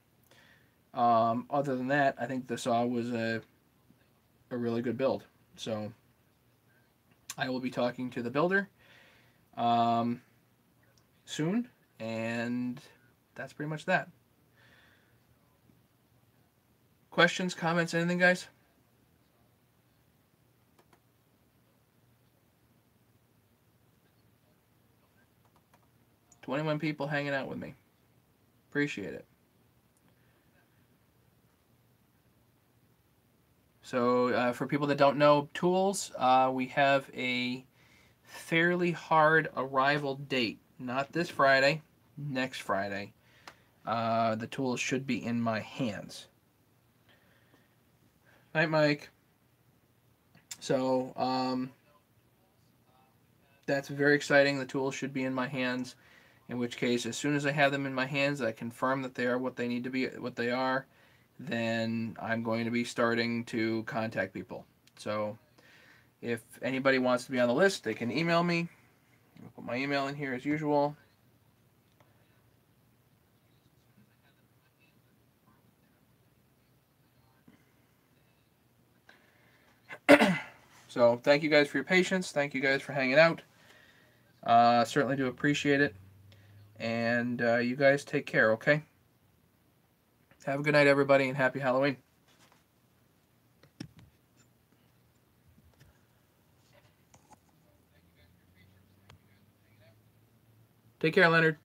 Other than that, I think the saw was a really good build. So I will be talking to the builder soon, and that's pretty much that. Questions, comments, anything, guys? 21 people hanging out with me. Appreciate it. So for people that don't know tools, we have a fairly hard arrival date. Not this Friday, next Friday. The tools should be in my hands. Night, Mike. So that's very exciting. The tools should be in my hands. In which case, as soon as I have them in my hands, I confirm that they are what they need to be, what they are, then I'm going to be starting to contact people. So if anybody wants to be on the list, they can email me. I'll put my email in here as usual. So thank you guys for your patience. Thank you guys for hanging out. Certainly do appreciate it. And you guys take care, okay? Have a good night, everybody, and happy Halloween. Take care, Leonard.